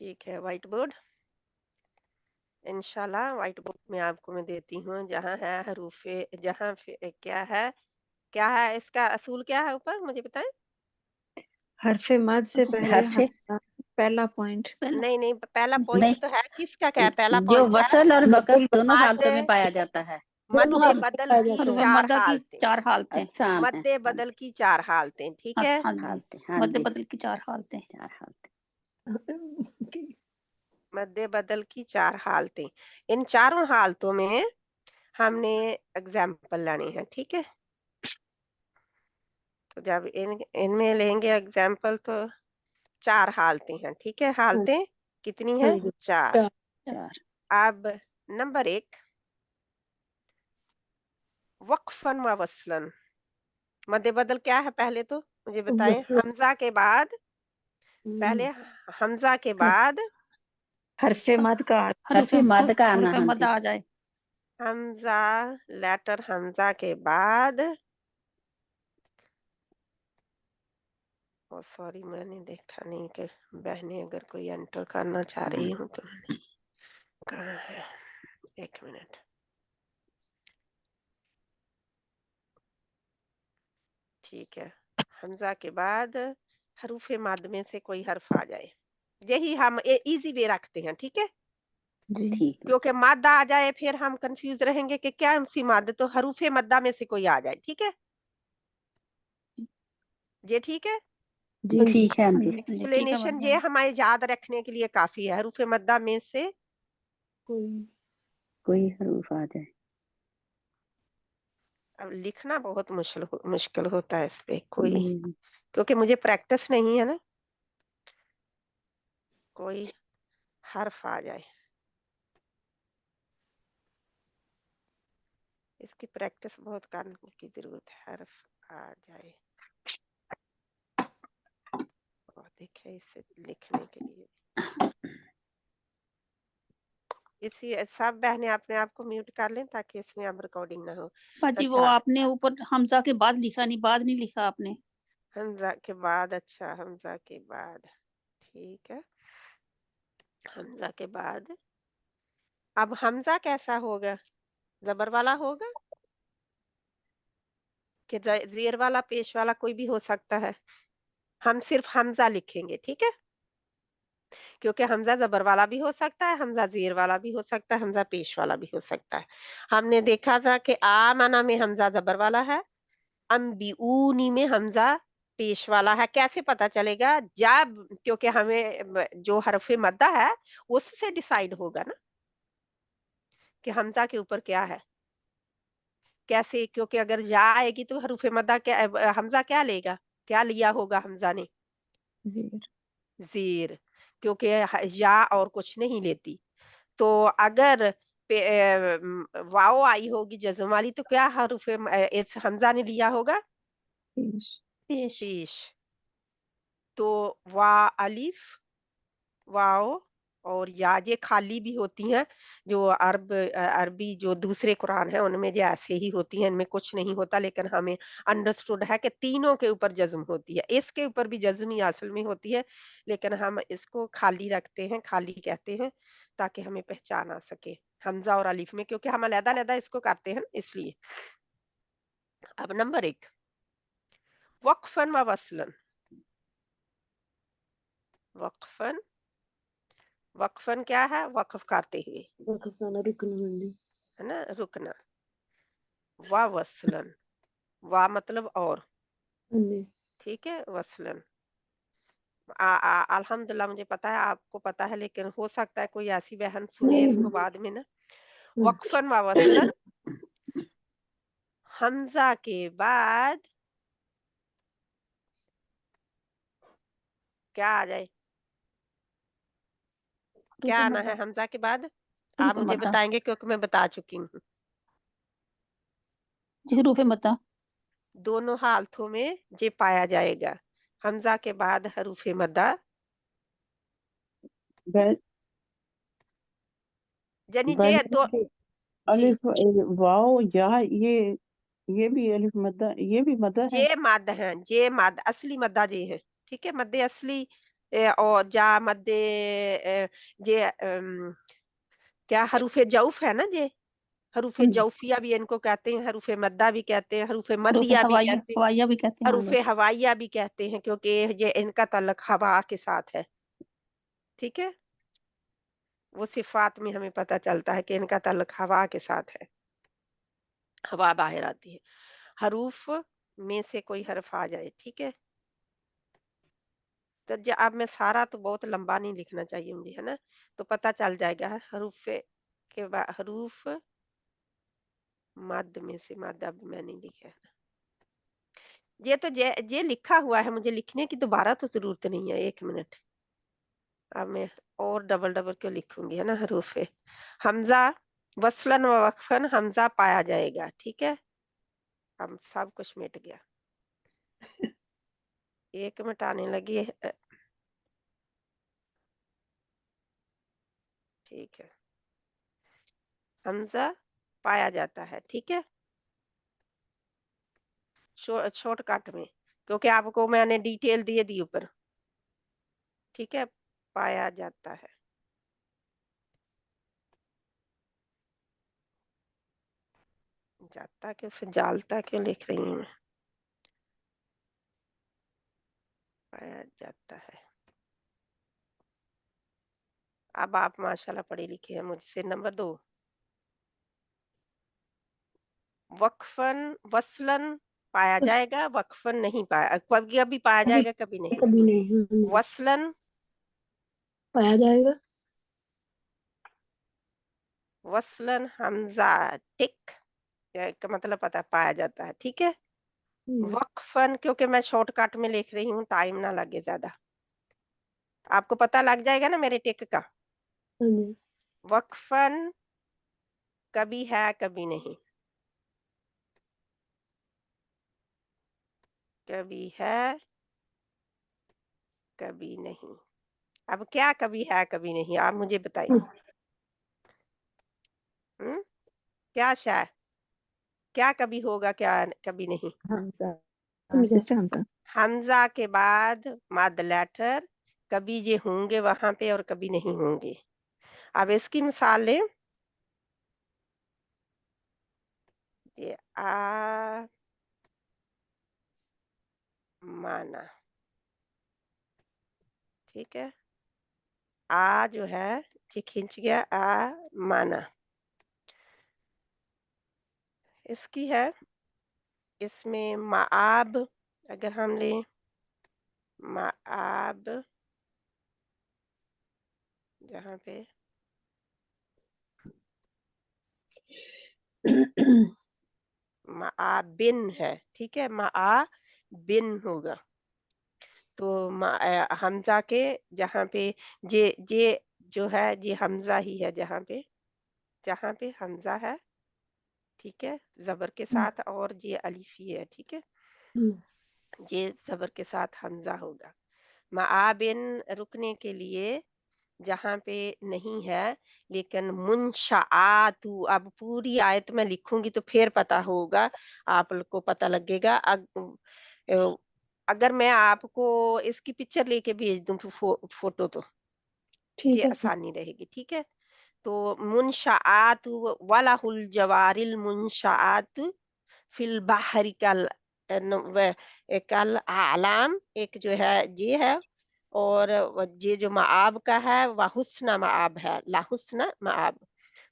ٹھیک ہے، white board انشاءاللہ وائٹ بورڈ میں آپ کو میں دیتی ہوں جہاں ہے حروف جہاں کیا ہے اس کا اصول کیا ہے اوپر مجھے بتائیں. حرف مد سے پہلے حرف پہلا پوائنٹ. نہیں پہلا پوائنٹ نہیں، تو ہے کس کا کیا ہے پہلا جو پوائنٹ ہے وصل اور وقف دونوں مد حالتوں میں پایا جاتا ہے. مد بدل کی حروف چار مدہ کی حالتیں 4 حالتیں. آسان ہے. مد بدل کی 4 حالتیں ٹھیک ہے. ہاں جی، حالتیں، ہاں مد جی، بدل کی 4 حالتیں. 4 حالتیں. مد بدل کی 4 حالتیں ان چاروں حالتوں میں ہم نے اگزامپل لانی ہے ٹھیک ہے. تو جب ان میں لیں گے اگزامپل تو 4 حالتیں ہیں ٹھیک ہے. حالتیں کتنی ہیں؟ 4. 4 اب نمبر 1 وقفاً و وصلاً. مد بدل کیا ہے پہلے تو مجھے بتائیں. حمزہ کے بعد پہلے حمزہ کے بعد حرف مد کا حرف مد کا آنا. حروف ہاں مد جی، آ جائے. حمزہ لیٹر حمزہ کے بعد سوری میں نے دیکھا نہیں کہ بہنیں اگر کوئی انٹر کرنا چاہ رہی ہوں تو میں نے کہاں ہے 1 منٹ. ٹھیک ہے، حمزہ کے بعد حروف مد میں سے کوئی حرف آ جائے. یہی ہم ایزی وے رکھتے ہیں ٹھیک ہے. ٹھیک ہے. کیونکہ مادہ آ جائے پھر ہم کنفیوز رہیں گے کہ کیا سی مادہ. تو حروف مدہ میں سے کوئی آ جائے ٹھیک ہے. یہ ٹھیک ہے. ٹھیک ہے. ہاں جی، ٹھیک ہے ایکسپلینیشن بس. یہ ہمیں یاد رکھنے کے لیے کافی ہے. حروف مدہ میں سے کوئی حروف آ جائے. اب لکھنا بہت مشکل ہوتا ہے اس پہ کوئی ہم، کیونکہ مجھے پریکٹس نہیں ہے نا. کوئی حرف آ جائے اس کی پریکٹس بہت کرنے کی ضرورت ہے. حرف آ جائے اور دیکھیں اسے لکھنے کے لیے اسی سب بہنیں اپنے آپ کو میوٹ کر لیں تاکہ اس میں اب ریکارڈنگ نہ ہو. باجی وہ اچھا آپ نے اوپر حمزہ کے بعد لکھا نہیں، بعد نہیں لکھا آپ نے. حمزہ کے بعد. اچھا حمزہ کے بعد ٹھیک ہے. حمزہ کے بعد اب حمزہ کیسا ہوگا؟ زبر والا ہوگا کہ زیر والا پیش والا کوئی بھی ہو سکتا ہے. ہم صرف حمزہ لکھیں گے ٹھیک ہے کیونکہ حمزہ زبر والا بھی ہو سکتا ہے، حمزہ زیر والا بھی ہو سکتا ہے، حمزہ پیش والا بھی ہو سکتا ہے. ہم نے دیکھا تھا کہ آمنا میں حمزہ زبر والا ہے، انبئونی میں حمزہ پیش والا ہے. کیسے پتا چلے گا؟ جب کیونکہ ہمیں جو حرف مدہ ہے اس سے ڈیسائیڈ ہوگا نا کہ حمزہ کے اوپر کیا ہے. کیسے؟ کیونکہ اگر یا آئے گی تو حروف مدہ کیا حمزہ کیا لے گا؟ کیا لیا ہوگا حمزہ نے؟ زیر. کیونکہ یا اور کچھ نہیں لیتی. تو اگر واو آئی ہوگی جزم والی تو کیا حروف حمزہ نے لیا ہوگا؟ پیش. تو وا الف واو اور یا یہ خالی بھی ہوتی ہیں جو عربی جو دوسرے قرآن ہیں ان میں جو ایسے ہی ہوتی ہیں، ان میں کچھ نہیں ہوتا. لیکن ہمیں انڈرسٹوڈ ہے کہ تینوں کے اوپر جزم ہوتی ہے. اس کے اوپر بھی جزم ہی اصل میں ہوتی ہے لیکن ہم اس کو خالی رکھتے ہیں، خالی کہتے ہیں تاکہ ہمیں پہچان آ سکے حمزہ اور الف میں، کیونکہ ہم علیحدہ علیحدہ اس کو کرتے ہیں اس لیے. اب نمبر 1 وقفاً و وصلاً. وقفاً کیا ہے؟ وقف کرتے ہوئے ہے نا، رکنا. وا وصلاً، وا مطلب اور ٹھیک ہے. وصلاً الحمدللہ مجھے پتا ہے آپ کو پتا ہے لیکن ہو سکتا ہے کوئی ایسی بہن سنے اس کو بعد میں نا. وقفاً و وصلاً حمزہ کے بعد کیا آ جائے؟ کیا آنا ہے حمزہ کے بعد؟ آپ مجھے بتائیں گے کیونکہ میں بتا چکی ہوں. حروف مدہ دونوں حالتوں میں یہ پایا جائے گا. حمزہ کے بعد حروف مدہ یعنی یہ دو جی الف واو یا یہ بھی الف مدہ، یہ بھی مدہ ہے. یہ مد ہیں، یہ مد اصلی مدہ یہ ہے ٹھیک ہے. مد اصلی और जा मद्दे जे क्या हरूफे जौफ है ना, जे हरूफे हाँ जी। जौफिया भी इनको कहते हैं, हरूफे मद्दा भी कहते हैं, हरूफे हरूफ मद्दिया भी हवाइया कहते हैं, हवाइया भी कहते हैं हाँ हरूफे लोग। हवाइया भी कहते हैं, क्योंकि ये इनका ताल्लुक हवा के साथ है। ठीक है, वो सिफात में हमें पता चलता है कि इनका ताल्लुक हवा के साथ है, हवा बाहर आती है। हरूफ में से कोई हर्फ आ जाए, ठीक है, तो अब मैं सारा तो बहुत लंबा नहीं लिखना चाहिए मुझे, है ना, तो पता चल जाएगा। हरूफ के बाद हरूफ मद में से मद, अब मैं नहीं लिखा है ये, तो जे लिखा हुआ है, मुझे लिखने की दोबारा तो जरूरत नहीं है। 1 मिनट, अब मैं और डबल डबल क्यों लिखूंगी, है ना। हरूफ हमजा वसलन व वक्फन हमजा पाया जाएगा, ठीक है, हम सब कुछ मिट गया। 1 मिनट आने लगी है, ठीक है, हमजा पाया जाता है, ठीक है, शॉर्टकट में, क्योंकि आपको मैंने डिटेल दे दी ऊपर, ठीक है, पाया जाता है। जाता क्यों से जालता क्यों लिख रही हूँ मैं, पाया जाता है। अब आप माशाल्लाह पढ़े लिखे हैं मुझसे। नंबर 2, वक्फन वसलन पाया जाएगा, वक्फन नहीं पाया, कभी पाया जाएगा कभी नहीं। कभी नहीं वसलन पाया जाएगा। वसलन हमजा टिक का मतलब पता है, पाया जाता है, ठीक है। वक्फन क्योंकि मैं शॉर्टकट में लिख रही हूँ, टाइम ना लगे ज्यादा, आपको पता लग जाएगा ना मेरे टिक का। वक्फन कभी है कभी नहीं, कभी है कभी नहीं। अब क्या कभी है कभी नहीं, आप मुझे बताइए। क्या शायद, क्या कभी होगा क्या कभी नहीं। सिस्टर हमजा हमजा के बाद मद लेटर, कभी ये होंगे वहां पे और कभी नहीं होंगे। अब इसकी मिसाल लें, ये आ माना, ठीक है, आ जो है ये खिंच गया, आ माना इसकी है। इसमें माआब अगर हम लें, माआब जहाँ पे माआबिन है, ठीक है, माआबिन होगा, तो हमजा के जहाँ पे जे जो है ये हमजा ही है, जहाँ पे हमजा है, ठीक है, जबर के साथ, और ये अलिफ ही है, ठीक है, ये जबर के साथ हमजा होगा। माआबिन रुकने के लिए जहाँ पे नहीं है, लेकिन मुनशाआतु, अब पूरी आयत में लिखूंगी तो फिर पता होगा, आप लोग को पता लगेगा। अगर मैं आपको इसकी पिक्चर लेके भेज दूं फोटो, तो ये ठीक है सर। आसानी रहेगी, ठीक है। तो मुनशाआत वलाहुल जवारिल मुनशाआत फिल बाहरी कल कल आलाम, एक जो है ये है, और ये जो माआब का है वह हुस्ना माआब है, ला हुस्ना माआब,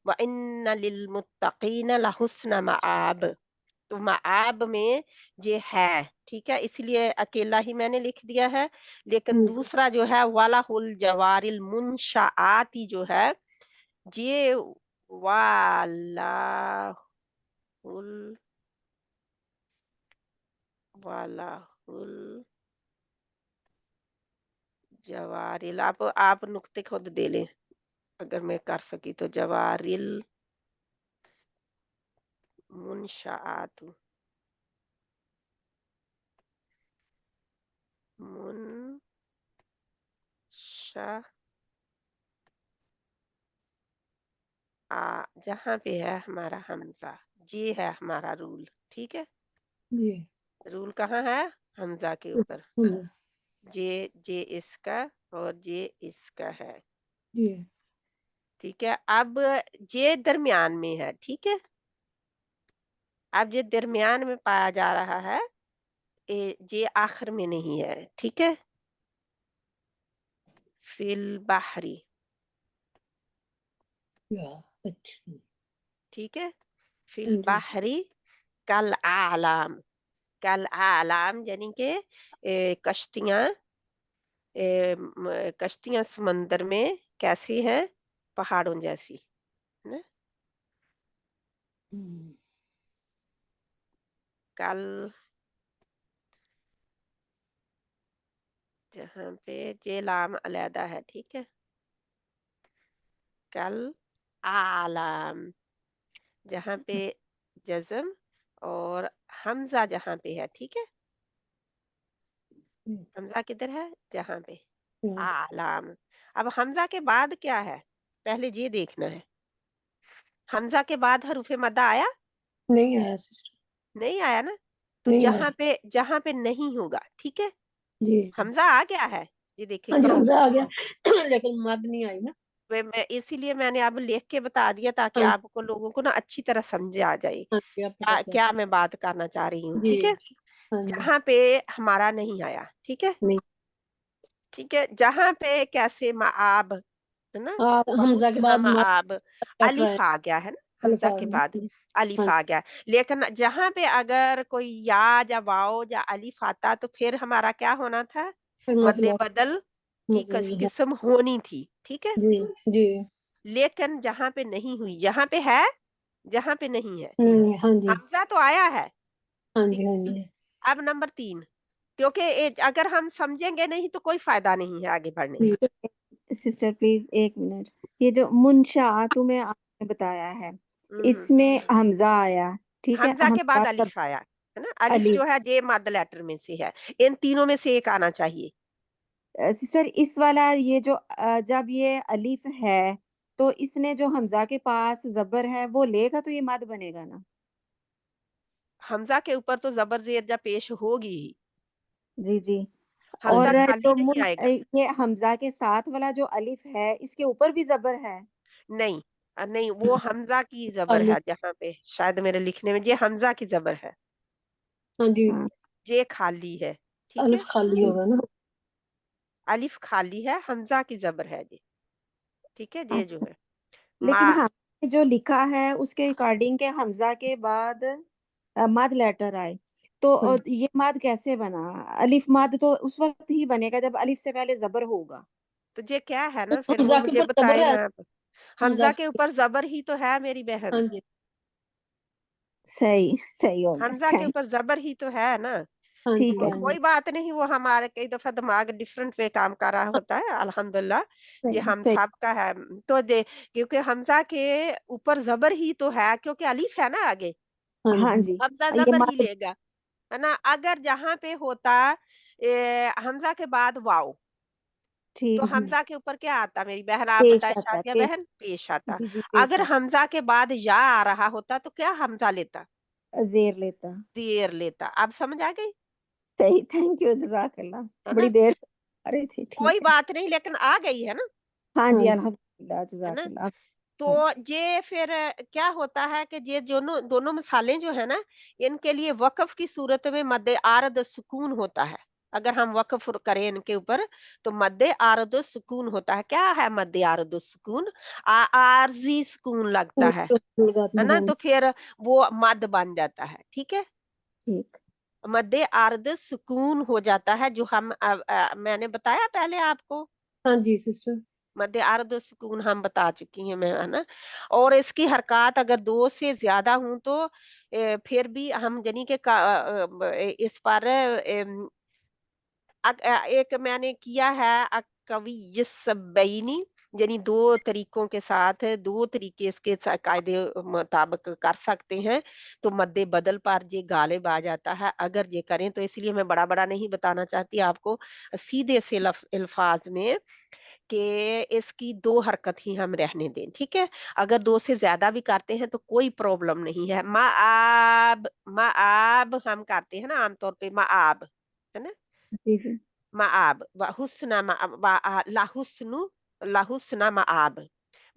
व इन्ना लिल मुत्तकीन ला हुस्ना माआब। तो माआब में ये है, ठीक है, इसलिए अकेला ही मैंने लिख दिया है। लेकिन दूसरा जो है वाला हुल जवारिल मुनशाआती जो है, ये वाला हुल वाला हुल जवारिल, आप नुक्ते खुद दे लें अगर मैं कर सकी तो। जवारिल मुनशाआतु, मुनशा जहाँ पे है हमारा हमजा, ये है हमारा रूल, ठीक है। जी। रूल कहाँ है, हमजा के ऊपर। जे इसका और जे इसका है, जी ठीक है। अब जे दरमियान में है, ठीक है। अब जे दरमियान में पाया जा रहा है, जे आखिर में नहीं है, ठीक है। फिल बाहरी, या अच्छा ठीक है। फिल जी बाहरी कल आलाम, कल आलाम यानी कि कश्तियां, कश्तियां समंदर में कैसी हैं, पहाड़ों जैसी, है ना। हम्म, कल, जहाँ पे जे लाम अलहदा है, ठीक है। कल आलाम, जहाँ पे जज्म और हमजा जहाँ पे है, ठीक है। हम्म, हमजा किधर है, जहाँ पे हम्म, आलाम। अब हमजा के बाद क्या है, पहले ये देखना है। हमजा के बाद हरूफे मद्दा आया, नहीं आया सिस्टर, नहीं आया ना। तो नहीं आया जहाँ पे नहीं होगा, ठीक है। जी जी। हमजा आ गया है, ये देखिए हाँ जी क्रॉस। हमजा आ गया लेकिन मद नहीं आई ना। मैं इसीलिए मैंने अब लिख के बता दिया ताकि हाँ जी आपको लोगों को ना अच्छी तरह समझ आ जाए हाँ जी आप पता चल क्या मैं बात करना चाह रही हूँ, जी ठीक है। हाँ जी जहाँ पे हमारा नहीं आया, ठीक है, नहीं ठीक है। जहाँ पे कैसे माआब, है ना, हमजा के पहुंचना बाद मद माआब, लेटर अलिफ आया आ गया है ना, हमजा अल्फा के हाँ बाद जी अलिफ हाँ आ गया। लेकिन जहाँ पे अगर कोई या वाओ या अलिफ आता तो फिर हमारा क्या होना था, फिर मैं मद्दे खिलाफ बदल की मुझे हाँ किस्म होनी थी, ठीक है। जी जी लेकिन जहाँ पे नहीं हुई, जहाँ पे है, जहाँ पे नहीं है। हाँ जी हमजा तो आया है, हाँ ठीक जी हाँ है। जी अब नंबर 3, क्योंकि अगर हम समझेंगे नहीं तो कोई फायदा नहीं है आगे बढ़ने में। सिस्टर प्लीज एक मिनट, ये जो मुंशा तुम्हें आपने बताया है हम्म। इसमें हमजा आया, ठीक है, हमजा हम के बाद बात कर अलिफ आया, है ना। अलिफ अलीफ। जो है ये मद लेटर में से है, इन तीनों में से एक आना चाहिए। सिस्टर इस वाला ये जो जब ये अलीफ है तो इसने जो हमजा के पास जबर है वो लेगा तो ये मद बनेगा ना। हमजा के ऊपर तो जबर जेर जा पेश होगी ही, जी जी। हमजा और खाली जो नहीं आएगा। ये हमजा के साथ वाला जो अलिफ है इसके ऊपर भी जबर है। नहीं, नहीं, वो हमजा की जबर अलिफ है, जहाँ पे शायद मेरे लिखने में ये हमजा की जबर है, हाँ जी हाँ ये खाली है, ठीक अलिफ है। खाली होगा ना। अलिफ खाली है, हमजा की जबर है ये, ठीक है। ये जो अच्छा, है मा, लेकिन हाँ जो लिखा है उसके अकॉर्डिंग के हमजा के बाद मद लेटर आए तो हाँ ये मद कैसे बना। अलिफ मद तो उस वक्त ही बनेगा जब अलिफ से पहले जबर होगा। तो ये क्या है तो ना, फिर वो हमजा के मुझे ऊपर जबर बताए है। ना आप। हमजा हमजा के ऊपर जबर ही तो है मेरी हाँ बहन, जी सही सही हो गया, हमजा के थैंक। ऊपर जबर ही तो है ना। हाँ ठीक जी तो है, हाँ जी कोई बात नहीं, वो हमारे कई दफा दिमाग डिफरेंट वे काम कर रहा होता है, अल्हम्दुलिल्लाह। ये सही हम सही। सब का है। तो क्योंकि हमजा के ऊपर जबर ही तो है, क्योंकि अलीफ है ना आगे, हाँ हाँ जी जी हमजा ये जबर ही मद लेगा, है ना। अगर जहाँ पे होता हमजा के बाद वाओ, तो ठीक है, हमजा के ऊपर क्या आता मेरी बहन, आप पेश बताए आता है, शादिया पेश। बहन, पेश आता। जी जी पेश अगर हमजा के बाद या आ रहा होता तो क्या हमजा लेता, आता, जेर लेता। जेर लेता। अब समझ आ गई, सही, थैंक यू जजाकल्लाह, है बड़ी ना। देर से आ रही थी, कोई ठीक है। बात नहीं, लेकिन आ गई है ना, हाँ जी हाँ अल्हम्दुलिल्लाह है ना। जजाकल्लाह। तो हाँ ये फिर क्या होता है कि ये दोनों दोनों मिसालें जो है ना, इनके लिए वक्फ की सूरत में मद्दे आरद सुकून होता है। अगर हम वक्फ करें इनके ऊपर तो मद्दे आरद सुकून होता है। क्या है मद्दे आरद सुकून, आरजी सुकून लगता है ना। हाँ तो फिर वो मद बन जाता है, ठीक है। ठीक। मद्दे आरद सुकून हो जाता है, जो हम मैंने बताया पहले आपको। हाँ जी सिस्टर मध्य अर्ध सुकून हम बता चुकी हैं मैं, है ना। और इसकी हरकत अगर 2 से ज्यादा हों तो फिर भी हम यानी कि इस पर एक मैंने किया है कवि सबैनी, यानी 2 तरीकों के साथ 2 तरीके इसके कायदे मुताबिक कर सकते हैं। तो मद्दे बदल पर ये गालिब आ जाता है अगर ये करें तो। इसलिए मैं बड़ा बड़ा नहीं बताना चाहती आपको, सीधे से अल्फाज में कि इसकी 2 हरकत ही हम रहने दें, ठीक है। अगर 2 से ज़्यादा भी करते हैं तो कोई प्रॉब्लम नहीं है। माआब, माआब हम करते हैं ना आम तौर पे, माआब, है ना? जी जी मआब, हुस्ना लाहुस्ना मआब।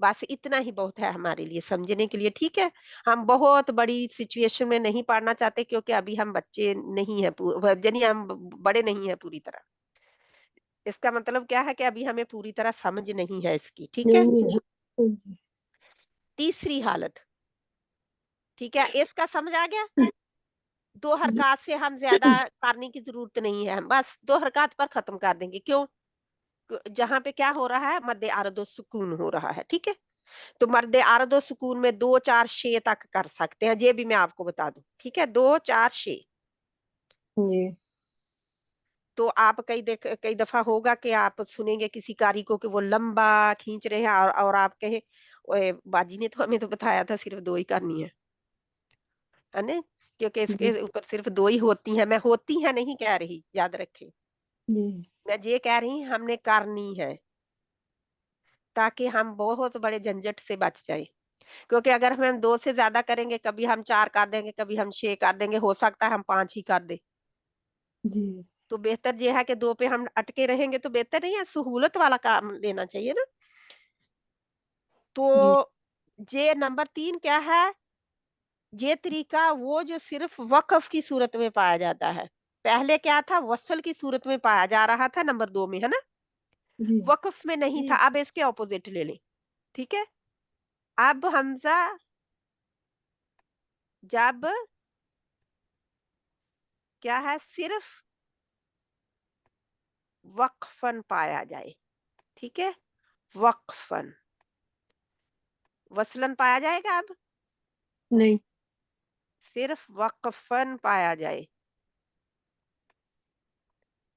बस इतना ही बहुत है हमारे लिए समझने के लिए, ठीक है। हम बहुत बड़ी सिचुएशन में नहीं पढ़ना चाहते, क्योंकि अभी हम बच्चे नहीं है, यानी हम बड़े नहीं है पूरी तरह। इसका मतलब क्या है कि अभी हमें पूरी तरह समझ नहीं है इसकी, ठीक है। नहीं है। हाँ जी। तीसरी हालत, ठीक है, इसका समझ आ गया। 2 हरकत से हम ज़्यादा करने की ज़रूरत नहीं है, बस 2 हरकत पर ख़त्म कर देंगे। क्यों? जहाँ पे क्या हो रहा है, मद्दे अरदो सुकून हो रहा है, ठीक है। तो मद्दे अरदो सुकून में 2 4 6 तक कर सकते हैं, ये भी मैं आपको बता दूं, ठीक है। 2 4 6। जी। तो आप कई दफा होगा कि आप सुनेंगे किसी कारी को कि वो लंबा खींच रहे हैं, और आप कहे, ओए बाजी ने तो हमें तो बताया था सिर्फ 2 ही करनी है ना। क्योंकि इसके जी। ऊपर सिर्फ 2 ही होती है, मैं होती है नहीं कह रही, याद रखें। जी। मैं ये कह रही हमने करनी है, ताकि हम बहुत बड़े झंझट से बच जाए। क्योंकि अगर हम 2 से ज्यादा करेंगे, कभी हम 4 कर देंगे, कभी हम 6 कर देंगे, हो सकता है हम 5 ही कर दे। जी। तो बेहतर ये है कि 2 पे हम अटके रहेंगे तो बेहतर नहीं है, सहूलत वाला काम लेना चाहिए ना। तो जी। ये नंबर 3 क्या है, ये तरीका वो जो सिर्फ वक़्फ़ की सूरत में पाया जाता है। पहले क्या था, वस्ल की सूरत में पाया जा रहा था नंबर 2 में, है ना? जी। वक़्फ़ में नहीं था। जी। अब इसके ऑपोज़िट ले लें, ठीक है? अब हमज़ा जब क्या है, सिर्फ वक़्फ़न पाया जाए, ठीक है? वक़्फ़न, वस्लन पाया जाएगा अब? नहीं। सिर्फ वक़्फ़न पाया जाए,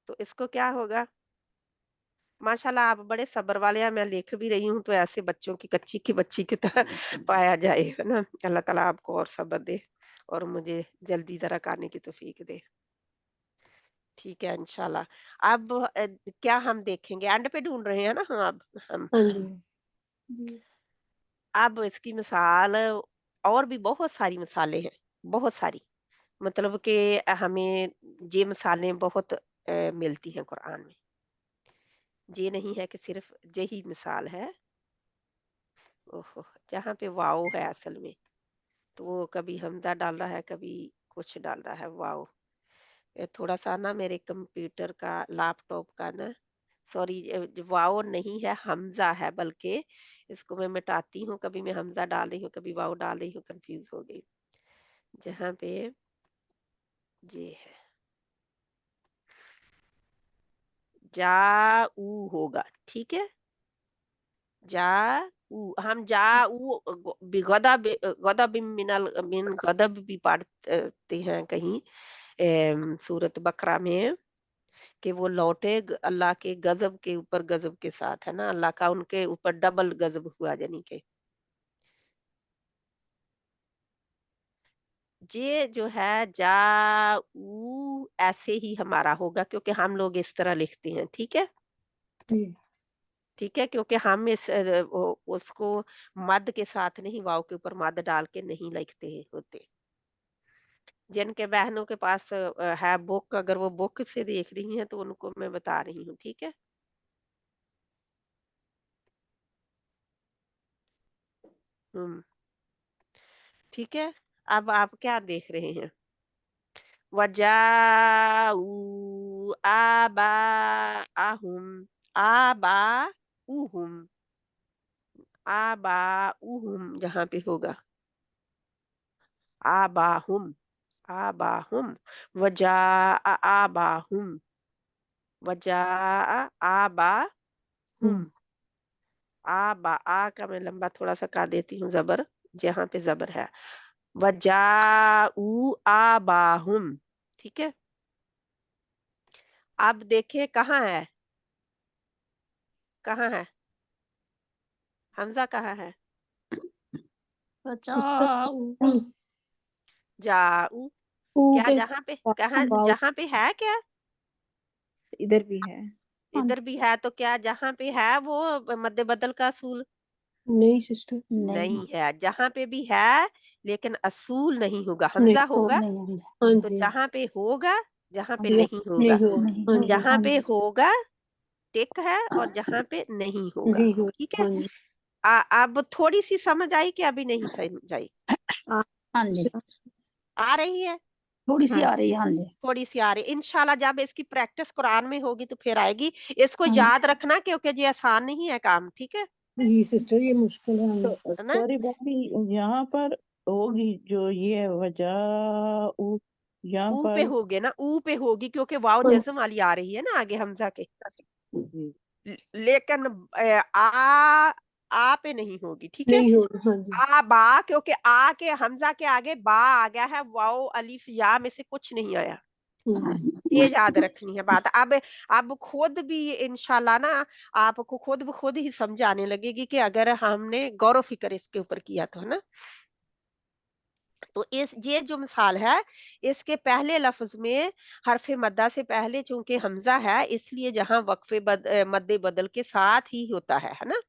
तो इसको क्या होगा? माशाल्लाह आप बड़े सब्र वाले हैं, मैं लिख भी रही हूँ तो ऐसे बच्चों की कच्ची की बच्ची की तरह पाया जाए, है ना? अल्लाह ताला आपको और सब्र दे और मुझे जल्दी ज़रा करने की तौफ़ीक दे। ठीक है इंशाल्लाह। अब क्या हम देखेंगे, एंड पे ढूँढ रहे हैं ना हम। हाँ जी। जी। अब इसकी मिसाल और भी बहुत सारी मिसालें हैं, बहुत सारी। मतलब कि हमें ये मिसालें बहुत मिलती हैं कुरान में। ये नहीं है कि सिर्फ़ यही मिसाल है। ओहो! जहाँ पे वाओ है असल में, तो वो कभी हमज़ा डाल रहा है, कभी कुछ डाल रहा है, वाओ। थोड़ा-सा ना मेरे कंप्यूटर का, लैपटॉप का ना, सॉरी, वाओ नहीं है, हमज़ा है बल्कि। इसको मैं मिटाती हूँ, कभी मैं हमज़ा डाल रही हूँ, कभी वाओ डाल रही हूँ, कन्फ्यूज़ हो गई। जहाँ पे ये है, जाऊ होगा, ठीक है? जाऊ, हम जाऊ गदब मिन गदब भी पढ़ते हैं कहीं, सूरत बकरा में, कि वो लौटे अल्लाह के गजब के ऊपर गजब के साथ, है ना? अल्लाह का उनके ऊपर डबल गजब हुआ, यानी कि ये जो है जाऊ ऐसे ही हमारा होगा, क्योंकि हम लोग इस तरह लिखते हैं, ठीक है? जी। ठीक है, क्योंकि हम उसको मद के साथ नहीं, वाव के ऊपर मद डाल के नहीं लिखते होते। जिनके बहनों के पास है बुक, अगर वो बुक से देख रही हैं तो उनको मैं बता रही हूँ, ठीक है? हुँ, ठीक है? अब आप क्या देख रहे हैं? वजाऊ आबाअहुम, आबाउहुम, आबाउहुम जहाँ पे होगा, आबाहुम, आबाहुम, वजाअ आबाहुम, वजाअ आबाहुम। हुँ। आ का मैं लंबा थोड़ा-सा कर देती हूँ ज़बर, जहाँ पे ज़बर है। वजाऊ आबाहुम, ठीक है? अब देखिए कहाँ है? कहाँ है? हमज़ा कहाँ है? सिस्टर बचाओ। जाऊ, ऊ क्या के जहाँ पे, साथ कहाँ वाव जहाँ पे है क्या? इधर भी है। हाँ इधर जी। भी है, तो क्या जहाँ पे है वो मद्दे बदल का असूल? नहीं सिस्टर। नहीं। नहीं है। जहाँ पे भी है लेकिन असूल नहीं होगा, नहीं। हमज़ा तो होगा। नहीं हम। हाँ तो जी। जहाँ पे होगा, जहाँ पे नहीं नहीं होगा, होगा। नहीं हाँ होगा। जी, जहाँ हाँ पे जी। होगा टिक है और जहाँ पे नहीं होगा, नहीं होगा। ठीक है। हाँ जी। अब थोड़ी सी समझ आई कि अभी नहीं समझ आई? हाँ जी, आ रही है? थोड़ी सी हाँ आ रही है। हाँ जी। थोड़ी सी आ रही है। इंशाल्लाह जब इसकी प्रैक्टिस कुरान में होगी तो फिर आएगी। इसको हाँ। याद रखना क्योंकि ये आसान नहीं है काम, ठीक है जी सिस्टर, ये मुश्किल है हमें। तो है ना? सॉरी भाभी, यहाँ पर होगी जो ये वजह यहाँ ऊ पे पर। होगे ना, ऊ पे होगी क्योंकि वाव हाँ जज्म वाली आ रही है ना आगे हमजा के। जी, लेकिन आ पे नहीं होगी, ठीक है। नहीं होगा। हाँ जी। आ बा, क्योंकि आ के हमजा के आगे बा आ गया है, वाव अलिफ या में से कुछ नहीं आया। ये याद रखनी है बात। अब खुद भी इंशाल्लाह ना आपको खुद ब खुद ही समझ आने लगेगी कि अगर हमने गौर फिक्र इसके ऊपर किया तो, है ना। तो इस ये जो मिसाल है, इसके पहले लफ्ज में हरफ मद्दा से पहले चूंकि हमजा है, इसलिए जहां वक्फे मद्दे बदल के साथ ही होता है ना।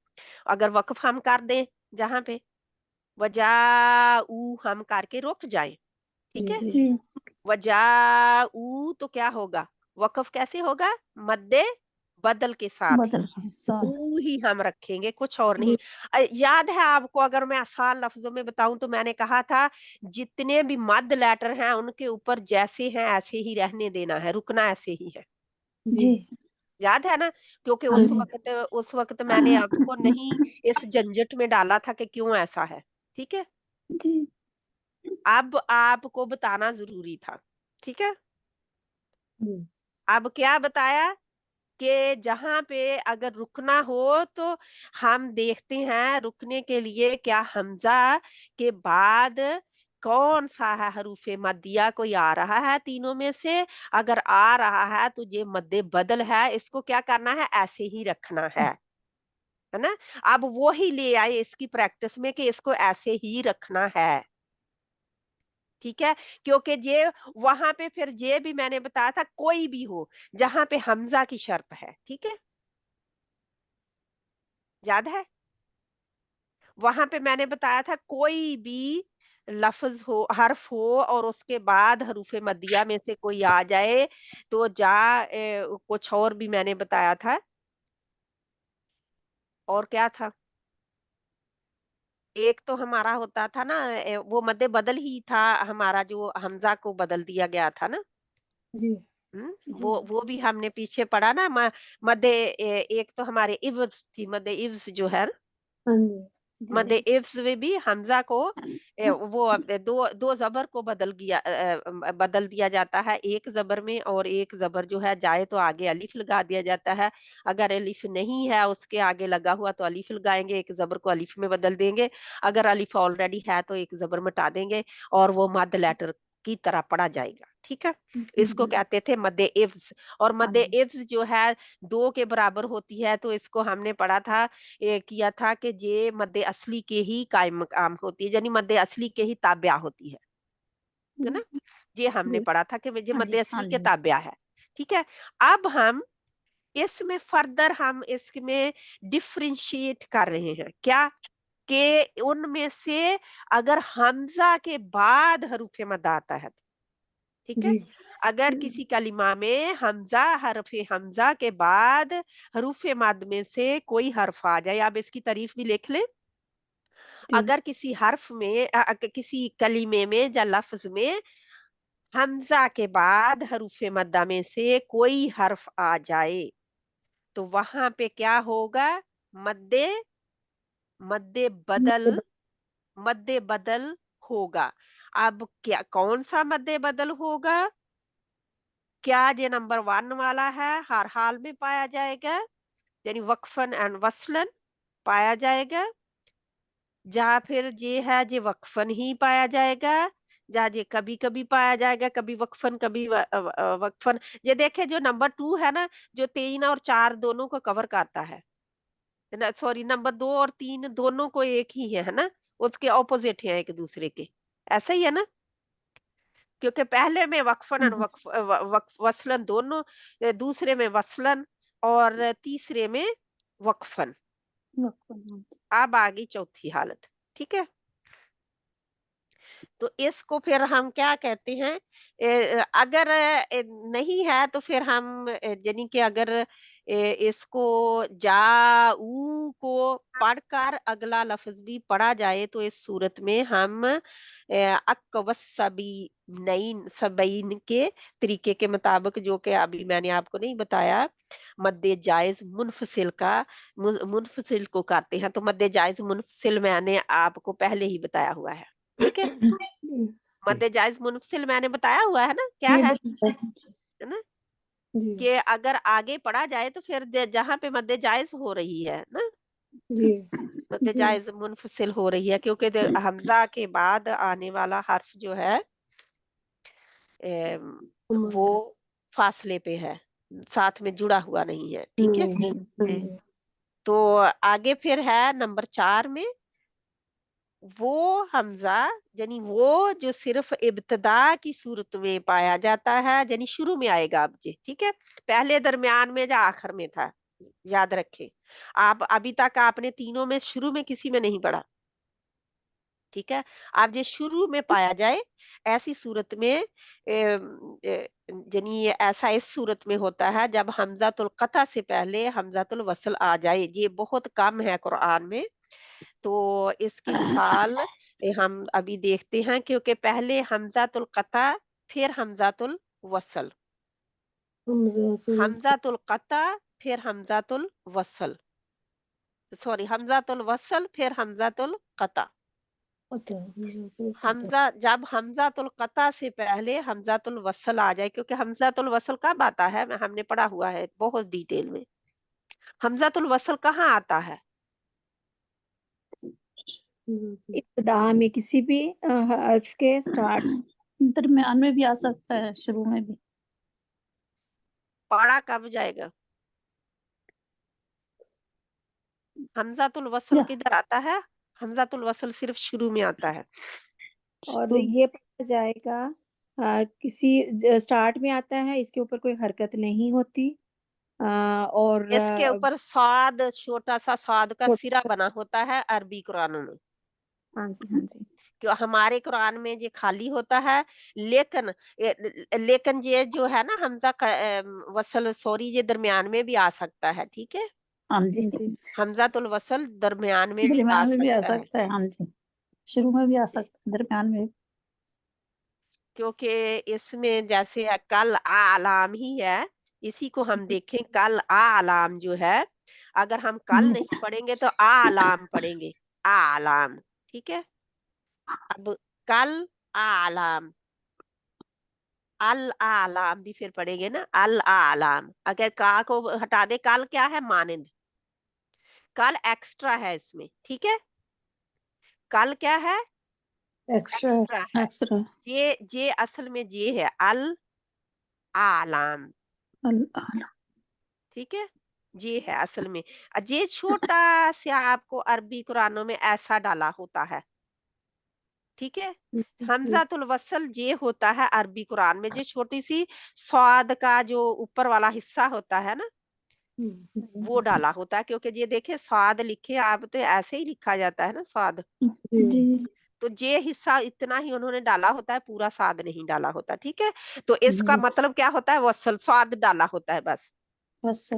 अगर वक्फ हम कर दें जहां पे वजाऊ हम करके रुक जाएं, ठीक है। जी। वजाऊ तो क्या होगा? वक्फ कैसे होगा? मद्दे बदल के साथ ही। बदल के साथ। ऊ ही हम रखेंगे, कुछ और नहीं। याद है आपको, अगर मैं आसान लफ्जों में बताऊं तो मैंने कहा था जितने भी मद लेटर हैं उनके ऊपर जैसे हैं ऐसे ही रहने देना है, रुकना ऐसे ही है। जी। याद है ना? क्योंकि हाँ जी। उस वक्त मैंने आपको नहीं इस झंझट में डाला था कि क्यों ऐसा है, ठीक है। जी। अब आपको बताना जरूरी था, ठीक है। हम्म। अब क्या बताया कि जहां पे अगर रुकना हो तो हम देखते हैं रुकने के लिए क्या हमजा के बाद कौन सा है हरूफे मद्दिया कोई आ रहा है तीनों में से। अगर आ रहा है तो ये मद्दे बदल है, इसको क्या करना है? ऐसे ही रखना है ना। अब वो ही ले आए इसकी प्रैक्टिस में कि इसको ऐसे ही रखना है, ठीक है। क्योंकि ये वहां पे फिर ये भी मैंने बताया था कोई भी हो जहां पे हमजा की शर्त है, ठीक है। याद है? वहां पे मैंने बताया था कोई भी लफ्ज हो, हर्फ हो और उसके बाद हरूफे मद्दिया में से कोई आ जाए तो कुछ और भी मैंने बताया था। और क्या था? एक तो हमारा होता था ना वो मद्दे बदल ही था हमारा, जो हमजा को बदल दिया गया था ना। जी। जी। वो भी हमने पीछे पढ़ा ना। मद्दे एक तो हमारे इव्ज थी, मद्दे इव्ज जो है, हाँ जी। मद जी। इफ्स में भी हमजा को दो दो जबर को बदल दिया जाता है एक जबर में, और एक जबर जो है जाए तो आगे अलिफ लगा दिया जाता है। अगर अलिफ नहीं है उसके आगे लगा हुआ तो अलिफ लगाएंगे, एक जबर को अलिफ में बदल देंगे। अगर अलिफ ऑलरेडी है तो एक जबर मिटा देंगे और वो मद लेटर की तरह पढ़ा जाएगा, ठीक है। इसको जी। कहते थे मद इफ्स। और हाँ मद जी। इफ्स जो है दो के बराबर होती है, तो इसको हमने पढ़ा था किया था कि ये मद्दे असली के ही कायम मकाम होती है, यानी मद्दे असली के ही ताबिया होती है ना। ये हमने जी। पढ़ा था कि ये हाँ मद्दे जी। हाँ असली के जी। ताबिया है, ठीक है। अब हम इसमें फर्दर हम इसमें डिफरेंशिएट कर रहे हैं क्या, कि उनमें से अगर हमजा के बाद हरूफ मद आता है, ठीक है। जी। अगर किसी कलिमा में हमजा हरफ हमजा के बाद हरूफ मद में से कोई हर्फ आ जाए, आप इसकी तारीफ भी लिख लें। जी। अगर किसी हर्फ में किसी कलीमे में या लफ्ज में हमजा के बाद हरूफ मद्दा में से कोई हर्फ आ जाए तो वहां पे क्या होगा? मद्दे मद्दे बदल मद्दे बदल होगा। अब क्या कौन सा मद्दे बदल होगा? क्या ये नंबर 1 वाला है हर हाल में पाया जाएगा, यानी वक्फन एंड वसलन पाया जाएगा, या फिर ये है ये वक्फन ही पाया जाएगा, या ये कभी कभी पाया जाएगा, कभी वक्फन कभी वक्फन। ये देखे जो नंबर 2 है ना, जो 3 और 4 दोनों को कवर करता है ना, सॉरी नंबर 2 और 3 दोनों को एक ही है ना, उसके ऑपोजिट है एक दूसरे के, ऐसा ही है ना। क्योंकि पहले में वक्फन और वसलन दोनों, दूसरे में वसलन और तीसरे में वक्फन। अब आ गई चौथी हालत, ठीक है। तो इसको फिर हम क्या कहते हैं, अगर नहीं है तो फिर हम यानी कि अगर इसको जाऊ को पढ़कर अगला लफ्ज भी पढ़ा जाए तो इस सूरत में हम अक्वसबी नईन सबईन के तरीके के मुताबिक, जो कि अभी मैंने आपको नहीं बताया, मद्दे जायज मुनफसिल का मुनफसिल को करते हैं। तो मद्दे जायज मुनफसिल मैंने आपको पहले ही बताया हुआ है, ठीक है। जी मद्दे जायज मुनफसिल मैंने बताया हुआ है ना, क्या जी है जी ना, जी कि अगर आगे पढ़ा जाए तो फिर जहाँ पे मद्दे जायज हो रही है ना, जी मद्दे जी जायज मुनफसिल हो रही है, क्योंकि हमजा के बाद आने वाला हर्फ जो है एम, वो हमजा फासले पे है, साथ में जुड़ा हुआ नहीं है, ठीक है। जी तो आगे फिर है नंबर 4 में वो हमजा, यानी वो जो सिर्फ इब्तिदा की सूरत में पाया जाता है, यानी शुरू में आएगा अब जी, ठीक है, पहले दरमियान में या आखिर में था, याद रखें। आप अभी तक आपने तीनों में शुरू में किसी में नहीं पढ़ा, ठीक है। आप जो शुरू में पाया जाए ऐसी सूरत में यानी ये ऐसा इस सूरत में होता है जब हमजातुल कता से पहले हमजातुल वसल आ जाए। ये बहुत कम है कुरान में। तो इसकी मिसाल हम अभी देखते हैं, क्योंकि पहले हमजातुल कता फिर हमजातुल वसल, हमजा तो हमजातुल कता फिर हमजातुल वसल, सॉरी हमजातुल वसल फिर हमजातुल कता। पता हमजा तो पता हमजा जब हमजातुल कता से पहले हमजातुल वसल आ जाए, क्योंकि हमजातुल वसल कब आता है हमने पढ़ा हुआ है बहुत डिटेल में। हमजातुल वसल कहाँ आता है? इब्तिदा में किसी भी हर्फ के स्टार्ट। दरमियान में भी आ सकता है, शुरू में भी। पढ़ा कब जाएगा? हमजातुल वसल या किधर आता है? हमजातुल वसल सिर्फ शुरू में आता है। और शुरू ये पता जाएगा किसी स्टार्ट में आता है, इसके ऊपर कोई हरकत नहीं होती और इसके ऊपर साद, छोटा सा साद का सिरा छोटा- बना होता है अरबी कुरानों में। हाँ जी हाँ जी क्यों हमारे कुरान में ये खाली होता है, लेकिन लेकिन ये जो है ना हमजा वसल, सॉरी, ये दरमियान में भी आ सकता है, ठीक है। हाँ जी, जी हमजातुल वसल दरमियान में भी आ दरमियान में भी आ सकता है, सकता है। हाँ जी, शुरू में भी आ सकता है, दरमियान में भी। क्योंकि इसमें जैसे कल आलाम ही है, इसी को हम देखें, कल आलाम जो है, अगर हम कल नहीं पढ़ेंगे तो आलाम पढ़ेंगे, आलाम, ठीक है। अब कल आलाम, अल आलाम भी फिर पढ़ेंगे ना, अल आलाम। अगर का को हटा दे, कल क्या है? मानिंद, कल एक्स्ट्रा है इसमें, ठीक है। कल क्या है? एक्स्ट्रा एक्स्ट्रा है। एक्स्ट्रा ये असल में ये है अल आलाम, ठीक है। ये है असल में। ये छोटा सा आपको अरबी कुरानों में ऐसा डाला होता है, ठीक है। हमजातुल वसल ये होता है अरबी कुरान में, जो छोटी सी स्वाद का जो ऊपर वाला हिस्सा होता है ना, वो डाला होता है। क्योंकि ये देखिए स्वाद लिखे आप तो ऐसे ही लिखा जाता है ना स्वाद, जी तो ये हिस्सा इतना ही उन्होंने डाला होता है, पूरा स्वाद नहीं डाला होता, ठीक है। तो इसका जी मतलब क्या होता है? वसल, स्वाद डाला होता है बस, बस।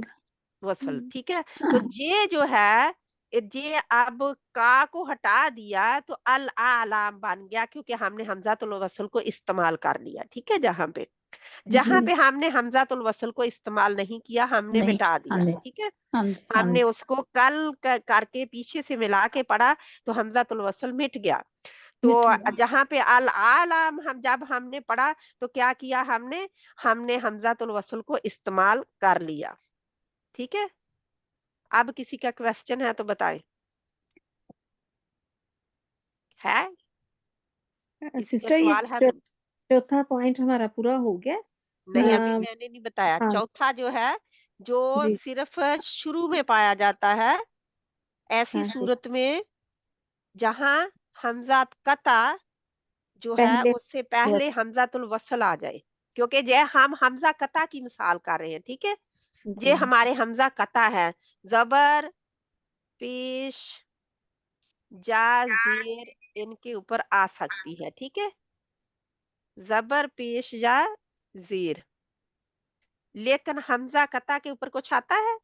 वसल, ठीक है। तो ये जो है, ये अब का को हटा दिया तो अल आलाम बन गया, क्योंकि हमने हमजातुल वसल को इस्तेमाल कर लिया, ठीक है। जहां पे हमने हमजातुल वसल को इस्तेमाल नहीं किया, हमने नहीं, मिटा हाँ दिया, जी ठीक है। हाँ जी हाँ हमने जी उसको कल करके पीछे से मिला के पढ़ा, तो हमजातुल वसल मिट गया। तो मिट गया। जहां पे अल आलाम हम जब हमने पढ़ा तो क्या किया हमने? हमने हमजातुल वसल को इस्तेमाल कर लिया, ठीक है। अब किसी का क्वेश्चन है तो बताएं, है किसी का सिस्टर ये सवाल है तो? चौथा पॉइंट हमारा पूरा हो गया। नहीं, अभी अ, मैंने नहीं बताया। हाँ चौथा जो है, जो जी सिर्फ शुरू में पाया जाता है ऐसी हाँ जी सूरत में जहां हमजात कता जो है पहले उससे पहले हमजातुल वसल आ जाए। क्योंकि ये हम हमजा कता की मिसाल कर रहे हैं, ठीक है। ये जी हमारे हमजा कता है, जबर पेश जा जेर इनके ऊपर आ सकती है, ठीक है, जबर पेश या जीर। लेकिन हमजा कता के ऊपर कुछ आता है?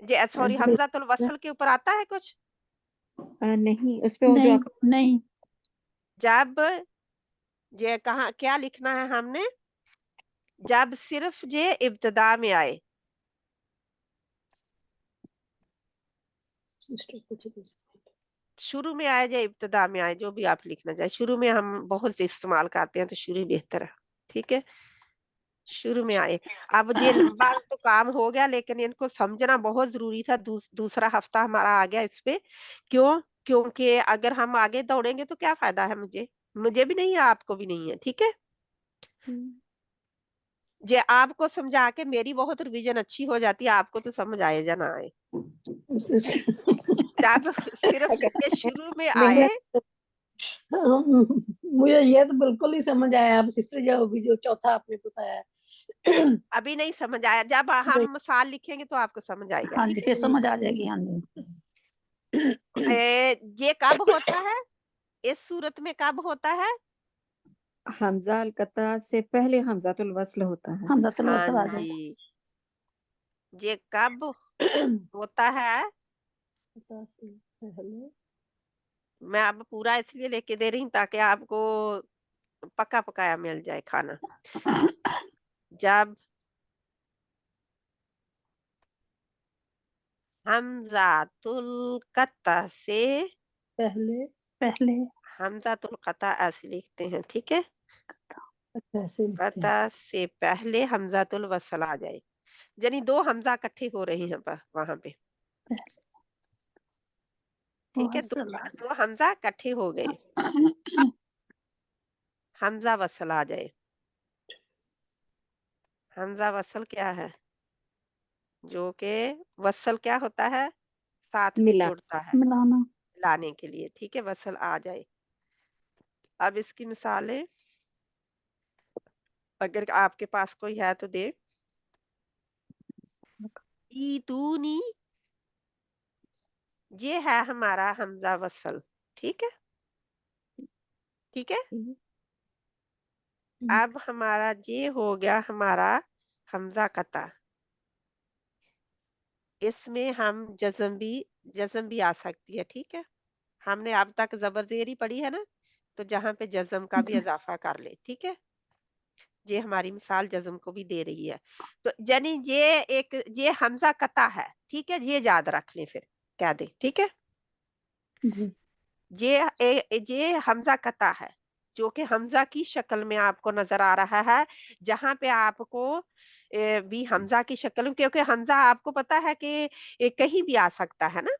सॉरी, जी हमजातुल वसल के ऊपर आता है कुछ? नहीं, उस पे वो जो नहीं आप नहीं जब जे कहाँ क्या लिखना है हमने? जब सिर्फ जे इब्तदा में आए, शुरू में आए या इब्तदा में आए, जो भी आप लिखना चाहे। शुरू में हम बहुत इस्तेमाल करते हैं, तो शुरू ही बेहतर है, ठीक है, शुरू में आए। अब ये लंबा तो काम हो गया, लेकिन इनको समझना बहुत जरूरी था। दूसरा हफ्ता हमारा आ गया इस पे। क्यों? क्योंकि अगर हम आगे दौड़ेंगे तो क्या फायदा है? मुझे भी नहीं है, आपको भी नहीं है, ठीक है। जे आपको समझा के मेरी बहुत रिवीजन अच्छी हो जाती है, आपको तो समझ आए या ना आए। जब सिर्फ ये शुरू में आए, मुझे ये तो बिल्कुल ही समझ आया। आप सिस्टर जो अभी जो चौथा आपने बताया अभी नहीं समझ आया। जब हम मिसाल लिखेंगे तो आपको समझ आएगा, हाँ ठीक जी, है। फिर समझ आ जाएगी। हाँ जी, ये कब होता है? इस सूरत में कब होता है? हमजा अल कता से पहले हमजातुल वस्ल होता है। हमजातुल हाँ वसल आ जाएगी। जी, ये कब होता है? पहले मैं अब पूरा इसलिए लेके दे रही हूँ ताकि आपको पका पकाया मिल जाए खाना। जब हमजातुल कता से, पहले पहले हमजातुल कता ऐसे लिखते हैं, ठीक है, ऐसे लिखते हैं। कता से पहले हमजातुल वसल आ जाए, यानी दो हमजा इकट्ठे हो रहे हैं वहां पे, ठीक है, वसल आ दो हमजा इकट्ठे हो गए, जाएगी। हमजा वसल आ जाए। हमजा वसल क्या है? जो कि वसल क्या होता है? साथ में मिला जुड़ता है, मिलाना। लाने के लिए, ठीक है, वसल आ जाए। अब इसकी मिसालें अगर आपके पास कोई है तो दे। ईतूनी, ये है हमारा हमजा वसल, ठीक है, ठीक है। अब हमारा ये हो गया हमारा हमजा कता। इसमें हम जज्म भी आ सकती है, ठीक है। हमने अब तक जबर जेरी पढ़ी है ना, तो जहां पे जज्म का भी इजाफा कर ले, ठीक है। ये हमारी मिसाल जज्म को भी दे रही है। तो यानी ये हमजा कता है, ठीक है, ये याद रख लें, फिर कह दे, ठीक है। जी, ये हमजा कता है, जो कि हमजा की शक्ल में आपको नजर आ रहा है। जहां पे आपको भी हमजा की शक्ल में, क्योंकि हमजा आपको पता है कि कहीं भी आ सकता है ना,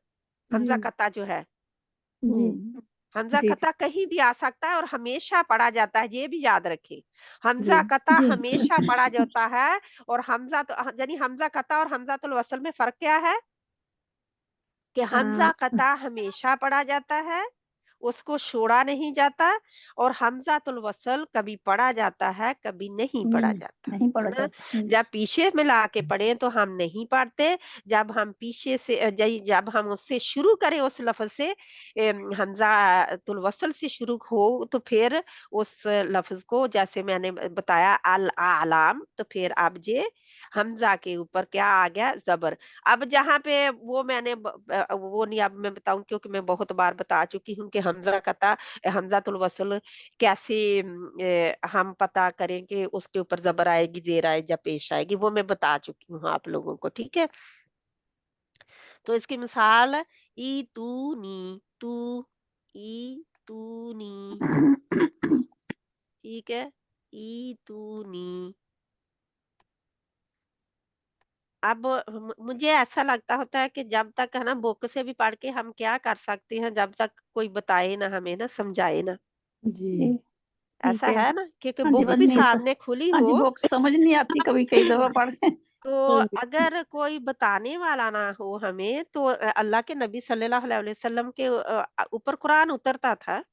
हमजा कता जो है, जी, हमजा जी जी कता कहीं भी आ सकता है और हमेशा पढ़ा जाता है, ये भी याद रखें। जी हमजा कता जी। हमेशा पढ़ा जाता है, और यानी हमजा कता और हमजातुल वसल में फर्क क्या है? कि हमजा कता हमेशा पढ़ा जाता है, उसको छोड़ा नहीं जाता, और हमजातुल वसल कभी पढ़ा जाता है, कभी नहीं पढ़ा जाता, नहीं है पढ़ा ना। जाता। जब पीछे मिला के पढ़े तो हम नहीं पढ़ते। जब हम पीछे से जब हम उससे शुरू करें, उस लफ्ज से, हमजातुल वसल से शुरू हो, तो फिर उस लफ्ज को, जैसे मैंने बताया, अल आलाम, तो फिर अब जे हमजा के ऊपर क्या आ गया? जबर। अब जहाँ पे वो मैंने वो नहीं, अब मैं बताऊं, क्योंकि मैं बहुत बार बता चुकी हूँ कि हमजा कता, हमजातुल वसल कैसे हम पता करें कि उसके ऊपर जबर आएगी, जेर आएगी या पेश आएगी, वो मैं बता चुकी हूँ आप लोगों को, ठीक है। तो इसकी मिसाल, ई तू नी, तू, ई तू नी, ठीक है, ई तू नी। अब मुझे ऐसा लगता होता है कि जब तक, है ना, बुक से भी पढ़ के हम क्या कर सकते हैं, जब तक कोई बताए ना, हमें ना समझाए ना, जी जी, ठीक ऐसा है। है ना, क्योंकि हाँ जी, बुक भी नहीं सामने खुली हाँ जी, हो, बुक समझ नहीं आती कभी, कई दफा पढ़ के। तो अगर कोई बताने वाला ना हो हमें, तो अल्लाह के नबी सल्लल्लाहु अलैहि वसल्लम के ऊपर कुरान उतरता था,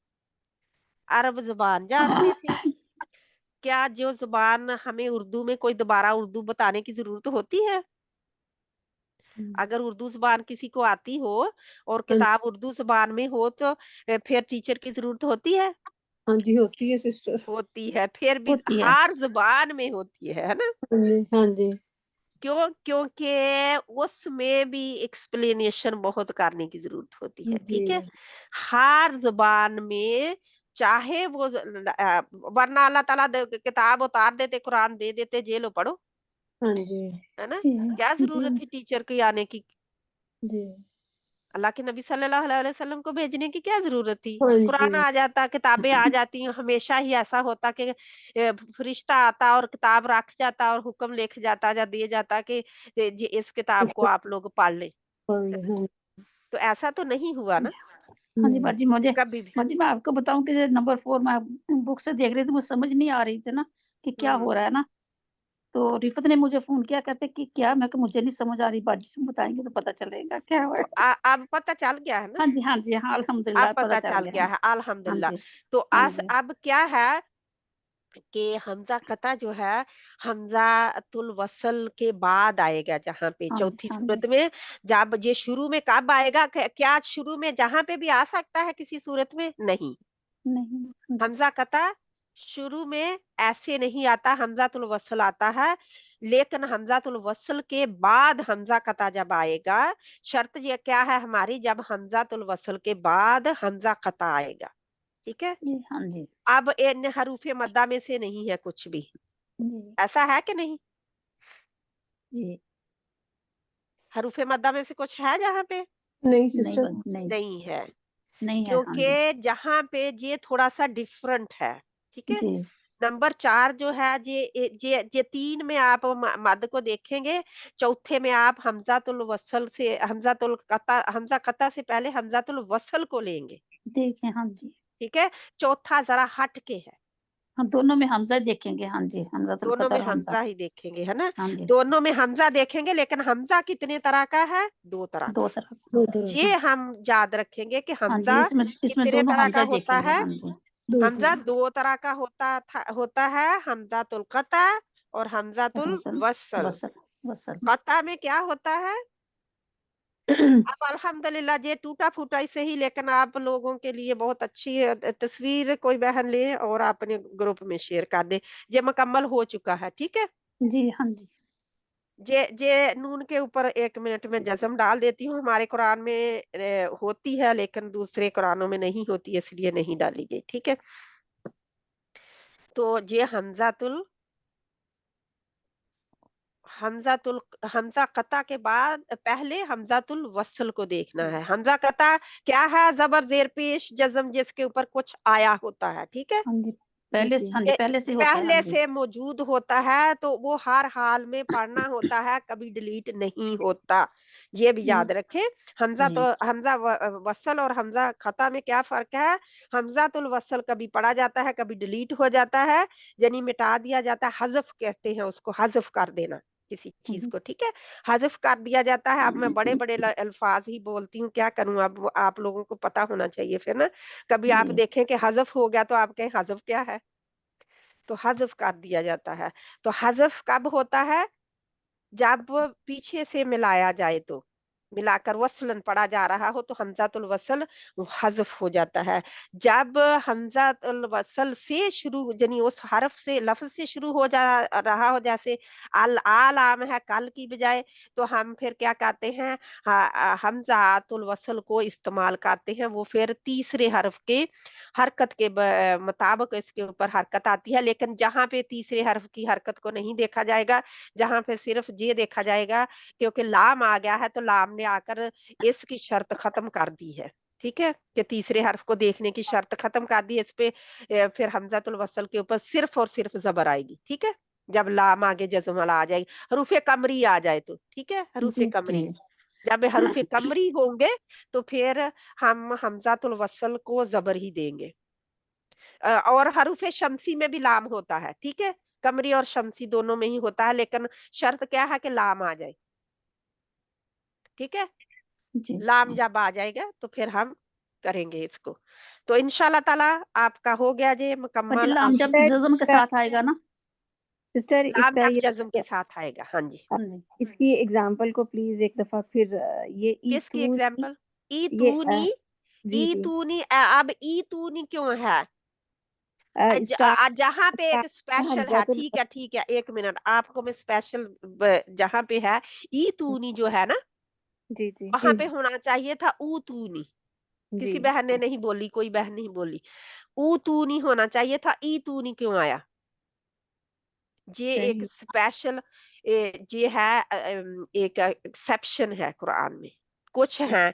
अरब जुबान जानते थे। क्या जो जुबान हमें उर्दू में, कोई दोबारा उर्दू बताने की जरूरत होती है? अगर उर्दू ज़ुबान किसी को आती हो और हाँ किताब उर्दू ज़ुबान में हो तो फिर टीचर की ज़रूरत होती है? हाँ जी, होती है सिस्टर। होती है, फिर भी होती है। हर ज़ुबान में होती है ना? हाँ जी, हाँ जी। क्योंकि उसमें भी एक्सप्लेनेशन बहुत करने की ज़रूरत होती है, ठीक है? जी, हर ज़ुबान में चाहे वो वरना अल्लाह ताला किताब उतार देते, कुरान दे देते, ये लो पढ़ो, हाँ जी, है ना? जी, क्या जी, ज़रूरत थी टीचर की आने की? जी। अल्लाह के नबी सल्लल्लाहु अलैहि वसल्लम को भेजने की क्या ज़रूरत थी? हाँ कुरान जी, आ जाता, किताबें आ जाती, हमेशा ही ऐसा होता कि फरिश्ता आता और किताब रख जाता और हुक्म लिख जाता या दे जाता कि जी इस किताब को इसको आप लोग पढ़ लें। पढ़ लें, हाँ। तो ऐसा तो नहीं हुआ ना हाँ जी हुँ, बाजी, कभी भी। मैं आपको बताऊं कि नंबर 4 मैं बुक से देख रही थी, मुझे समझ नहीं आ रही थी ना कि क्या हो रहा है ना। तो रिफत ने मुझे फोन किया, कहते कि क्या, मैं कि मुझे नहीं समझ आ रही, बाजी से बताएंगे तो पता चलेगा क्या हुआ तो है। अब पता चल गया है ना? हाँ जी, हाँ जी, हाँ, अब अल्हम्दुलिल्लाह पता पता चल चल गया। गया हाँ, है, हाँ अल्हम्दुलिल्लाह। जी, तो हाँ आज जी, अब क्या है कि हमज़ा कता जो है हमज़ातुल वस्ल के बाद आएगा, जहाँ पे हाँ जी, चौथी हाँ जी, सूरत में जब ये शुरू में कब आएगा, क्या शुरू में जहाँ पे भी आ सकता है किसी सूरत में? नहीं। नहीं, हाँ जी, हमज़ा कता शुरू में ऐसे नहीं आता, हमज़ातुल वस्ल आता है, लेकिन हमज़ातुल वस्ल के बाद हमज़ा कता जब आएगा, शर्त ये क्या है हमारी, जब हमज़ातुल वस्ल के बाद हमज़ा कता आएगा, ठीक है? जी, हाँ जी, अब इन हरूफ़े मद्दा में से नहीं है कुछ भी, जी, ऐसा है कि नहीं? जी, हरूफ़े मद्दा में से कुछ है जहाँ पे? नहीं नहीं सिस्टर। बाजी, नहीं, नहीं है, नहीं है, हाँ जी, क्योंकि जहाँ पे ये थोड़ा-सा डिफरेंट है, ठीक है? जी, नंबर 4 जो है ये 3 में आप मद को देखेंगे, चौथे में आप हमज़ा कता से पहले हमज़ातुल वस्ल को लेंगे, देखें, हाँ जी, ठीक है? चौथा ज़रा हट के है, हम दोनों में हमज़ा देखेंगे, हाँ जी, हमज़ातुल दोनों में कतर हमज़ा, हमज़ा ही देखेंगे, है ना? हाँ जी, दोनों में हमज़ा देखेंगे, लेकिन हमज़ा कितने तरह का है? 2 तरह 2 का। तरफ, दो तरह ये के, हम याद रखेंगे कि हाँ जी, हमज़ा इसमें कितने दोनों तरह का हमज़ा होता देखेंगे, है? हाँ जी, दो हमज़ा तरह। 2 तरह का होता है, हमज़ातुल कता और हमज़ातुल हमज़ा वस्ल। वसल, वसल, कता में क्या होता है? अब अल्हम्दुलिल्लाह ये टूटा-फूटा ही सही, लेकिन आप लोगों के लिए बहुत अच्छी तस्वीर कोई बहन ले और अपने ग्रुप में शेयर कर दे। ये मुकम्मल हो चुका है, ठीक है? जी, हाँ जी, जे नून के ऊपर 1 मिनट में जज़म डाल देती हूँ, हमारे कुरान में होती है, लेकिन दूसरे कुरानों में नहीं होती, इसलिए नहीं डाली गई, ठीक है? तो ये हमज़ातुल हमज़ा कता के बाद पहले हमज़ातुल वस्ल को देखना है। हमज़ा कता क्या है? ज़बर ज़ेर पेश जज़म जिसके ऊपर कुछ आया होता है, ठीक है? हाँ जी, जी, हाँ जी, ये पहले से होता है, हाँ पहले जी, से मौजूद होता है, तो वो हर हाल में पढ़ना होता है, कभी डिलीट नहीं होता। ये भी जी, याद रखें। जी, हमज़ा वस्ल और हमज़ा ख़ता में क्या फ़र्क है? हमज़ातुल वस्ल कभी पढ़ा जाता है, कभी डिलीट हो जाता है, यानी मिटा दिया जाता है, हज़फ़ कहते हैं उसको, हज़फ़ कर देना किसी चीज़ हुँ, को, ठीक है? हज़फ़ कर दिया जाता है। अब मैं बड़े-बड़े अल्फ़ाज़ ही बोलती हूँ, क्या करूँ? अब आप लोगों को पता होना चाहिए फिर ना। कभी आप जी, देखें कि हज़फ़ हो गया, तो आप कहें हज़फ़ क्या है? तो हज़फ़ कर दिया जाता है। तो हज़फ़ कब होता है? जब पीछे से मिलाया जाए तो। मिलाकर वस्लन पढ़ा जा रहा हो तो हमज़ातुल वस्ल हज़फ़ हो जाता है। जब हमज़ातुल वस्ल से शुरू यानी उस हरफ से लफ्ज़ से शुरू हो जा रहा हो, जैसे आल आम है कल की बजाय, तो हम फिर क्या कहते हैं, हमज़ातुल वस्ल को इस्तेमाल करते हैं। वो फिर तीसरे हरफ के हरकत के मुताबिक इसके ऊपर हरकत आती है, लेकिन जहाँ पे तीसरे हरफ की हरकत को नहीं देखा जाएगा, जहाँ पे सिर्फ ये देखा जाएगा, क्योंकि लाम आ गया है तो लाम ने आकर इसकी शर्त खत्म कर दी है, ठीक है? कि तीसरे हर्फ को देखने की शर्त खत्म कर दी, इस पे फिर हमज़ातुल वस्ल के ऊपर सिर्फ और सिर्फ ज़बर आएगी, ठीक है? जब लाम आगे जज़म वाला आ जाएगी, हरूफ़े कमरी आ जाए तो, ठीक है? हरूफ़े जी, कमरी, जी, जब हरूफ़े कमरी होंगे तो फिर हम हमज़ातुल वस्ल को ज़बर ही देंगे। और हरूफ़े शम्सी में भी लाम होता है, ठीक है? कमरी और शम्सी दोनों में ही होता है, लेकिन शर्त क्या है कि लाम आ जाए, ठीक है? जी। लाम जब आ जाएगा तो फिर हम करेंगे इसको। तो इंशाअल्लाह ताला आपका हो गया ये बाजी मुकम्मल। लाम अब जब ज़ज़म के साथ आएगा ना, सिस्टर लाम इसका तक ये जज्म के साथ आएगा। हाँ जी, हाँ जी इसकी एग्जाम्पल को प्लीज एक दफा फिर ये किसकी ईतूनी एग्जाम्पल? ई ये तूनी, जी ई जी तूनी, अब ई तूनी क्यों है? स्टार्ट जहाँ पे एक स्पेशल है, हमजातुल ठीक है, एक मिनट, आपको मैं स्पेशल जहाँ पे है ई तूनी जो है ना, जी जी वहां पे होना चाहिए था ऊ तूनी। जी किसी बहन ने नहीं बोली, कोई बहन नहीं बोली, ऊ तूनी होना चाहिए था, ई तूनी क्यों आया? ये एक सही स्पेशल ये है, एक एक्सेप्शन है कुरान में। कुछ हैं,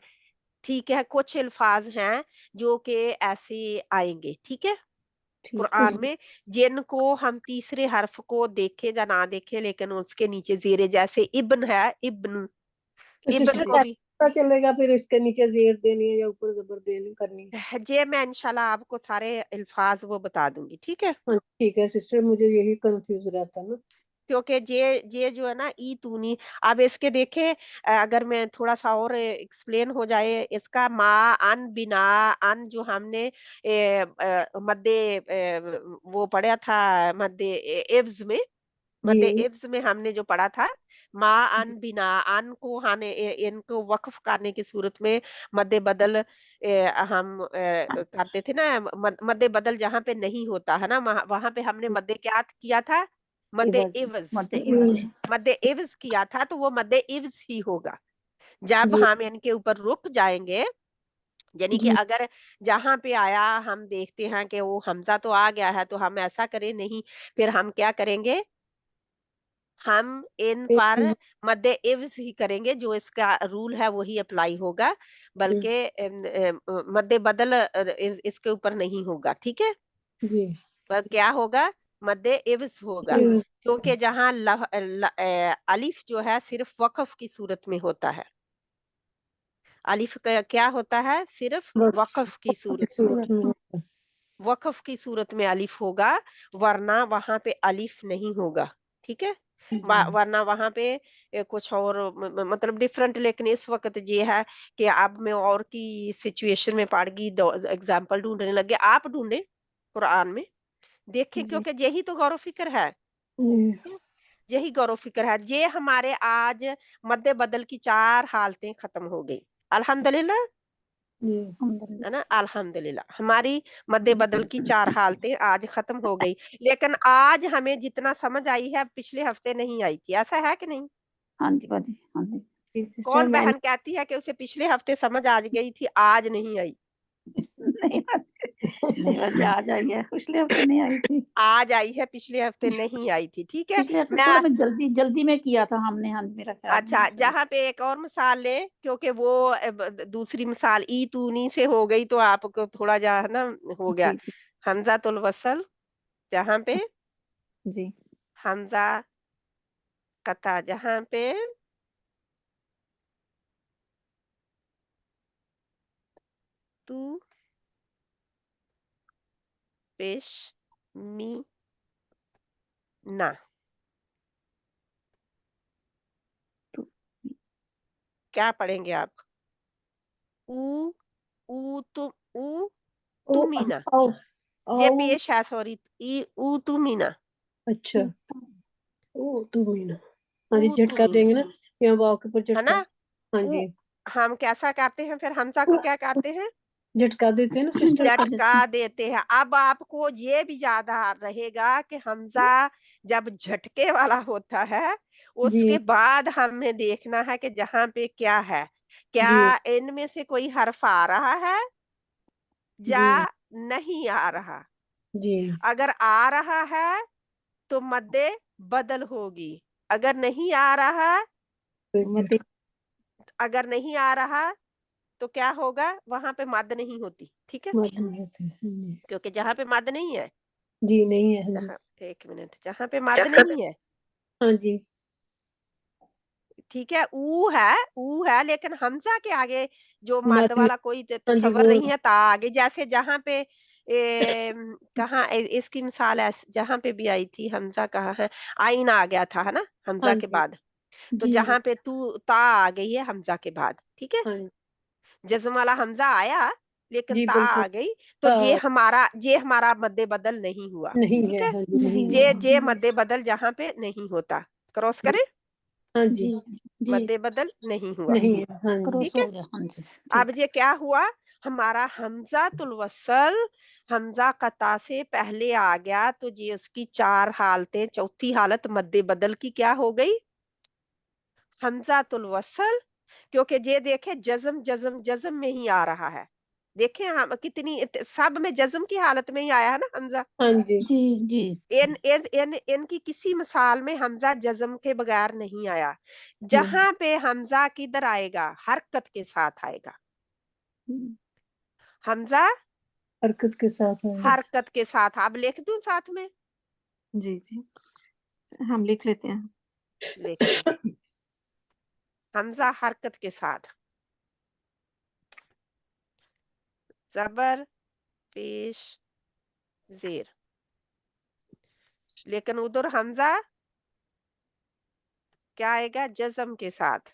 ठीक है, कुछ अल्फाज हैं जो कि ऐसे आएंगे, ठीक है, ठीक है कुरान में, जिनको हम तीसरे हर्फ को देखे या ना देखे, लेकिन उसके नीचे जेरे, जैसे इब्न है, इब्न, तो इब्न सिस्टर को भी पता चलेगा फिर इसके नीचे जेर देनी है या ऊपर जबर देनी करनी है? जे मैं इंशाल्लाह आपको सारे अल्फाज वो बता दूंगी, ठीक है, हाँ ठीक है सिस्टर, मुझे यही कंफ्यूज रहता ना। क्योंकि ये जो है ना ई तूनी, अब इसके देखे, अगर मैं थोड़ा सा और एक्सप्लेन हो जाए इसका, मा अन बिना अन जो हमने मद्दे वो पढ़ा था, मद्दे एव्स में, मद्दे जी एव्स में हमने जो पढ़ा था, मा जी अन बिना अन को इनको वक्फ करने की सूरत में मद्दे बदल हम करते थे ना, मद्दे बदल जहाँ पे नहीं होता है ना, वहां पे हमने मद्दे क्या किया था? मद्दे इवज एवज, मध्य इवज मद्दे एवज किया था, तो वो मद्दे एवज ही होगा जब जी हम इनके ऊपर रुक जाएंगे। यानी कि जी अगर जहां पे आया हम देखते हैं कि वो हमजा तो आ गया है, तो हम ऐसा करें नहीं, फिर हम क्या करेंगे? हम इन पर मद्दे इव्ज ही करेंगे, जो इसका रूल है वही अप्लाई होगा, बल्कि मद्दे बदल इसके ऊपर नहीं होगा, ठीक है, जी पर क्या होगा? मद्दे इव्ज होगा, जी क्योंकि जहां अलिफ जो है सिर्फ वक्फ की सूरत में होता है। अलिफ का क्या होता है? सिर्फ वक्फ की सूरत में, वक्फ की सूरत में अलिफ होगा, वरना वहां पे अलिफ नहीं होगा, ठीक है, वरना वहां पे कुछ और मतलब डिफरेंट, लेकिन इस वक्त ये है कि अब मैं और की सिचुएशन में पड़ गई, एग्जाम्पल ढूंढने लगे, आप ढूंढे कुरान में, देखें, जी क्योंकि यही तो गौर फिक्र है, यही गौर फिक्र है। ये हमारे आज मद्दे बदल की 4 हालतें खत्म हो गई, अल्हम्दुलिल्लाह, है ना, अल्हम्दुलिल्लाह, हमारी मद्दे बदल की 4 हालतें आज खत्म हो गई। लेकिन आज हमें जितना समझ आई है, पिछले हफ्ते नहीं आई थी, ऐसा है कि नहीं? हाँ जी बाजी हाँ जी सिस्टर कौन मैं बहन कहती है कि उसे पिछले हफ्ते समझ आ गई थी, आज नहीं आई? नहीं नहीं बाजी आ जाइए, पिछले हफ्ते नहीं आई थी, आज आई है, पिछले हफ्ते नहीं आई थी, ठीक है। पिछले हफ्ते मैं थोड़ा मैं जल्दी में किया था हमने, हाँ जी मेरा ख्याल अच्छा, है सही। जहाँ पे एक और मिसाल ले, क्योंकि वो दूसरी मिसाल ई तूनी से हो गई, तो आपको थोड़ा जा है ना हो गया, जी हमजातुल वसल, जहाँ पे जी हमजा कता, जहाँ पे तू पेश मी ना, तो क्या पढ़ेंगे आप? ऊ ऊ तुम ऊ ओ तुमीना, आओ ये आओ पेश है, सॉरी, ई ऊ तुमीना, अच्छा ओ तू मीना, हाँ जी ऊ झटका देंगे तुमीना, ना, यहाँ वाव के ऊपर है झटका। ना? हाँ ऊ, जी हम कैसा करते हैं फिर? हमजा को क्या करते हैं? झटका देते हैं ना सिस्टर। झटका देते हैं। झटका देते हैं। अब आपको ये भी याद रहेगा कि हमजा जब झटके वाला होता है, जी उसके बाद हमें देखना है कि जहां पे क्या है, क्या जी इनमें से कोई हर्फ आ रहा है या जी नहीं आ रहा। जी अगर आ रहा है तो मद्दे बदल होगी, अगर नहीं आ रहा, फिर मत अगर नहीं आ रहा तो क्या होगा? वहां पे मद नहीं होती, ठीक है, मालूम रहते हैं हाँ जी। क्योंकि जहां पे मद नहीं है, जी नहीं है हाँ जी। जहाँ, एक मिनट, जहां पे मद नहीं है, हाँ जी ठीक है, ऊ है, लेकिन हमजा के आगे जो मद मालूम वाला कोई हाँ जी तसव्वुर वो नहीं है, ता आगे, जैसे जहां पे कहाँ इसकी मिसाल है, जहां पे भी आई थी, हमजा कहाँ है, आइन आ गया था, है ना, हाँ हमजा के जी बाद, तो जी जहां पे तू ता आ गई है हमजा के बाद, ठीक है, हाँ जी जज्म वाला हमजा आया, लेकिन जी ता आ बिल्कुल गई तो जे हमारा मध्य बदल नहीं हुआ, नहीं ठीक है। है। हाँ जी नहीं जी है। जे मध्य बदल जहाँ पे नहीं होता, क्रॉस करें, हाँ जी जी जी मध्य बदल नहीं हुआ, नहीं है। हाँ जी क्रॉस ठीक है। हो गया, हाँ जी अब ठीक। ये क्या हुआ, हमारा हमजातुल वसल हमजा कता से पहले आ गया, तो ये उसकी 4 हालतें, चौथी हालत मध्य बदल की क्या हो गई, हमजातुल वसल। क्योंकि ये देखे जज्म जज्म जज्म में ही आ रहा है, देखे हम कितनी सब में जज्म की हालत में ही आया है ना हमजा। हाँ जी जी जी इन की किसी मिसाल में हमजा जज्म के बगैर नहीं आया। हम्म, जहां पे हमजा किधर आएगा, हरकत के साथ आएगा, हमजा हरकत के साथ है। हरकत के साथ। अब लिख दूं साथ में, जी जी हम लिख लेते हैं। लिख लो, हमजा हरकत के साथ, जबर पेश जेर, लेकिन उधर हमजा क्या आएगा, जज्म के साथ।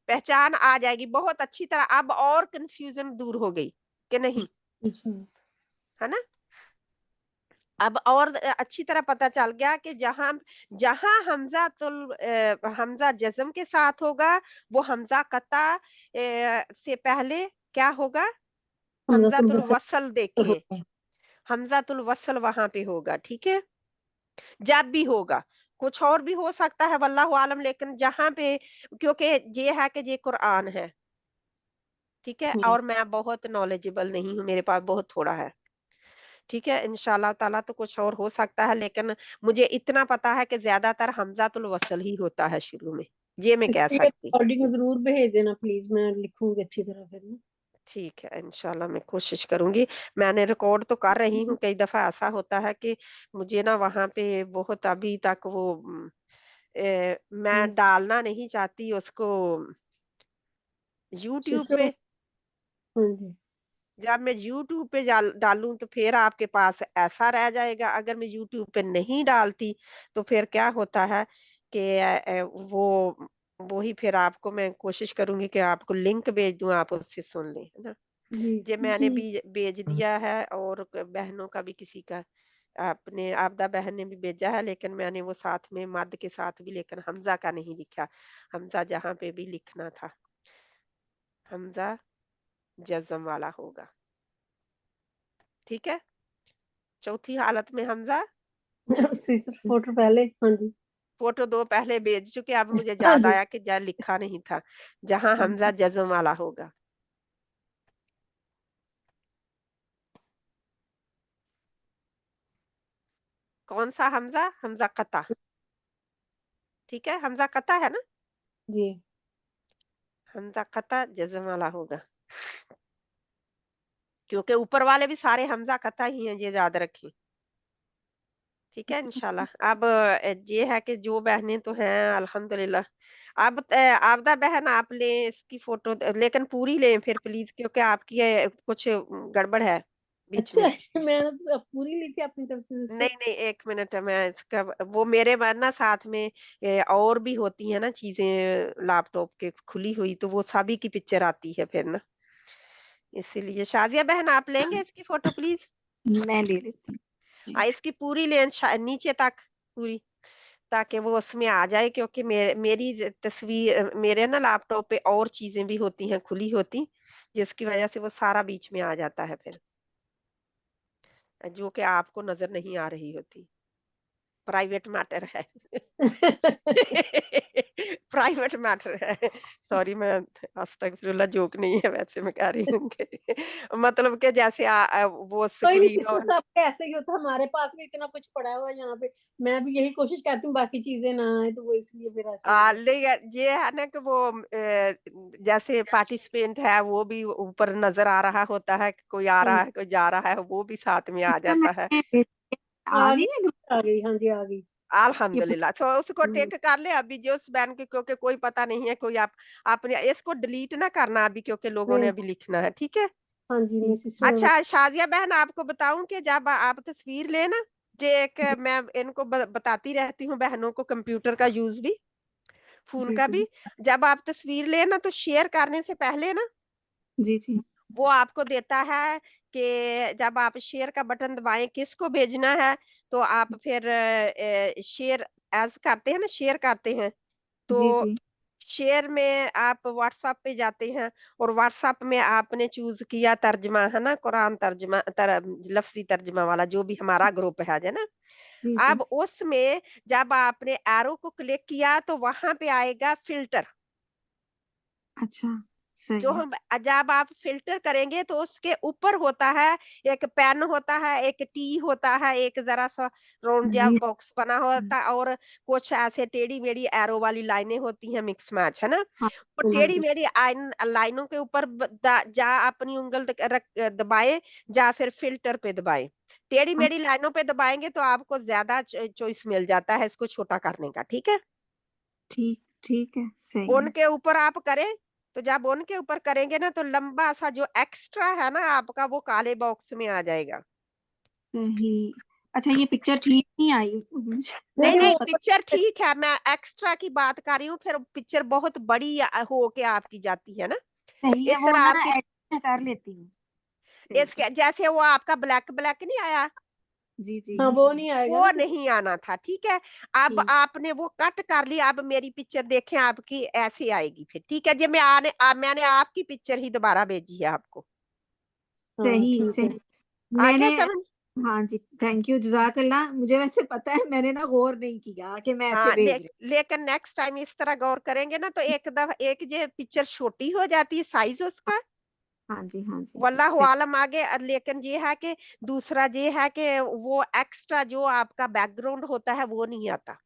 पहचान आ जाएगी बहुत अच्छी तरह, अब और कंफ्यूजन दूर हो गई कि नहीं, है ना। अब और अच्छी तरह पता चल गया कि जहां जहां हमजा जज्म के साथ होगा, वो हमजा कता से पहले क्या होगा, हमज़ातुल हमजातुल वसल वसल देखें, होगा। हमजातुल वसल वहां पे होगा, ठीक है। जब भी होगा, कुछ और भी हो सकता है वल्लाहु आलम, लेकिन जहां पे, क्योंकि ये है कि ये कुरान है, ठीक है, और मैं बहुत नॉलेजेबल नहीं हूँ, मेरे पास बहुत थोड़ा है, ठीक है। इंशाल्लाह ताला तो कुछ और हो सकता है, लेकिन मुझे इतना पता है कि ज्यादातर हमजातुल वसल ही होता है शुरू में, ये मैं कह इसकी सकती। रिकॉर्डिंग जरूर भेज देना प्लीज, मैं लिखूंगी अच्छी तरह फिर ना। ठीक है, इंशाल्लाह मैं कोशिश करूंगी। मैंने रिकॉर्ड तो कर रही हूँ, कई दफा ऐसा होता है कि मुझे ना वहां पे बहुत अभी तक वो मैं डालना नहीं चाहती उसको यूट्यूब सिस्टर पे। हाँ जी जब मैं यूट्यूब पे डालूं तो फिर आपके पास ऐसा रह जाएगा, अगर मैं यूट्यूब पे नहीं डालती तो फिर क्या होता है कि वो ही फिर आपको मैं कोशिश करूंगी कि आपको लिंक भेज दूं, आप उससे सुन लें, है ना। जी ये मैंने जी भी भेज दिया है, और बहनों का भी, किसी का आपने आपदा बहन ने भी भेजा है, लेकिन मैंने वो साथ में मद के साथ भी, लेकिन हमजा का नहीं लिखा, हमजा जहाँ पे भी लिखना था, हमजा जज्म वाला होगा, ठीक है। चौथी हालत में हमजा, सिस्टर फोटो पहले हाँ जी फोटो 2 पहले भेज चुके, अब मुझे हाँ याद जी आया कि लिखा नहीं था, जहां हमजा जज्म वाला होगा। कौन सा हमजा, हमजा कता, ठीक है, हमजा कता है ना, जी हमजा कता जज्म वाला होगा, क्योंकि ऊपर वाले भी सारे हमजा कता ही हैं, ये याद रखें, ठीक है। इंशाल्लाह अब ये है कि जो बहनें तो हैं अल्हम्दुलिल्लाह। अब आपदा बहन आप लें इसकी फोटो, लेकिन पूरी लें फिर प्लीज, क्योंकि आपकी कुछ गड़बड़ है बीच अच्छा में। मैंने तो अब पूरी ली थी अपनी तरफ से सिस्टर। नहीं नहीं, एक मिनट, मैं इसका वो मेरे बाद ना साथ में और भी होती है ना चीजें लैपटॉप के खुली हुई, तो वो सभी की पिक्चर आती है फिर ना, इसीलिए। शाजिया बहन आप लेंगे इसकी फोटो प्लीज। मैं ले लेती हूँ जी। इसकी पूरी लें, नीचे तक पूरी, ताकि वो उसमें आ जाए, क्योंकि मेरी तस्वीर मेरे ना लैपटॉप पे और चीजें भी होती हैं खुली होती, जिसकी वजह से वो सारा बीच में आ जाता है फिर, जो कि आपको नजर नहीं आ रही होती, प्राइवेट मैटर है। प्राइवेट मैटर है, सॉरी, मैं अस्तगफिरुल्लाह, जोक नहीं है, वैसे मैं कह रही हूँ कि मतलब कि जैसे वो कोई नहीं स्क्रीन सिस्टर, और सब ऐसे ही होता है, हमारे पास भी इतना कुछ पड़ा हुआ है यहाँ पे। मैं भी यही कोशिश करती हूँ बाकी चीजें ना आए, तो वो इसलिए फिर ऐसे हो जाता ये है ना कि वो जैसे पार्टिसिपेंट है वो भी ऊपर नजर आ रहा होता है, कि कोई आ है। हाँ रहा जी है कोई जा रहा है, वो भी साथ में आ सिस्टर जाता है। मैंने भेजी है, आ आ गई गई है आ गई हाँ जी आ गई। ये अल्हम्दुलिल्लाह, तो उसको हम्म, टिक कर ले अभी, जो उस बैन के, क्योंकि कोई पता नहीं है, कोई आप आपने इसको डिलीट ना करना अभी, क्योंकि लोगों ने नहीं अभी लिखना है, ठीक है। हाँ जी नहीं सिस्टर। अच्छा शाजिया बहन, आपको बताऊं कि जब आप तस्वीर लेना, जे एक जी मैं इनको बताती रहती हूँ बहनों को, कंप्यूटर का यूज भी, फोन जी का जी भी, जब आप तस्वीर लेना तो शेयर करने से पहले ना जी जी वो आपको देता है कि जब आप शेयर का बटन दबाएं किसको भेजना है, तो आप फिर शेयर एज करते हैं ना, शेयर करते हैं, तो जी जी शेयर में आप व्हाट्सएप पे जाते हैं और व्हाट्सएप में आपने चूज किया तर्जमा, है ना, कुरान तर्जमा लफ्जी तर्जमा वाला जो भी हमारा ग्रुप है ना। जी जी अब उसमें जब आपने एरो को क्लिक किया तो वहां पे आएगा फिल्टर। अच्छा सही जो है। हम जब आप फिल्टर करेंगे तो उसके ऊपर होता है एक पेन होता है, एक टी होता है, एक जरा सा राउंड या जी बॉक्स बना होता है, और कुछ ऐसे टेढ़ी मेढ़ी एरो वाली लाइनें होती हैं, मिक्स मैच, है ना। हाँ वो हाँ टेढ़ी जी मेढ़ी लाइनों के ऊपर जा अपनी उंगल दबाए, जा फिर फिल्टर पे दबाए। टेढ़ी मेढ़ी अच्छा लाइनों पे दबाएंगे तो आपको ज्यादा चॉइस मिल जाता है इसको छोटा करने का, ठीक है। ठीक ठीक है सही है। उनके ऊपर आप करें, तो जब उनके ऊपर करेंगे ना तो लंबा सा जो एक्स्ट्रा है ना आपका, वो काले बॉक्स में आ जाएगा। सही। अच्छा ये पिक्चर ठीक नहीं आई मुझे नहीं नहीं क्या नहीं, वो पता। पिक्चर ठीक है, मैं एक्स्ट्रा की बात कर रही हूँ, फिर पिक्चर बहुत बड़ी हो के आपकी जाती है ना। सही है इस वो तरह मैं ना आपकी, एडिट में कर लेती हूँ। सही है। इसके जैसे वो आपका ब्लैक ब्लैक नहीं आया, जी जी हाँ वो नहीं आएगा वो ना। नहीं आना था, ठीक है। अब ठीक आपने वो कट कर लिया, अब मेरी पिक्चर देखें आपकी ऐसे आएगी फिर, ठीक है जी। मैंने आपकी पिक्चर ही दोबारा भेजी है आपको। हाँ सही ठीक है। सही। आ गया मैंने समझ। हाँ जी थैंक यू जज़ाकल्लाह। मुझे वैसे पता है मैंने ना गौर नहीं किया कि मैं ऐसे हाँ, भेज रही लेकिन नेक्स्ट टाइम इस तरह गौर करेंगे ना तो एक दफा एक ये पिक्चर छोटी हो जाती है साइज हूँ। उसका, हाँ जी वल्लाहु सही। आलम आगे। लेकिन ये है कि दूसरा ये है कि वो एक्स्ट्रा जो आपका बैकग्राउंड होता है वो नहीं आता,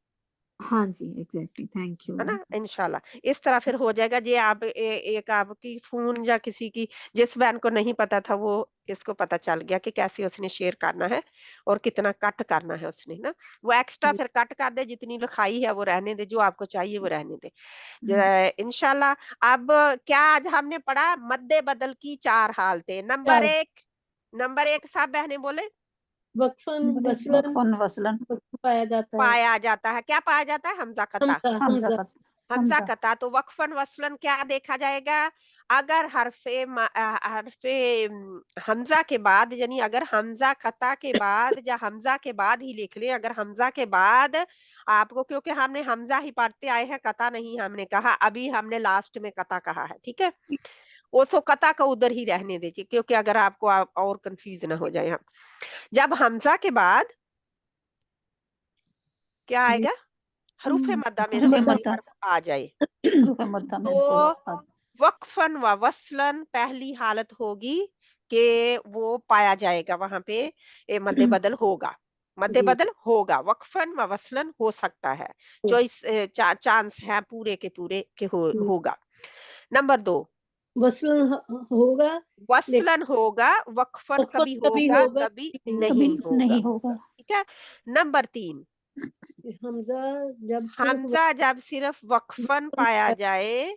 हाँ जी एग्जैक्टली थैंक यू। है ना। इंशाल्लाह इस तरह फिर हो जाएगा। ये आप एक आपकी फोन या किसी की, जिस बहन को नहीं पता था वो इसको पता चल गया कि कैसे उसने शेयर करना है और कितना कट करना है उसने ना। वो एक्स्ट्रा फिर कट कर दे, जितनी लिखाई है वो रहने दे, जो आपको चाहिए वो रहने दे। इंशाल्लाह। अब क्या आज हमने पढ़ा, मद्दे बदल की 4 हालतें। चार नंबर एक सब बहनें बोले, वक्फन वसलन वक्फन वसलन पाया जाता है। पाया जाता है। क्या पाया जाता है? हमजा कता। हमजा हमजा हमजा का हमजा हमजा कता। तो वक्फन वसलन क्या देखा जाएगा? अगर हमजा के बाद, यानी अगर हमजा कता के बाद या हमजा के बाद ही लिख ले, अगर हमजा के बाद आपको, क्योंकि हमने हमजा ही पढ़ते आए हैं, कता नहीं हमने कहा, अभी हमने लास्ट में कता कहा है, ठीक है। वो कता का उधर ही रहने दीजिए, क्योंकि अगर आपको और कंफ्यूज ना हो जाए हम। जब हमजा के बाद क्या आएगा? हरूफे मद्दा में से हरूफ कोई मद्दा हर्फ आ जाए हरूफ मद्दा में से कोई तो आ जाए। वक्फन व वसलन पहली हालत होगी कि वो पाया जाएगा वहां पे, मद्दे बदल होगा। मद्दे जी बदल होगा, वक्फन व वसलन हो सकता है, चॉइस चांस है पूरे के पूरे के होगा। नंबर 2, वसलन होगा लेकिन वसलन होगा, वक्फन वक्फन कभी कभी होगा होगा कभी कभी नहीं होगा, नहीं होगा। ठीक है। नंबर 3, हमजा जब सिर्फ हमजा जब सिर्फ वक्फन पाया जाए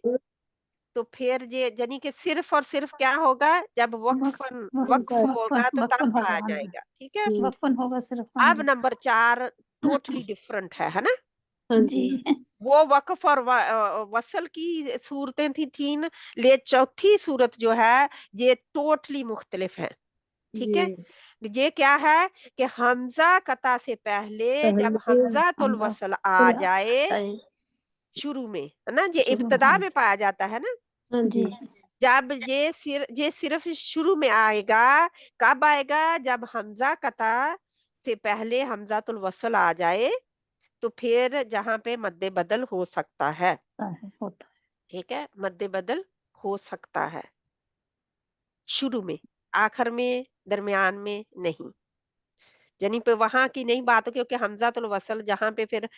तो फिर ये यानी कि सिर्फ और सिर्फ क्या होगा? जब वक्फन वक्फ वक्फन होगा तो तब वक्फन होगा पाया हमजा। जाएगा, ठीक है। वक्फन होगा सिर्फ अब हमजा। नंबर 4 टोटली डिफरेंट है ना। हाँ जी जी वो वक्फ और वसल की सूरतें थी ले, चौथी सूरत जो है ये टोटली मुख्तलिफ है, ठीक है। जी ये क्या है कि हमजा कता से पहले जब पहले हमजा तुल हमजा वसल आ जाए चाहिए शुरू में, है ना, ये शुरू में। इब्तदा में पाया जाता है ना। हाँ जी जी जब ये सिर्फ शुरू में आएगा, कब आएगा? जब हमजा कता से पहले हमजातुल वसल आ जाए, तो फिर जहां पे मद्दे बदल हो सकता है, होता है। ठीक है। मद्दे बदल हो सकता है शुरू में, आखिर में, दरमियान में नहीं। यानी पे वहां की नहीं बात हो, क्योंकि हमजातुल वसल जहां पे फिर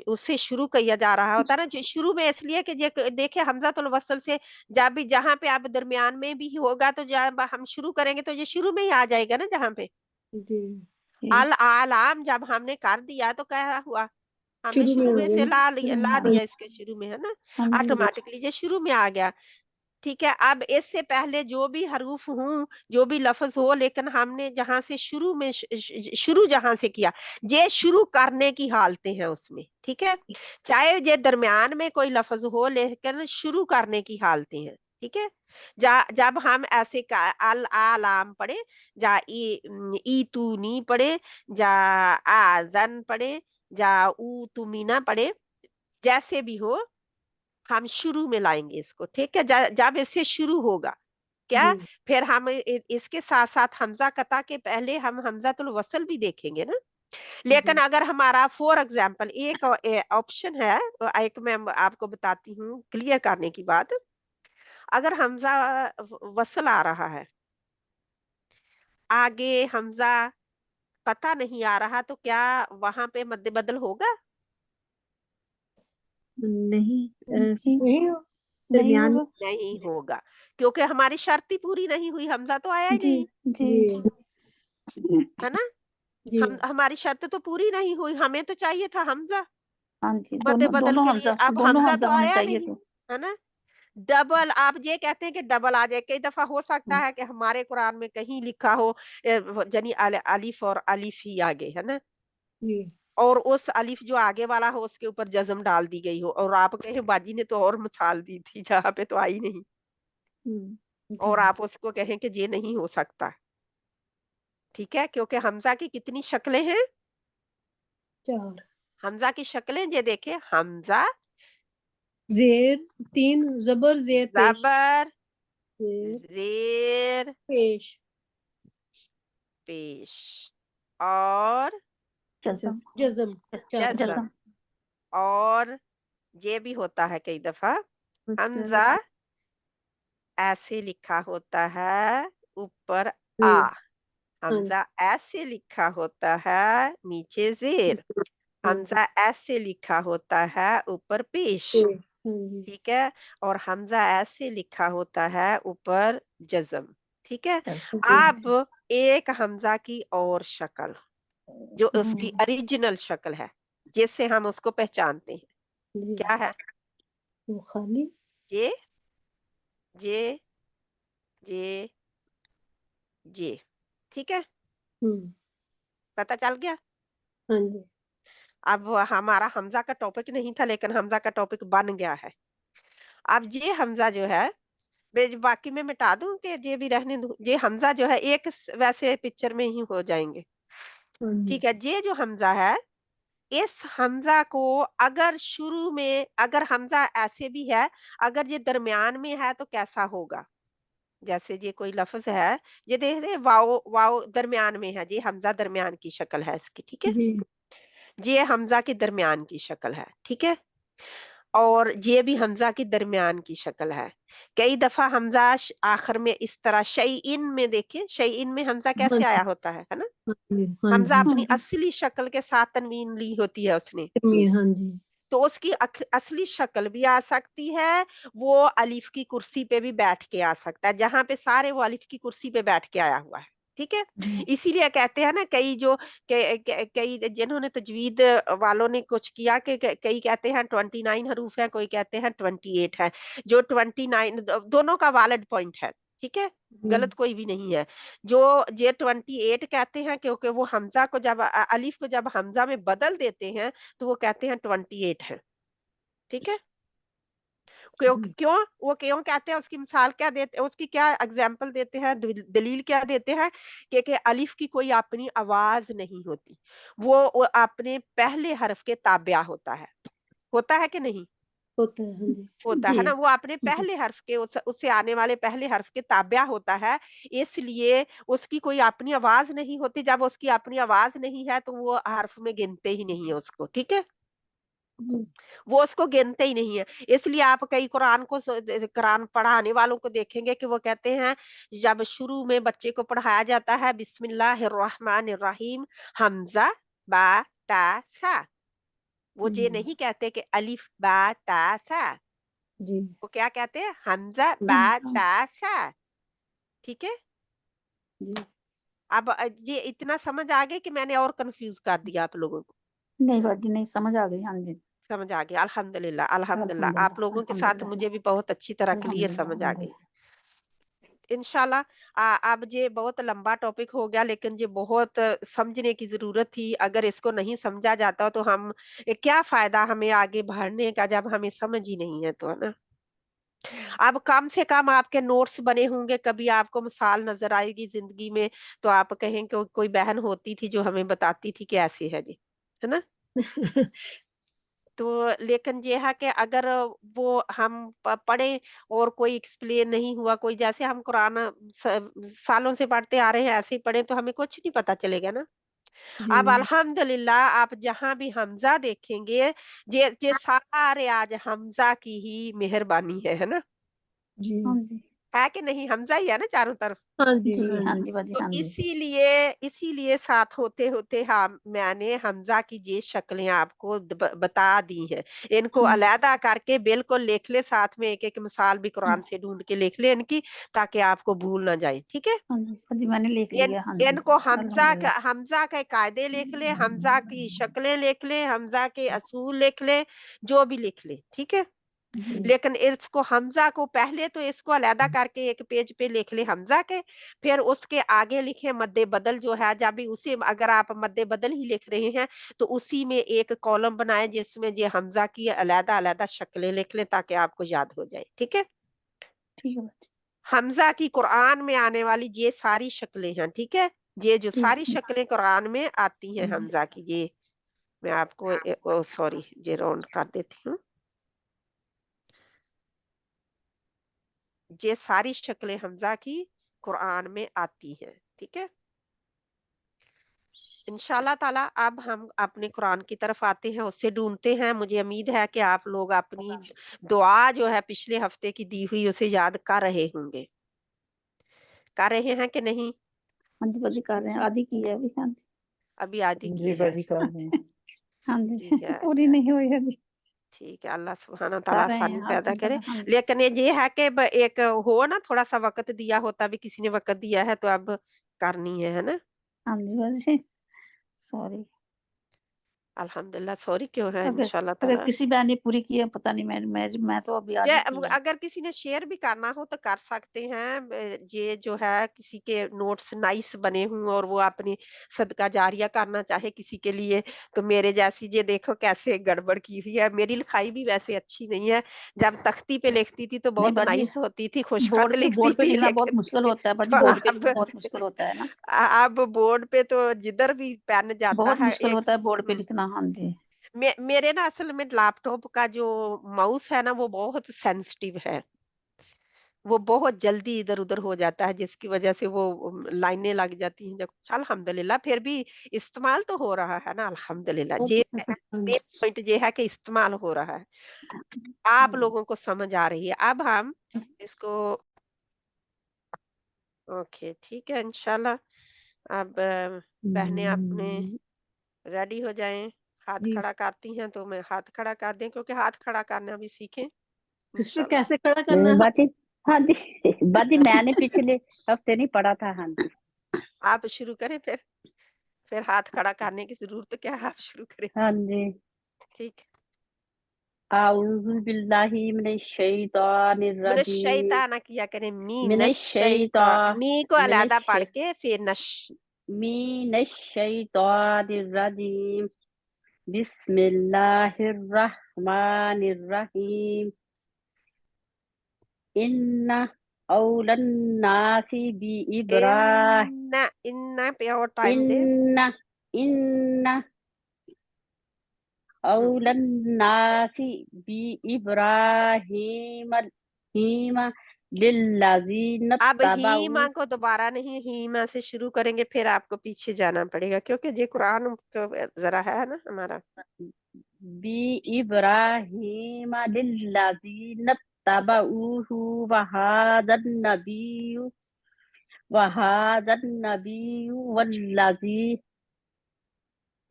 उससे शुरू किया जा रहा होता है ना, शुरू में इसलिए कि देखे हमजातुल वसल से जब भी जहां पे आप दरमियान में भी होगा तो जब हम शुरू करेंगे तो ये शुरू में ही आ जाएगा ना जहां पे। जी जी अल आलाम जब हमने कर दिया तो क्या हुआ? हमने शुरू में शुरू हो में गए से ना। शुरू में ला आ दिया इसके शुरू में, है ना। हाँ जी ऑटोमेटिकली ये शुरू में आ गया, ठीक है। अब इससे पहले जो भी हरूफ हूँ, जो भी लफ्ज हो, लेकिन हमने जहां से शुरू में शुरू जहां से किया, ये शुरू करने की हालतें हैं उसमें, ठीक है। चाहे ये दरमियान में कोई लफ्ज हो, लेकिन शुरू करने की हालतें हैं। ठीक है। जब हम ऐसे का आलाम पढ़े, जा ई तू नी पढ़े, जा आजन पढ़े, जा ऊ तुमीना पढ़े, जैसे भी हो हम शुरू में लाएंगे इसको, ठीक है। जब इससे शुरू होगा क्या, जी फिर हम इसके साथ साथ हमजा कता के पहले हम हमजातुल वसल भी देखेंगे ना। लेकिन जी अगर हमारा फॉर एग्जाम्पल एक ऑप्शन है, एक मैं आपको बताती हूँ क्लियर करने की बात। अगर हमजा वसल आ रहा है, आगे हमजा पता नहीं आ रहा, तो क्या वहां पे मद्दे बदल होगा? नहीं नहीं हो नहीं दरमियान होगा। नहीं होगा, क्योंकि हमारी शर्त ही पूरी नहीं हुई, हमजा तो आया ही जी नहीं, जी जी है ना। जी हमारी शर्त तो पूरी नहीं हुई, हमें तो चाहिए था हमजा हाँ जी, मद्दे दोनों बदल दोनों के लिए। हमजा, अब दोनों हमजा हमजा तो होने आया चाहिए नहीं, थे। है ना। डबल, आप ये कहते हैं कि डबल आ जाए, कई दफा हो सकता है कि हमारे कुरान में कहीं लिखा हो यानी अलिफ और अलिफ ही आगे, है ना, जी और उस अलिफ जो आगे वाला हो उसके ऊपर जज्म डाल दी गई हो, और आप कहे बाजी ने तो और मिसाल दी थी जहाँ पे तो आई नहीं, और जी आप उसको कहें कि ये नहीं हो सकता, ठीक है। क्योंकि हमजा की कितनी शक्लें हैं? चार हमजा की शक्लें ये देखे, हमजा, जेर, 3 जबर जेर पेश, जबर, जेर जेर, पेश, पेश, और जज़म जज़म, 4 जज्म, जज़म और ये भी होता है कई दफा वसल हमजा ऐसे लिखा होता है ऊपर आ, हाँ जी हमजा ऐसे लिखा होता है नीचे जेर, हाँ हमजा ऐसे लिखा होता है ऊपर पेश, जी हाँ जी ठीक है, और हमजा ऐसे लिखा होता है ऊपर जज्म, ठीक है। जज़म अब एक हमजा की और शक्ल, जो उसकी ओरिजिनल शक्ल है, जिससे हम उसको पहचानते हैं, जी क्या है? वो खाली ये, ये, ये, ये, ठीक है, पता चल गया। हाँ जी अब हमारा हमजा का टॉपिक नहीं था, लेकिन हमजा का टॉपिक बन गया है। अब ये हमजा जो है, बाकी में मिटा दूं कि ये भी रहने दूं? ये हमजा जो है एक वैसे पिक्चर में ही हो जाएंगे, हाँ जी ठीक है। ये जो हमजा है, इस हमजा को अगर शुरू में, अगर हमजा ऐसे भी है, अगर ये दरमियान में है तो कैसा होगा? जैसे ये कोई लफ्ज है, ये देख रहे हैं, वाओ, वाओ दरमियान में है, ये हमजा दरमियान की शक्ल है इसकी, ठीक है। जी ये हमजा के दरमियान की शक्ल है, ठीक है, और ये भी हमजा की दरमियान की शक्ल है। कई दफा हमजा आखिर में इस तरह शैइन में, देखिए शैइन में हमजा हाँ कैसे आया जी होता है ना। हाँ जी हाँ हमजा जी अपनी हाँ जी असली शक्ल के साथ तनवीन ली होती है उसने, तमीर हाँ जी तो उसकी असली शक्ल भी आ सकती है, वो अलिफ की कुर्सी पे भी बैठ के आ सकता है, जहां पे सारे वो अलिफ की कुर्सी पे बैठ के आया हुआ है, ठीक है। जी इसीलिए कहते हैं ना, कई जो कई जिन्होंने तजवीद वालों ने कुछ किया कि कई कहते हैं 29 हरूफ है, कोई कहते हैं 28 है। जो 29 दोनों का वैलिड पॉइंट है, ठीक है, जी गलत कोई भी नहीं है। जो ये 28 कहते हैं, क्योंकि वो हमजा को जब अलिफ को जब हमजा में बदल देते हैं, तो वो कहते हैं 28 है, ठीक है। क्यों जी क्यों वो क्यों कहते हैं, उसकी मिसाल क्या देते हैं, उसकी क्या एग्जाम्पल देते हैं, दलील क्या देते हैं कि अलिफ की कोई अपनी आवाज नहीं होती, वो अपने पहले हर्फ के ताबिया होता है कि नहीं? होता है हाँ जी होता है जी ना, वो अपने जी पहले हर्फ के उससे आने वाले पहले हर्फ के ताबिया होता है, इसलिए उसकी कोई अपनी आवाज नहीं होती। जब उसकी अपनी आवाज नहीं है, तो वो हर्फ में गिनते ही नहीं है उसको, ठीक है, जी वो उसको गिनते ही नहीं है। इसलिए आप कई कुरान पढ़ाने वालों को देखेंगे कि वो कहते हैं, जब शुरू में बच्चे को पढ़ाया जाता है बिस्मिल्लाहिर्रहमानिर्रहीम, हमजा बा ता सा, वो ये नहीं कहते कि अलिफ बा ता सा, जी वो क्या कहते हैं, हमजा बा हमजा ता सा, ठीक है। जी अब ये इतना समझ आ गया कि मैंने और कंफ्यूज कर दिया आप लोगों को? नहीं बाजी नहीं, समझ आ गई। हाँ जी समझ आ गया, अल्हम्दुलिल्लाह अल्हम्दुलिल्लाह, आप अल्हम्दुलिल्लाह लोगों के साथ अल्हम्दुलिल्लाह मुझे भी बहुत अच्छी तरह क्लियर अल्हम्दुलिल्लाह समझ आ गई। अल्हम्दुलिल्लाह। इंशाल्लाह अब ये बहुत लंबा टॉपिक हो गया, लेकिन ये बहुत समझने की जरूरत थी। अगर इसको नहीं समझा जाता तो हम क्या फायदा हमें आगे बढ़ने का, जब हमें समझ ही नहीं है तो, है ना। अब कम से कम आपके नोट्स बने होंगे, कभी आपको मिसाल नजर आएगी जिंदगी में, तो आप कहें कि कोई बहन होती थी जो हमें बताती थी कि ऐसे है जी, है ना? तो लेकिन ये है कि अगर वो हम पढ़े और कोई एक्सप्लेन नहीं हुआ, कोई जैसे हम कुरान सालों से पढ़ते आ रहे हैं ऐसे ही पढ़े तो हमें कुछ नहीं पता चलेगा ना। अब जी अल्हम्दुलिल्लाह आप जहां भी हमजा देखेंगे, ये सारे आज हमजा की ही मेहरबानी है ना? जी हाँ जी है कि नहीं? हमजा ही है ना चारों तरफ। हाँ जी जी हाँ हाँ जी जी बाजी तो हाँ जी इसीलिए साथ होते-होते हम मैंने हमज़ा की ये शक्लें आपको बता दी हैं। इनको हाँ जी अलहदा करके बिल्कुल लिख ले, साथ में एक-एक मिसाल भी कुरान से ढूँढ के लिख ले इनकी, ताकि आपको भूल ना जाए, ठीक है? हाँ जी मैंने लिख इन लिया हाँ जी इनको अल्हम्दुलिल्लाह हमज़ा के कायदे लिख ले, हमज़ा की शक्लें लिख ले, हमज़ा के असूल लिख ले, जो भी लिख ले, ठीक है? जी लेकिन इसको हमज़ा को पहले तो इसको अलहदा करके एक पेज पे लिख ले हमज़ा के, फिर उसके आगे लिखे मद्दे बदल जो है, जब भी उसी अगर आप मद्दे बदल ही लिख रहे हैं, तो उसी में एक कॉलम बनाएँ जिसमें ये हमज़ा की अलहदा-अलहदा शक्लें लिख लें ताकि आपको याद हो जाए, ठीक है? ठीक है बाजी हमज़ा की कुरान में आने वाली ये सारी शक्लें हैं, ठीक है? ये जो जी सारी शक्लें कुरान में आती हैं हाँ जी हमज़ा की, ये मैं आपको सॉरी ये राउंड कर देती हूँ। ये सारी शक्लें हमज़ा की कुरान में आती हैं, ठीक है? इंशाल्लाह ताला अब हम अपने कुरान की तरफ आते हैं, उससे ढूँढते हैं। मुझे उम्मीद है कि आप लोग अपनी दुआ जो है पिछले हफ्ते की दी हुई उसे याद कर रहे होंगे। कर रहे हैं कि नहीं? हाँ जी बाजी कर रहे हैं आधी की है अभी हाँ जी अभी आधी जी की है। बाजी कर रहे हैं। हाँ जी ठीक है, पूरी नहीं हुई अभी ठीक है। अल्लाह सुब्हाना कर ताला रहे आसानी हैं पैदा करे। अल्हम्दुलिल्लाह हाँ जी लेकिन ये है कि एक हो ना थोड़ा-सा वक़्त दिया हो, तभी किसी ने वक़्त दिया है तो अब करनी है ना? हाँ जी बाजी सॉरी अल्हम्दुलिल्लाह सॉरी क्यों है अगर इंशाल्लाह अगर ताला। किसी बहन ने पूरी की है पता नहीं मैं तो अभी जे आधी अब की है अगर किसी ने शेयर भी करना हो तो कर सकते हैं। ये जो है किसी के नोट्स नाइस बने हों और वो अपनी सदका जारिया करना चाहे किसी के लिए, तो मेरे जैसी ये देखो कैसे गड़बड़ की हुई है। मेरी लिखाई भी वैसे अच्छी नहीं है। जब तख्ती पे लिखती थी तो नहीं बहुत बाजी नाइस होती थी, खुशखत लिखती बोर्ड पे थी लिखना बहुत लेकिन मुश्किल होता है बाजी तो बोर्ड पे लिखना अब बहुत मुश्किल होता है ना अब बोर्ड पे तो जिधर भी पेन जाता बहुत है मुश्किल एक होता है बोर्ड पे लिखना हाँ जी मेरे ना असल में लैपटॉप का जो माउस है ना वो बहुत सेंसिटिव है। वो बहुत जल्दी इधर-उधर हो जाता है जिसकी वजह से वो लाइनें लग जाती हैं जब अल्हम्दुलिल्लाह फिर भी इस्तेमाल तो हो रहा है ना अल्हम्दुलिल्लाह। हाँ ये जी मेन पॉइंट ये है कि इस्तेमाल हो रहा है। हाँ आप जी लोगों को समझ आ रही है। अब हम इसको ओके ठीक है इंशाल्लाह। अब बहनें अपने रेडी हो जाएँ। हाथ जी खड़ा करती हैं तो मैं हाथ खड़ा कर दें क्योंकि हाथ खड़ा करना भी सीखें सिस्टर इंशाल्लाह। कैसे खड़ा करना है बाजी हाँ जी बाजी मैंने पिछले हफ्ते नहीं पढ़ा था हाँ जी आप शुरू करें फिर हाथ खड़ा करने की ज़रूरत क्या है आप शुरू करें। हाँ जी ठीक। आऊज़ु बिल्लाहि मिनश शैतानिर मिनश रजीम शैतान किया करें मिनश मी को अलहदा मिनश पढ़ के फिर नश। मिनश शैतानिर रजीम बिस्मिल्लाहिर रहमानिर रहीम इन्ना औलन नासी बी इब्राह इन्ना पे और टाइम दे। इन्ना इन्ना औलन नासी बी इब्राहिम हीमा लिल्लज़ीन अब तबऊ हीमा को दोबारा नहीं हीमा से शुरू करेंगे फिर आपको पीछे जाना पड़ेगा क्योंकि ये कुरान तो जरा है ना हमारा। बी इब्राहिम लिल्लज़ीन तबऊहु वहादन नबियु वहा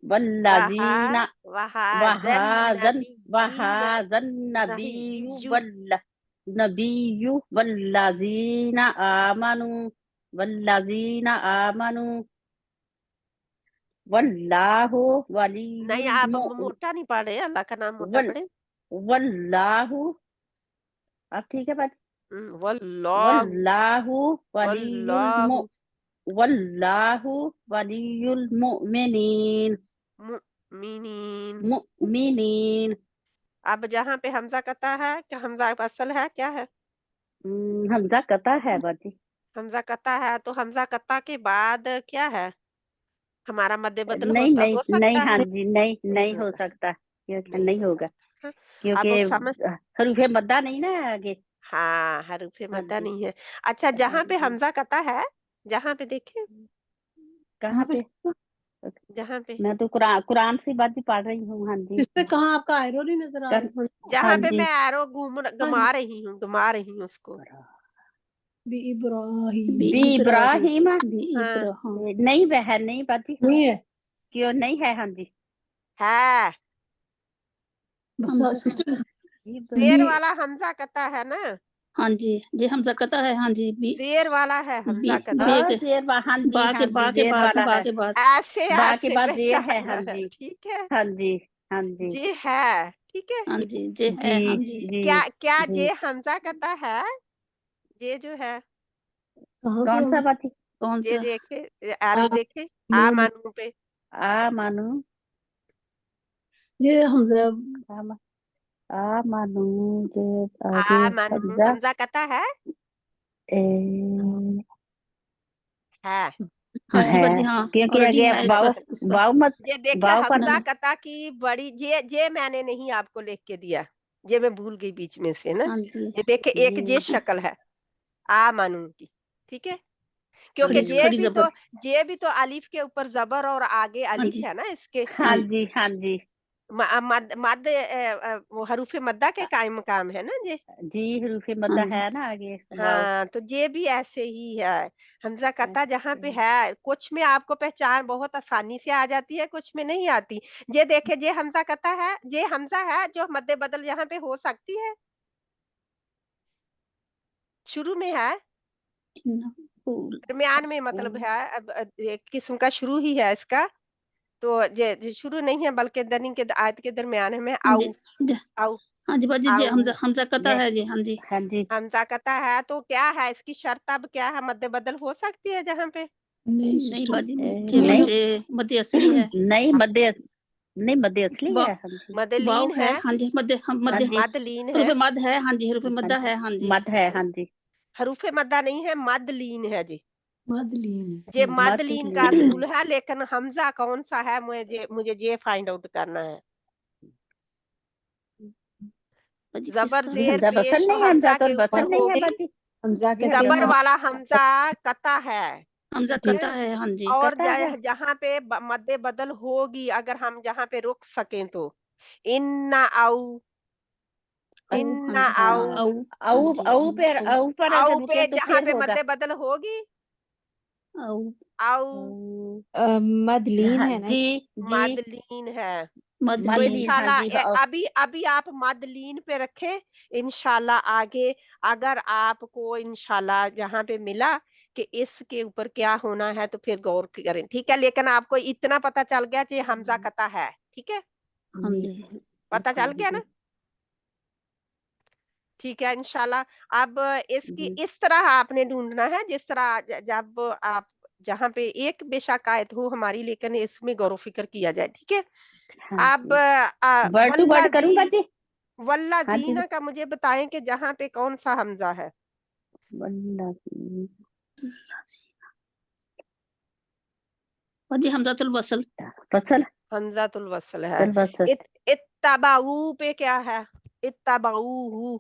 वल्लज़ीना वहादन वहादन नबीयीन वहादन नहीं नबियु बियू नबियु वल्लज़ीना आमनु वल्लाहु नहीं वलियुल आप मुअ्मिन मोटा नहीं पढ़ रहे अल्लाह का नाम मोटा वल पढ़े। वल्लाहु अब ठीक है बात वल्लाहु वल्लाहु वलियुल मु वल्लाहु वल्लाहु वलियुल मुमिनीन मुमिनीन। मुमिनीन अब जहाँ पे हमजा कहता है क्या हमजा असल है क्या है? हमजा कता है बाजी। हमजा कता है, तो हमजा कता के बाद क्या है? हमारा मध्य बदल नहीं नहीं हो नहीं, सकता हाँ है? जी, नहीं नहीं हो होगा, सकता, क्योंकि नहीं नहीं हो होगा, सकता। क्योंकि अब समझ, हरूफे मद्दा नहीं ना है आगे। हाँ, हरूफे हाँ मद्दा जी, नहीं है। अच्छा, हाँ जहाँ पे जी। हमजा कता है, जहाँ पे देखे, कहाँ पे? जहाँ पे मैं तो कुरान से बाजी पढ़ रही हूँ। हाँ जी, सिस्टर कहाँ आपका आयरो नहीं नजर आ कर, रहा? हाँ जहाँ पे जी। मैं एरो जी, घुमा रही हूँ उसको। बी इब्राहिम बी इब्राहिम हाँ, नहीं, वह है नहीं बाजी, नहीं है क्यों नहीं है? हाँ जी, है, बस सिस्टर शेर बी वाला हमजा कता है ना, हाँ जी, जे हमजा कता है। हाँ जी, बी शेर वाला है हमजा कता। बे के जेर हाँ जी, बा के हाँ बा जी, के जेर बाद वाला बा है, के बाद ऐसे बा के आपने बाद जेर है। पहचाना हाँ है, जी, ठीक है? हाँ जी, हाँ जी, जे है, ठीक है? हाँ जी, जे है। हाँ जी जी, जी क्या क्या जी। जे हमजा कता है? जे जो है, कहाँ कौन सा पे? बाजी? कौन ये सा? देखे, एरो देखे, आ ये मानू पे, आ मानू, ये हमजा आ मानू जे आगे आ मानू हमजा हमजा कता है? ए, है। हाँ जी है, बाजी, हाँ क्योंकि ऑलरेडी आगे है इस वाव पर इस पर। वाव मत, ये देखे वाव पर हमजा कता की बड़ी, जे मैंने नहीं आपको लिख के दिया, जे मैं भूल गई बीच में से ना। हाँ जी, ये देखे एक जे शक्ल है, आ मानू की, ठीक है? क्योंकि खड़ी जबर। जे भी तो अलिफ के ऊपर जबर और आगे हाँ अलिफ जी, है ना इसके। हाँ जी, हाँ जी, मद वो हरूफे मद्दा के कायम मकाम है ना जे। जी हरूफे हाँ मद्दा जी, है ना आगे वाव। हाँ, तो ये भी ऐसे ही है। हमजा कता जहाँ पे अच्छा, है, कुछ में आपको पहचान बहुत आसानी से आ जाती है, कुछ में नहीं आती। ये देखे, ये हमजा कता है, ये हमजा है जो मद्दे बदल यहाँ पे हो सकती है, शुरू में है, इन्ना फूल। दरमियान में मतलब है, एक किस्म का शुरू ही है इसका। तो ये शुरू नहीं है, बल्कि दनी के आयत के दरमियान में हाँ आऊ, जी, जे आऊ, हाँ जी बाजी, जे आऊ, हमजा कता ये है जी। हाँ जी, हाँ जी, हमजा कता है, तो क्या है इसकी शर्त? अब क्या है, मद्दे बदल हो सकती है जहाँ पे? नहीं नहीं सिस्टर बाजी, जे नहीं नहीं मध्य असली है। नहीं, मध्य नहीं, मध्य असली वाव है। हाँ जी, मद वाव लीन है। है, हाँ जी, मध्य हम हाँ मध्य जी, मद लीन है, हरूफ मद है। हाँ जी, हरूफ हाँ मद्दा जी, है। हाँ जी, मद है। हाँ जी, हरूफे मद्दा नहीं है, मद लीन है जी। मदलीन जे मद मद लीन का लीन, असूल है, लेकिन हमजा कौन सा है, मुझे ये फाइंड आउट करना है। बाजी जबर किसका? ये जेर हमजा पेश बसन नहीं है, हमजा हमजा तो के ऊपर बसन नहीं है होगी, बाजी, हमजा ये कहते जबर हैं वाला हमजा कता है, हमजा ठीक है? कता है। हाँ जी, और कता है। जहाँ पे मद्दे बदल होगी, अगर हम जहाँ पे रुक सकें तो इन्ना आऊ, औ। हाँ इन्ना जी, आऊ, हाँ, औ। हाँ जी, औ पर अगर आऊ रुके पे तो जहाँ फिर पे होगा। मद्दे बदल होगी, औ। आऊ औ, मदलीन हाँ है ना। जी जी, मदलीन है। तो मद मदलीन। लीन। हाँ इंशाल्लाह जी, हाँ अभी आप मदलीन पे रखें। इंशाल्लाह आगे अगर आपको इंशाल्लाह जहाँ पे मिला कि इसके ऊपर क्या होना है, तो फिर गौर करें, ठीक है? लेकिन आपको इतना पता चल गया कि हमजा कता है, ठीक है? हाँ जी जी, पता चल गया ना? जी ठीक है, इंशाल्लाह। अब इसकी जी, इस तरह आपने ढूंढना है, जिस तरह जब आप जहाँ पे एक बेशक आयत हो हमारी, लेकिन इसमें गौर फिक्र किया जाए, ठीक है? हाँ अब जी, वर्ड टू वर्ड करूँ वल्लाजीन, बाजी। हाँ जी, वल्लाजीना का मुझे बताएं कि जहाँ पे कौन सा हमजा है? वल्लाह बाजी हमजातुल वसल। फसल, हमजातुल वसल है। चल बस इत्तबाऊ पे क्या है? इत्तबाऊ,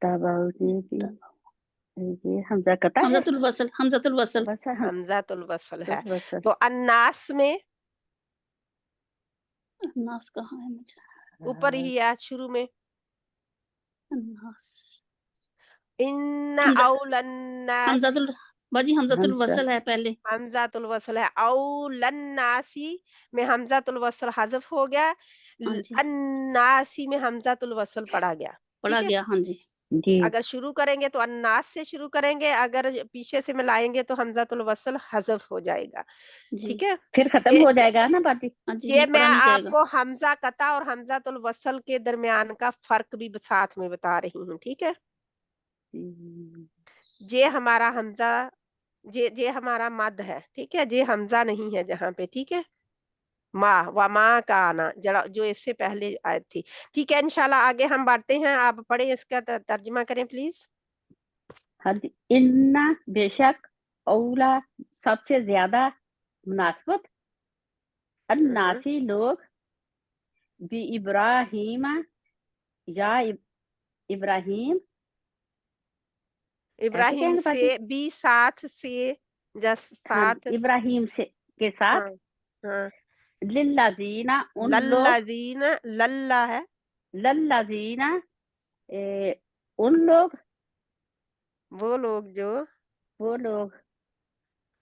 तबाऊ ये हमजा कता है, हमजातुल वसल, हमजातुल वसल। बस हम हमजातुल वसल है। बस तो अन्नास में नास कहाँ है मुझे? ऊपर ही है, शुरू में नास इन्ना हमजा औलन्नासी, हमजातुल बाजी हमजातुल हमजा वसल है पहले। हमजातुल वसल है। औलन्नासी में हमजातुल वसल हज़फ हो गया, हाँ जी, अन्नासी में हमजातुल वसल पढ़ा गया, पढ़ा ठीक है? गया। हाँ जी, जी अगर शुरू करेंगे तो अन्नास से शुरू करेंगे, अगर पीछे से मिलाएंगे तो हमजातुल वसल हज़फ हो जाएगा, जी। ठीक है? फिर खत्म ये हो जाएगा ना बाजी। हाँ जी, ये फिर मैं पढ़ा नहीं जाएगा। आपको हमजा कता और हमजातुल वसल के दरमियान का फर्क भी साथ में बता रही हूँ, ठीक है? ये हमारा हमजा, ये हमारा मद है, ठीक है? ये हमजा नहीं है जहाँ पे, ठीक है? माँ व माँ का आना जरा जो इससे पहले आयत थी, ठीक है? इंशाल्लाह आगे हम बढ़ते हैं, आप पढ़े इसका तर्जुमा करें प्लीज। हाँ जी, इन्ना बेशक औला सबसे ज्यादा मुनासबत अन्नासी लोग भी इब्राहिम या इब्राहिम ऐसे इब्राहिम कहेंगे बाजी। से बी साथ से जस हाँ साथ। इब्राहिम से के साथ हाँ हाँ। लिल्लाजीना उन लोग लल्लाजीन, लल्ला है, लल्लाजीना उन लोग वो लोग जो, वो लोग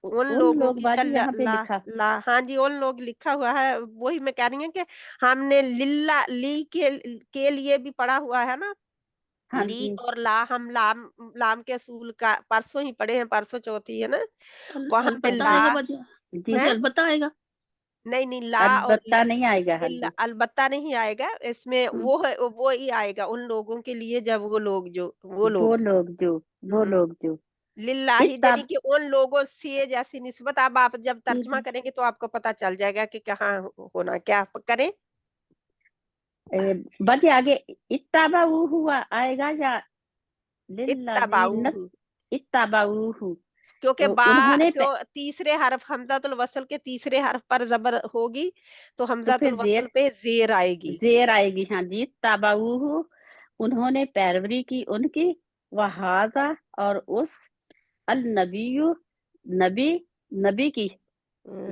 उन उन लोगों लोग की बाजी ला, यहाँ पे ला, लिखा। ला, हाँ जी, उन लोग लिखा हुआ है, वही मैं कह रही हूँ कि हमने लिल्ला ली के लिए भी पढ़ा हुआ है ना। हाँ ली जी और ला, हम लाम लाम के असूल का परसों ही पढ़े हैं, परसों चौथी है ना, वहां पे अलबत्ता ला आएगा बाजी, जी। बाजी है। अलबत्ता आएगा। नहीं नहीं, ला और अलबत्ता नहीं आएगा। हाँ लिल्ला जी अलबत्ता नहीं आएगा इसमें, हम्म, वो है, वो ही आएगा उन लोगों के लिए, जब वो लोग जो, वो वो लोग। लोग जो वो हम्म, लोग जो लिल्लाही इस यानी कि उन लोगों से जैसी निस्बत। अब आप जब जी तर्जमा जी करेंगे तो आपको पता चल जाएगा कि कहाँ होना, क्या करें। बाजी आगे इत्ताबा हुआ आएगा या इत्तबाऊ, लिल्लाजीन इत्ताबाऊ। क्योंकि तो बा उन्होंने क्यों तीसरे हरफ हमजातुल वसल के तीसरे हरफ पर जबर होगी, तो तो हमजातुल फिर वसल पे जेर आएगी। जेर आएगी। हाँ जी ताबाऊ उन्होंने पैरवी की उनकी वहाजा और उस अल नबीयु नबी नबी की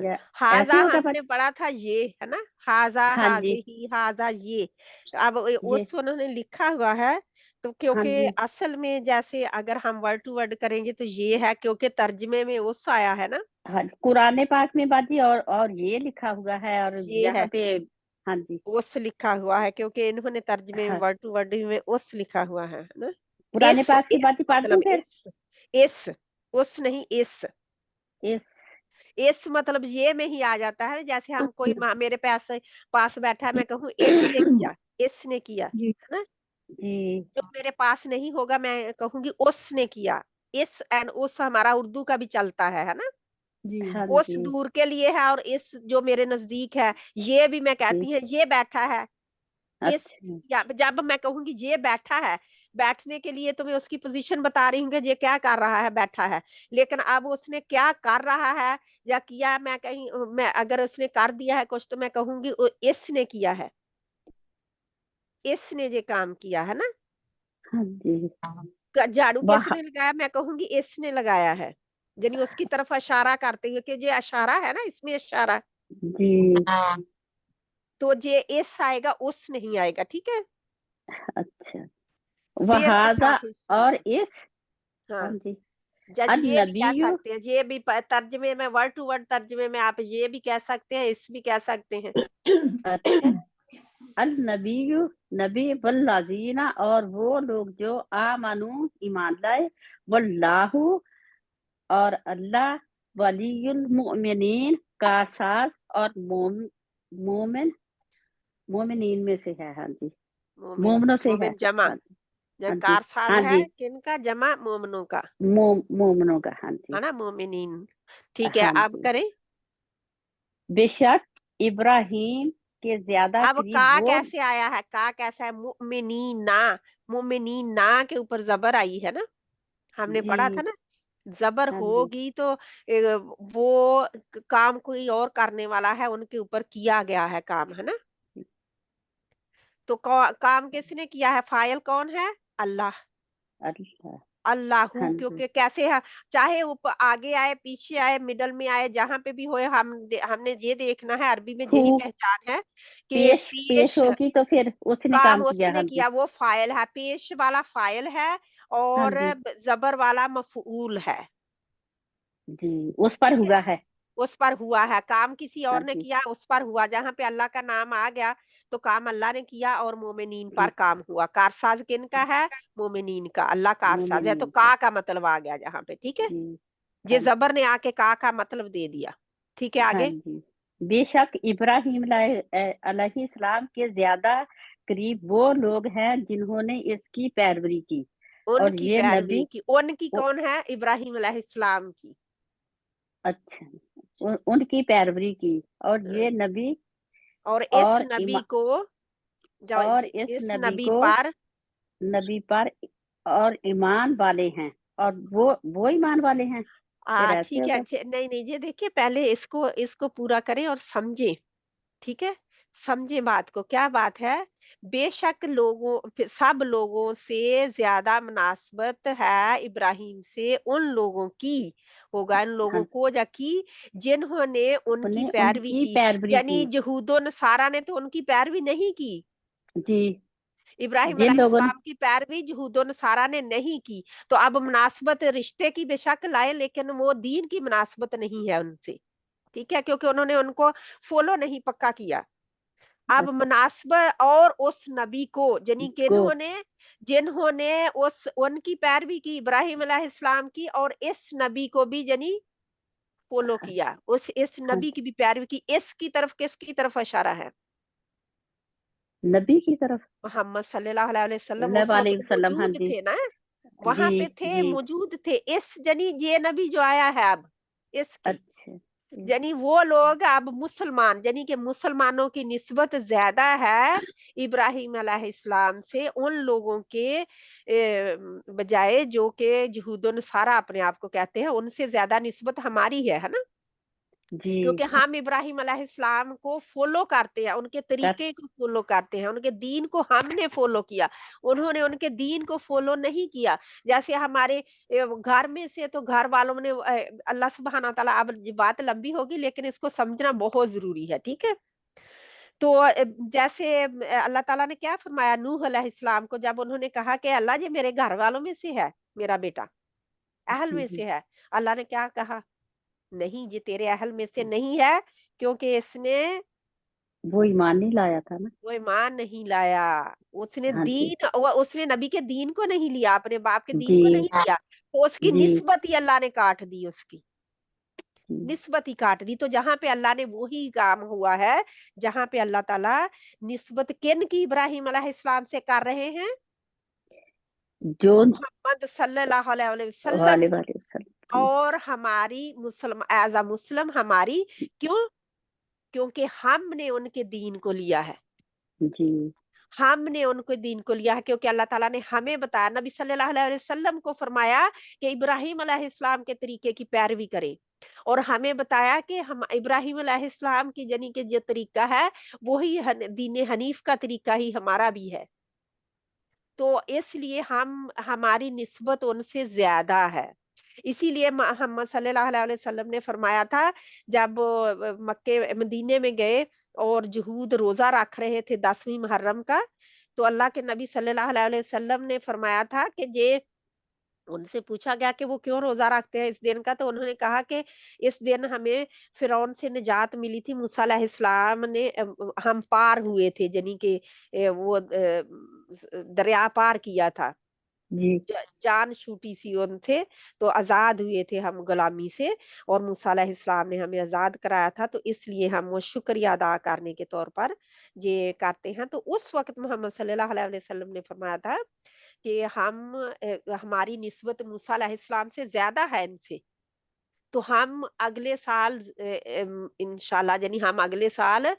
या हाजा ऐसे होगा हमने पढ़ा था, ये है ना, हाजा हाँ हाजे जी ही हाजा ये। तो अब ये उस उन्होंने लिखा हुआ है, तो हाँ क्योंकि जी असल में जैसे अगर हम वर्ड टू वर्ड करेंगे तो ये है, क्योंकि तर्जमे में उस आया है ना, हाँ कुरान पाक में बाजी और ये लिखा हुआ है और ये यहाँ है, पे हाँ जी उस लिखा हुआ है, क्योंकि इन्होंने तर्जमे में हाँ वर्ड टू वर्ड में उस लिखा हुआ है ना। पुराने पाक की इस बाजी पढ़ दूं मतलब फिर। इस उस नहीं, इस इस मतलब ये में ही आ जाता है। जैसे हम कोई मेरे पास बैठा है, मैं कहूँ इसने किया, इसने किया, जी है ना। जी जो मेरे पास नहीं होगा मैं कहूंगी उसने किया। इस एंड उस हमारा उर्दू का भी चलता है ना। जी हाँ उस जी दूर के लिए है, और इस जो मेरे नजदीक है, ये भी मैं जी कहती है ये बैठा है। इस अच्छा या जब मैं कहूंगी ये बैठा है, बैठने के लिए तो मैं उसकी पोजीशन बता रही हूँ कि ये क्या कर रहा है, बैठा है। लेकिन अब उसने क्या कर रहा है या किया, मैं कहीं मैं अगर उसने कर दिया है कुछ, तो मैं कहूंगी इसने किया है, इसने ये काम किया है ना। हाँ जी झाड़ू वाह किसने लगाया, मैं कहूंगी इसने लगाया है, यानी उसकी तरफ इशारा करते हुए कि ये इशारा है ना, इसमें इशारा। जी तो ये इस आएगा, उस नहीं आएगा, ठीक है, अच्छा जेर के वहाजा साथ इस और आएगा। इस हाँ हाँ, जी जज अन ये भी कह नबीयु सकते हैं, ये भी तर्जमे में वर्ड टू वर्ड तर्जमे में आप ये भी कह सकते हैं, इस भी कह सकते हैं। अच्छा अन नबीयु नबी वल्लाजीना और वो लोग जो आमनु ईमान लाए वल्लाहु और अल्लाह वलीयुल मुमिनीन का साथ और मोमिन मोमिनीन में से है। हाँ जी मोमिन, मोमनों से है। मोमिन जमा, हाँ जी जब हाँ जी कार साज हाँ है जी किनका, जमा मोमनों का, मोमनों का। हाँ है जी ना, मोमिनीन। ठीक है, हाँ अब जी करें। बेशक इब्राहिम के ज्यादा अब करीब का वो कैसे आया है, का कैसा है, मुमिनीना, मुमिनीना के ऊपर जबर आई है ना, हमने पढ़ा था जी ना। जबर हाँ जी होगी तो वो काम कोई और करने वाला है, उनके ऊपर किया गया है काम, है ना। तो काम किसने किया है, फाइल कौन है, अल्लाह, अल्लाह अल्लाहू। हाँ जी क्योंकि कैसे है, चाहे ऊपर आगे आए, पीछे आए, मिडल में आए, जहां पे भी होए, हमने ये देखना है, अरबी में हु यही पहचान है कि पेश पेश होगी तो फिर उसने काम काम किया। उसने हाँ जी किया, वो फाइल है, पेश वाला फाइल है, हाँ और जी जबर वाला मफूल है। जी उस पर ठीक है, हुआ है। उस पर हुआ है, काम किसी हाँ और ने जी किया, उस पर हुआ। जहां पे अल्लाह का नाम आ गया तो काम अल्लाह ने किया, और मोमिनीन पर काम हुआ। कारसाज किन का है, मोमिनीन का, अल्लाह कारसाज है, तो मोमिनीन का का मतलब आ गया जहां पे, ठीक है। जी ये हाँ जबर ने आके का मतलब दे दिया, ठीक है, हाँ आगे। जी बेशक इब्राहिम अलैहिस्सलाम के ज्यादा करीब वो लोग हैं जिन्होंने इसकी पैरवी की और उनकी ये पैरवी नबी की, उनकी कौन है, इब्राहिम अलैहिस्सलाम की। अच्छा उनकी पैरवी की और ये नबी और इस और नबी को, जो और इस इस नबी नबी को पर नबी पर और ईमान वाले हैं। और वो ईमान वाले हैं, फिर ऐसे ठीक है, होगा। अच्छे नहीं नहीं, ये देखिए पहले इसको इसको पूरा करें और समझे, ठीक है? समझे बात को, क्या बात है? बेशक सब लोगों से ज्यादा मुनासबत है इब्राहिम से उन लोगों की, होगा इन लोगों हाँ, को की जिन्होंने उनकी उन्हें पैरवी उनकी की। पैरवी यानी की। यहूदो नसारा ने तो उनकी पैरवी नहीं की, जी। इब्राहिम जिन लोगों ने, अलैहिस्सलाम की पैरवी यहूदो नसारा ने नहीं की। तो अब मुनासबत रिश्ते की बेशक लाए, लेकिन वो दीन की मुनासबत नहीं है उनसे, ठीक है? क्योंकि उन्होंने उनको फॉलो नहीं पक्का किया। अब मुनासबत और उस नबी को यानी को किन्होंने जिन्होंने उस उनकी पैरवी की इब्राहिम अलैहिस्सलाम की, और इस नबी को भी यानी फॉलो किया, उस इस हाँ, नबी की भी पैरवी की। इसकी तरफ किसकी तरफ इशारा है? नबी की तरफ मोहम्मद सल्लल्लाहु अलैहि वसल्लम उस सल्लल्लाहु अलैहि वक्त वसल्लम। हाँ मौजूद जी। थे ना, जी। वहां पे थे, जी। मौजूद थे। इस यानी ये नबी जो आया है अब इसकी, अच्छा। यानी वो लोग अब मुसलमान, यानी कि मुसलमानों की निस्बत ज्यादा है इब्राहिम अलैहिस्सलाम से उन लोगों के बजाय जो कि यहूदो नसारा अपने आप को कहते हैं, उनसे ज्यादा निस्बत हमारी है ना? जी। क्योंकि हम इब्राहिम अलैहिस्सलाम को फॉलो करते हैं, उनके कर तरीके को फॉलो करते हैं, उनके दीन को हमने फॉलो किया, उन्होंने उनके दीन को फॉलो नहीं किया। जैसे हमारे घर में से तो घर वालों ने अल्लाह सुब्हाना तआला, अब ये बात लंबी होगी लेकिन इसको समझना बहुत जरूरी है, ठीक है? तो जैसे अल्लाह ताला ने क्या फरमाया नूह अलैहिस्सलाम को, जब उन्होंने कहा कि अल्लाह ये मेरे घर वालों में से है, मेरा बेटा अहल जी। में जी। से है। अल्लाह ने क्या कहा? नहीं, ये तेरे अहल में से नहीं है, क्योंकि इसने वो ईमान नहीं लाया था ना। वो ईमान नहीं लाया, उसने हाँ जी। उसने नबी के दीन को नहीं लिया, अपने बाप के दीन जी। को नहीं लिया, तो उसकी जी। निस्बत ही अल्लाह ने काट दी, उसकी जी। निस्बत ही काट दी। तो जहां पे अल्लाह ने वही काम हुआ है, जहां पे अल्लाह ताला निस्बत किन की इब्राहिम अलैहिस्सलाम से कर रहे हैं? जो मोहम्मद सल्लल्लाहु अलैहि वसल्लम वाले की। वाले वसल्लम। और हमारी मुसलम एज अ मुस्लिम हमारी, क्यों? क्योंकि हमने उनके दीन को लिया है, जी। हमने उनके दीन को लिया है, क्योंकि अल्लाह ताला ने हमें बताया, नबी सल्लल्लाहु अलैहि वसल्लम को फरमाया कि इब्राहिम अलैहिस्सलाम के तरीके की पैरवी करें, और हमें बताया कि हम इब्राहिम अलैहिस्सलाम की यानी कि जो तरीका है वही दीन हनीफ का तरीका ही हमारा भी है। तो इसलिए हम हमारी निस्बत उनसे ज्यादा है। इसीलिए मोहम्मद सल्लल्लाहु अलैहि वसल्लम ने फरमाया था, जब मक्के मदीने में गए और यहूद रोजा रख रहे थे 10वीं मुहर्रम का, तो अल्लाह के नबी सल्लल्लाहु अलैहि वसल्लम ने फरमाया था कि ये, उनसे पूछा गया कि वो क्यों रोजा रखते हैं इस दिन का, तो उन्होंने कहा कि इस दिन हमें फिरौन से निजात मिली थी, मूसा अलैहिस्सलाम ने हम पार हुए थे, यानी कि दरिया पार किया था, जी। जान छूटी सी उनसे, तो आजाद हुए थे हम गुलामी से, और मूसा अलैहिस्सलाम ने हमें आजाद कराया था, तो इसलिए हम वो शुक्रिया अदा करने के तौर पर ये करते हैं। तो उस वक्त मोहम्मद सल्लल्लाहु अलैहि वसल्लम ने फरमाया था कि हमारी निस्बत मूसा अलैहिस्सलाम से ज्यादा है इनसे। तो हम अगले साल इंशाल्लाह यानी हम अगले साल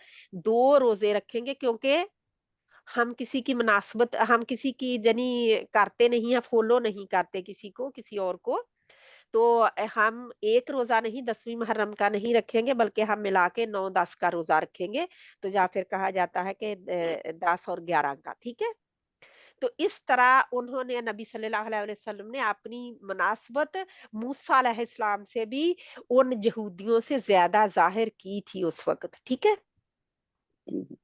2 रोजे रखेंगे, क्योंकि हम किसी की मुनासबत, हम किसी की यानी करते नहीं है, फॉलो नहीं करते किसी को, किसी और को। तो हम 1 रोजा नहीं 10वीं मुहर्रम का नहीं रखेंगे, बल्कि हम मिला के 9-10 का रोजा रखेंगे। तो या फिर कहा जाता है कि 10 और 11 का, ठीक है? तो इस तरह उन्होंने, नबी सल्लल्लाहु अलैहि वसल्लम ने अपनी मुनासबत मूसा अलैहिस्सलाम से भी उन यहूदियों से ज्यादा जाहिर की थी उस वक्त, ठीक है? जी।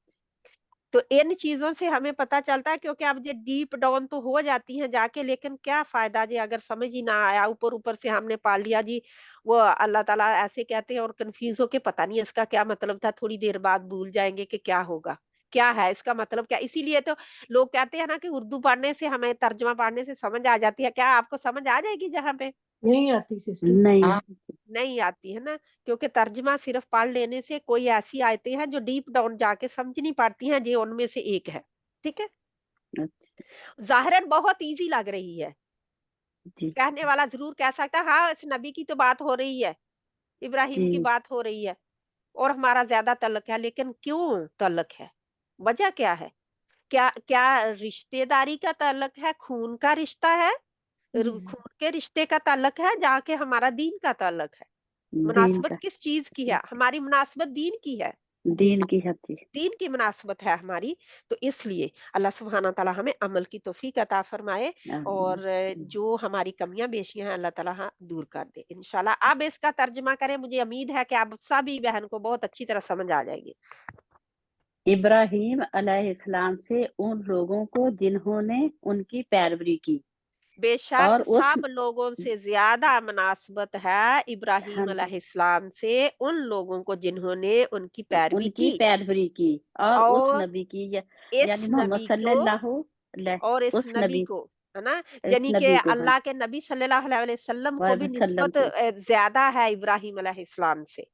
तो इन चीजों से हमें पता चलता है, क्योंकि अब ये डीप डाउन तो हो जाती हैं जाके, लेकिन क्या फायदा जी अगर समझ ही ना आया, ऊपर ऊपर से हमने पढ़ लिया जी, वो अल्लाह ताला ऐसे कहते हैं और कंफ्यूज होके पता नहीं इसका क्या मतलब था, थोड़ी देर बाद भूल जाएंगे कि क्या होगा, क्या है इसका मतलब, क्या। इसीलिए तो लोग कहते हैं ना कि उर्दू पढ़ने से, हमें तर्जुमा पढ़ने से समझ आ जाती है। क्या आपको समझ आ जाएगी जहाँ पे नहीं आती सिस्टर। नहीं। नहीं आती है ना? क्योंकि तर्जमा सिर्फ पढ़ लेने से, कोई ऐसी आयतें हैं जो डीप डाउन जाके समझ नहीं पाती हैं, ये उनमें से एक है, ठीक है? अच्छा। ज़ाहिरन बहुत इजी लग रही है, जी। कहने वाला जरूर कह सकता है हाँ इस नबी की तो बात हो रही है, इब्राहिम की जी। बात हो रही है, और हमारा ज्यादा तल्लक है, लेकिन क्यों तल्लक है? वजह क्या है? क्या क्या रिश्तेदारी का तल्लक है, खून का रिश्ता है, खून के रिश्ते का ताल्लुक है, जाके हमारा दीन का ताल्लुक है। दीन मुनासबत का, किस चीज की है? हमारी मुनासबत दीन की है, दीन की सच्ची। दीन की मुनासबत है हमारी। तो इसलिए अल्लाह सुब्हाना ताला हमें अमल की तौफीक अता फरमाए और जो हमारी कमियां बेशियां हैं अल्लाह ताला दूर कर दे इंशाल्लाह। अब इसका तर्जमा करें, मुझे उम्मीद है कि आप सभी बहन को बहुत अच्छी तरह समझ आ जाएगी। इब्राहीम अलैहिस्सलाम से उन लोगों को जिन्होंने उनकी पैरवी की, बेशक और उस सब लोगों से ज्यादा मुनासबत है इब्राहीम हाँ जी, अलैहिस्सलाम से उन लोगों को जिन्होंने उनकी पैरवी उनकी की पैरवी की, और उस और नबी की इस यानी मोहम्मद नबी को सल्लल्लाहु और इस उस नबी नबी, को, है ना, इस यानी कि नबी को, हाँ अल्लाह के नबी सल्लल्लाहु अलैहि वसल्लम को भी वसल्लम निस्बत को, ज्यादा है इब्राहीम अलैहिस्सलाम से।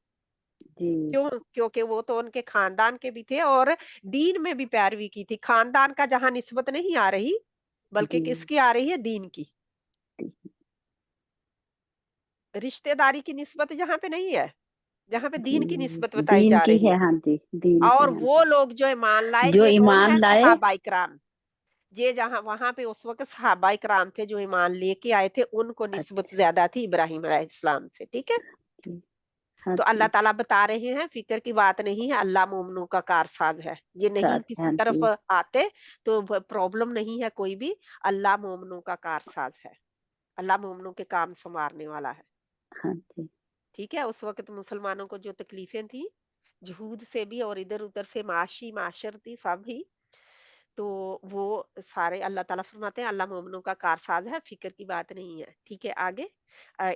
जी क्यों? क्योंकि वो तो उनके खानदान के भी थे और दीन में भी पैरवी की थी। खानदान का जहां निस्बत नहीं आ रही, बल्कि जी किसकी आ रही है? दीन की। रिश्तेदारी की निस्बत जहां पे नहीं है, जहां पे जी दीन की निस्बत बताई दीन जा की रही है, है। हाँ जी, दीन की, और हाँ वो जी, लोग जो ईमान लाए, जो ये कौन ईमान है? लाए, सहाबा इकराम। ये जहां वहां पे उस वक्त सहाबा इकराम थे जो ईमान लेके आए थे, उनको निस्बत अच्छा ज्यादा थी इब्राहिम अलैहिस्सलाम से। ठीक है? जी, हाँ तो जी, अल्लाह ताला बता रहे हैं फिक्र की बात नहीं है, अल्लाह मोमनों का कारसाज है। ये नहीं साथ किसी हाँ तरफ जी, आते तो प्रॉब्लम नहीं है कोई भी। अल्लाह मोमनों का कारसाज है, अल्लाह मोमनों के काम संवारने वाला है। हाँ जी, ठीक है? उस वक्त मुसलमानों को जो तकलीफें थी जहूद से भी और इधर उधर से माशी माशर थी सब ही, तो वो सारे अल्लाह ताला फरमाते हैं अल्लाह मोमिनों का कारसाज है, फिक्र की बात नहीं है। ठीक है? आगे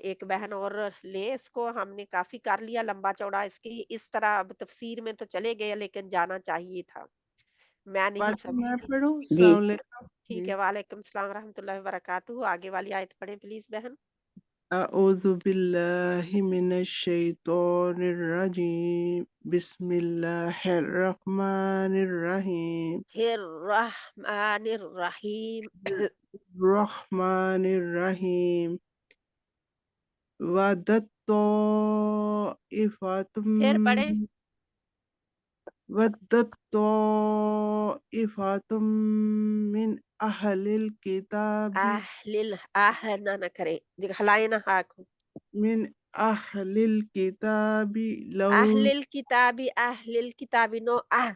एक बहन और ले, इसको हमने काफी कर लिया लंबा चौड़ा, इसकी इस तरह अब तफसीर में तो चले गए लेकिन जाना चाहिए था, मैं नहीं बाजी समझी मैं थी। पढ़ूं? जी अस्सलाम वालेकुम ठीक जी। है, वालेकुम सलाम रहमतुल्लाहि व बरकातुहू। आगे वाली आयत पढ़ें प्लीज बहन। अऊज़ु बिल्लाहि मिनश शैतानिर रजीम बिस्मिल्लाहिर रहमानिर रहीम फिर रहमानिर रहीम। रहमानिर रहीम वदत ताइफातुम फिर पढ़े। वदत ताइफातुम मिन अहलिल किताबी अहलिल आह ना ना करे, हलाए ना हा को। मिन अहलिल किताबी लौ अहलिल किताबी नो आह,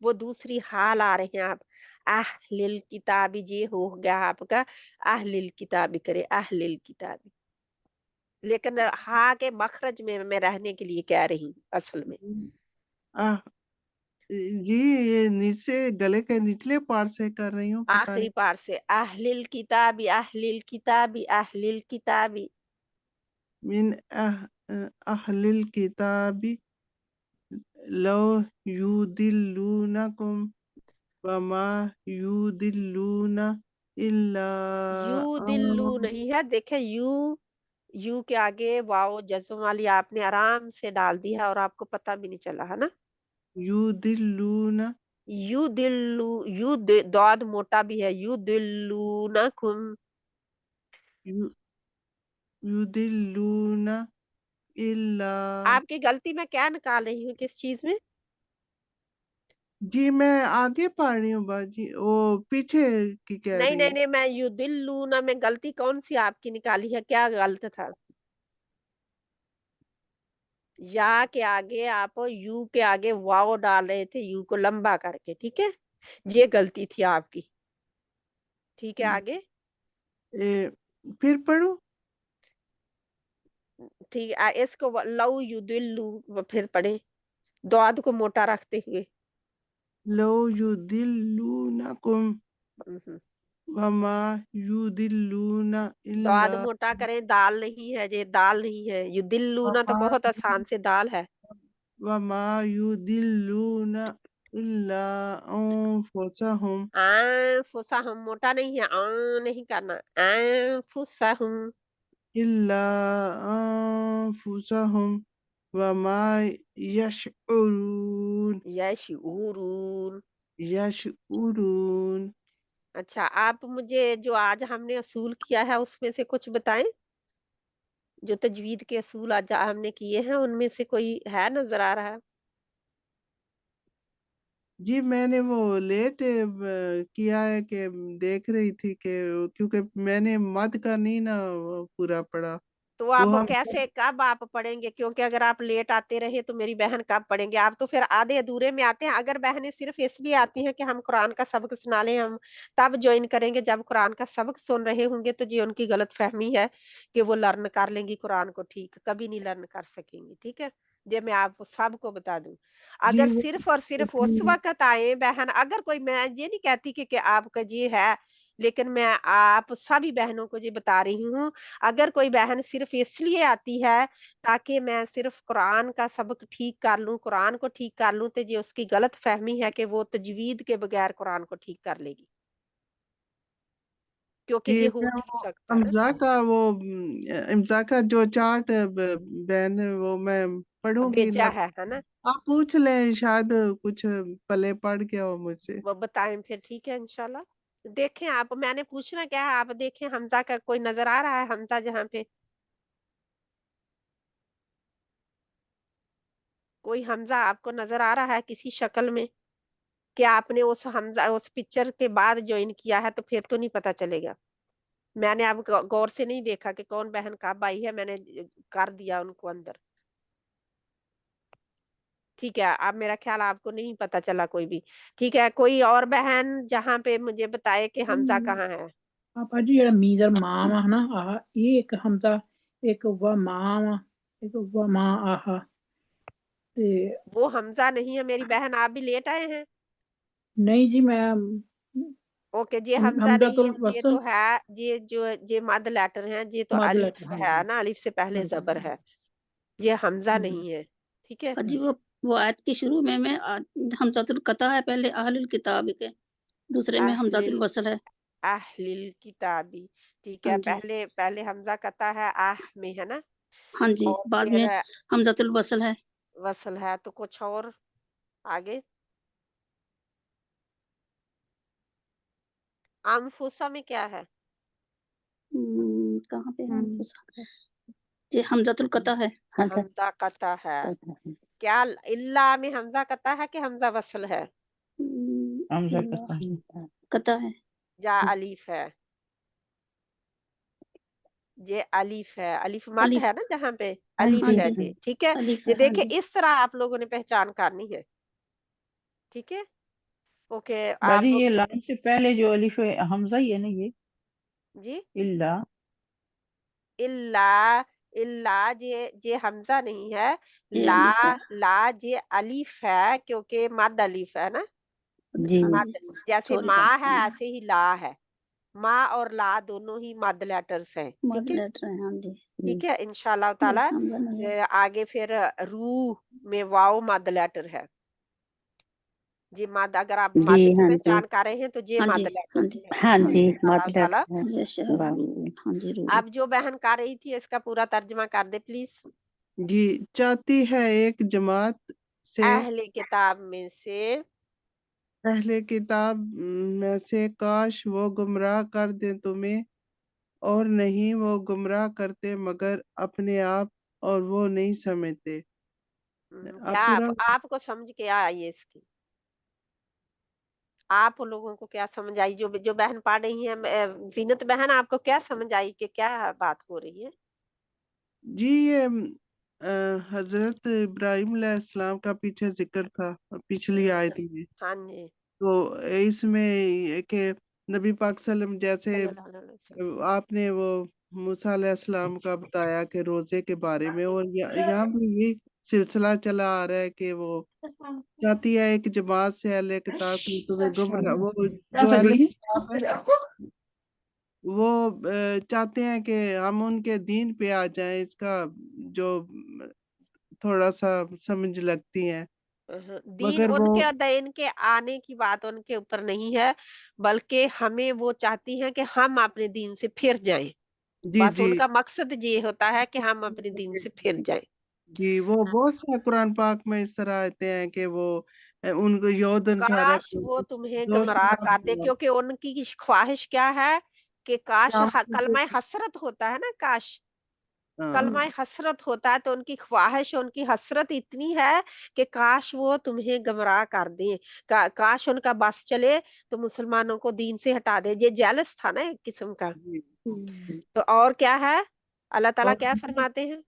वो दूसरी हाल आ रहे हैं आप। अहलिल किताबी ये हो गया आपका, अहलिल किताबी करे, अहलिल किताबी। लेकिन हा के मखरज में मैं रहने के लिए कह रही हूँ असल में। आह जी, ये नीचे गले के निचले पार्ट से कर रही हूँ, पता आखिरी नहीं। पार से अहलिल किताबी, अहलिल किताबी, अहलिल किताबी। मिन अहलिल किताबी लौ युदिल्लुनकुम वमा युदिल्लुना इल्ला यू दिल्लू नहीं है, देखे यू के आगे वाओ जज्म वाली आपने आराम से डाल दी है और आपको पता भी नहीं चला, है ना? युदिल्लुना दाद मोटा भी है, यू दिल्लूनकुम। यु युदिल्लुना इल्ला आपकी गलती मैं क्या निकाल रही हूँ किस चीज में? जी, मैं आगे पढ़ रही हूँ बाजी, वो पीछे की कह नहीं रही नहीं हूँ। नहीं, मैं यू दिल्लूना में गलती कौन सी आपकी निकाली है? क्या गलत था? या के आगे आप यू के आगे वाओ डाल रहे थे, यू को लंबा करके। ठीक है? ये गलती थी आपकी। ठीक है? आगे ए, फिर पढ़ूं? ठीक है, इसको लऊ यू दिल्लू फिर पढ़े, दाद को मोटा रखते हुए। लौ युदिल्लुनकुम हम्म। वमा युदिल्लुना दाद इल्ला मोटा करें, दाल नहीं है, ये दाल नहीं है। यू दिल्लू ना तो वमा बहुत आसान से दाल है। वमा युदिल्लुना इल्ला अनफुसहुम फुसा हम मोटा नहीं है, नहीं करना। फुसा हम इल्ला अनफुसहुम वमा यशउरून यशऊरून। यशउरून अच्छा, आप मुझे जो आज हमने असूल किया है उसमें से कुछ बताएं। जो तजवीद के असूल आज हमने किए हैं उनमें से कोई है नजर आ रहा है? جی میں نے وہ لیٹ کیا ہے کہ دیکھ رہی تھی کہ کیونکہ میں نے مد کا نہیں نا وہ پورا پڑھا تو وہ آپ ہم کیسے کب آپ پڑھیں گے؟ کیونکہ اگر آپ لیٹ آتے رہے تو میری بہن کب پڑھیں گے؟ آپ تو پھر آدھے ادھورے میں آتے ہیں. اگر بہنیں صرف اس لیے آتی ہیں کہ ہم قرآن کا سبق سنا لیں، ہم تب جوائن کریں گے جب قرآن کا سبق سن رہے ہوں گے، تو یہ ان کی غلط فہمی ہے کہ وہ لرن کر لیں گی قرآن کو. ٹھیک کبھی نہیں لرن کر سکیں گی. ٹھیک ہے، یہ میں آپ کو سب کو بتا دوں. جی اگر وہ صرف اور صرف اس وقت آئے بہن، اگر کوئی، میں یہ نہیں کہتی کہ آپ کا یہ ہے، لیکن میں آپ سبھی بہنوں کو یہ بتا رہی ہوں، اگر کوئی بہن صرف اس لیے آتی ہے تاکہ میں صرف قرآن کا سبق ٹھیک کر لوں، قرآن کو ٹھیک کر لوں، تو یہ اس کی غلط فہمی ہے کہ وہ تجوید کے بغیر قرآن کو ٹھیک کر لے گی، کیونکہ جی یہ ہو میں نہیں وہ سکتا نا. امزا کا وہ امزا کا جو چارٹ بہن ہے وہ میں پڑھوں گی بھیجا ہے نا، آپ پوچھ لیں شاید کچھ پلے پڑ گیا ہو مجھ سے. وہ بتائیں پھر. ٹھیک ہے انشاءاللہ. دیکھیں آپ، میں نے پوچھنا کیا ہے، آپ دیکھیں حمزہ کا کوئی نظر آ رہا ہے؟ حمزہ جہاں پہ کوئی حمزہ آپ کو نظر آ رہا ہے کسی شکل میں؟ کہ آپ نے اس حمزہ اس پکچر کے بعد جوائن کیا ہے تو پھر تو نہیں پتا چلے گا. میں نے اب غور سے نہیں دیکھا کہ کون بہن کب آئی ہے، میں نے کر دیا ان کو اندر. ٹھیک ہے، اب میرا خیال آپ کو نہیں پتا چلا کوئی بھی. ٹھیک ہے، کوئی اور بہن جہاں پہ مجھے بتائے کہ حمزہ کہاں ہے. آپ جی جڑا میزر ماں وا نا آہ یہ ایک حمزہ ایک و ماں وا ایک و ماں آہ تے وہ حمزہ نہیں ہے میری بہن. آپ بھی لیٹ آئے ہیں. نہیں جی میں اوکے، یہ حمزہ حمزہ نہیں ہے، یہ الوصل تو ہے، یہ جو یہ مد لیٹر ہیں، یہ تو مد لیٹر الف ہاں ہے جی نا، الف سے پہلے ہاں جی زبر ہے. یہ حمزہ ہوں، نہیں ہے. ٹھیک ہے. جی وہ آیت کے شروع میں حمزۃ القطع ہے، پہلے اہل الکتاب کے، دوسرے میں حمزۃ اہل الوصل ہے. اہل کتابی. ٹھیک ہاں ہے، جی پہلے حمزہ قطع ہے آہ میں، ہے نا، ہاں جی، اور بعد پھر میں حمزۃ الوصل ہے. وصل ہے. تو کچھ اور آگے انفسا میں کیا ہے؟ کہاں پہ ہے جی حمزۃ القطع ہے. حمزہ قطع ہے. کیا اللہ میں حمزہ قطع ہے کہ حمزہ وصل ہے؟ حمزہ قطع ہے. یا الف ہے؟ یہ الف ہے. الف مد الف ہے نا جہاں پہ ہاں الف ہاں ہے جی جی. ٹھیک ہے، الف ہے یہ ہاں دیکھیں جی. اس طرح آپ لوگوں نے پہچان کرنی ہے. ٹھیک ہے، اوکے. باجی آپ یہ لام سے پہلے جو الف ہے حمزہ ہی ہے نا یہ جی اللہ اللہ اللہ یہ حمزہ نہیں ہے. یہ لا الف ہے. لا یہ الف ہے کیونکہ مد الف ہے نا. جی ہاں مد جی جیسے سوری ماں ہے ایسے ہی لا ہے. ماں اور لا دونوں ہی مد لیٹرز ہیں. مد ٹھیک ہے. لیٹر ہے. ہاں جی ٹھیک ہے انشاءاللہ یہ تعالی. حمزہ نہیں ہے. آگے پھر روح میں واؤ مد لیٹر ہے. جی مد، اگر آپ جی مد کی ہاں جی پہچان کر رہے ہیں تو یہ ہاں جی مد ہاں لیٹر جی ہے. ہاں ہاں جی جی مد انشاءاللہ تعالی. لیٹر ہے جی شہر ہاں جی روح. اب جو بہن کر رہی تھی اس کا پورا ترجمہ کر دے پلیز. جی چاہتی ہے ایک جماعت سے اہل کتاب میں سے اہل کتاب میں سے کاش وہ گمراہ کر دیں تمہیں، اور نہیں وہ گمراہ کرتے مگر اپنے آپ، اور وہ نہیں سمجھتے. آپ کیا پورا آپ کو سمجھ کے آئی اس کی؟ آپ لوگوں کو کیا سمجھ آئی؟ جو بہن پڑھ رہی ہیں، زینت بہن، آپ کو کیا سمجھ آئی کہ کیا بات ہو رہی ہے؟ جی یہ حضرت ابراہیم علیہ السلام کا پیچھے ذکر تھا پچھلی آیت میں. ہاں جی تو اس میں یہ کہ نبی پاک صلی اللہ علیہ وسلم جیسے صلی اللہ علیہ وسلم. آپ نے وہ موسیٰ علیہ السلام کا بتایا کہ روزے کے بارے میں، اور یہاں بھی یہ سلسلہ چلا آ رہا ہے کہ وہ چاہتی ہے ایک جماعت سے اہل کتاب کی تمہیں گمراہ، وہ جو اہل کتاب ہے وہ چاہتے ہیں کہ ہم ان کے دین پہ آ جائیں. اس کا جو تھوڑا سا سمجھ لگتی ہیں دین مگر ان وہ کے دین کے آنے کی بات ان کے اوپر نہیں ہے، بلکہ ہمیں وہ چاہتی ہیں کہ ہم اپنے دین سے پھر جائیں. جی بس جی ان کا مقصد یہ ہوتا ہے کہ ہم اپنے دین سے پھر جائیں. جی وہ بہت سے قرآن پاک میں اس طرح آتے ہیں کہ وہ ان کو یود انصارہ کاش وہ تمہیں جو گمراہ کر دے، کیونکہ ان کی خواہش کیا ہے کہ کاش شام کلمہ حسرت ہوتا ہے نا، کاش कलमा हाँ हसरत होता है तो उनकी ख्वाहिश, उनकी हसरत इतनी है कि काश वो तुम्हें गुमराह कर दें, काश उनका बस चले तो मुसलमानों को दीन से हटा दे। ये जेलस था ना एक किस्म का। जी। तो और क्या है, अल्लाह ताला और क्या फरमाते हैं?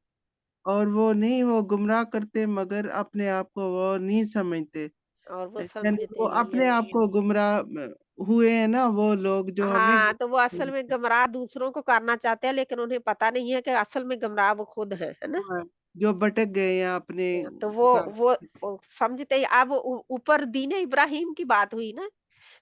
वो नहीं, वो गुमराह करते मगर अपने आप को वो नहीं समझते, और वो यानी वो समझते नहीं अपने है। आप को गुमराह हुए हैं ना वो लोग जो हमें हाँ, तो वो असल में गुमराह दूसरों को करना चाहते हैं, लेकिन उन्हें पता नहीं है कि असल में गुमराह वो खुद है ना? हाँ, जो भटक गए हैं अपने तो किताब वो समझते ही। अब ऊपर दीन इब्राहिम की बात हुई ना,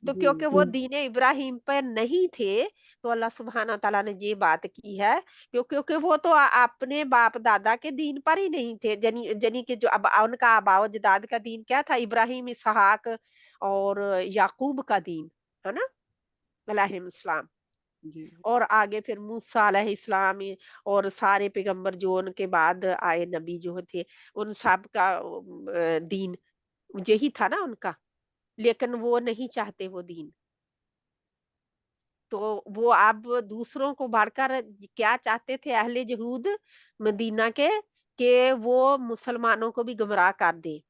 तो जी क्योंकि वो दीन इब्राहिम पर नहीं थे, तो अल्लाह सुब्हाना तआला ने ये बात की है, क्योंकि वो तो अपने बाप दादा के दीन पर ही नहीं थे। जनी जनी के जो अब उनका आबाओ अजदाद का दीन क्या था? इब्राहिम, इसहाक और याकूब का दीन, है ना? अलैहिस्सलाम। जी और आगे फिर मूसा अलैहिस्सलाम और सारे पैगंबर जो उनके बाद आए नबी जो थे, उन सब का दीन यही था ना उनका। लेकिन वो नहीं चाहते वो दीन। तो वो अब दूसरों को बढ़कर क्या चाहते थे अहले यहूद मदीना के, कि वो मुसलमानों को भी गुमराह कर दे।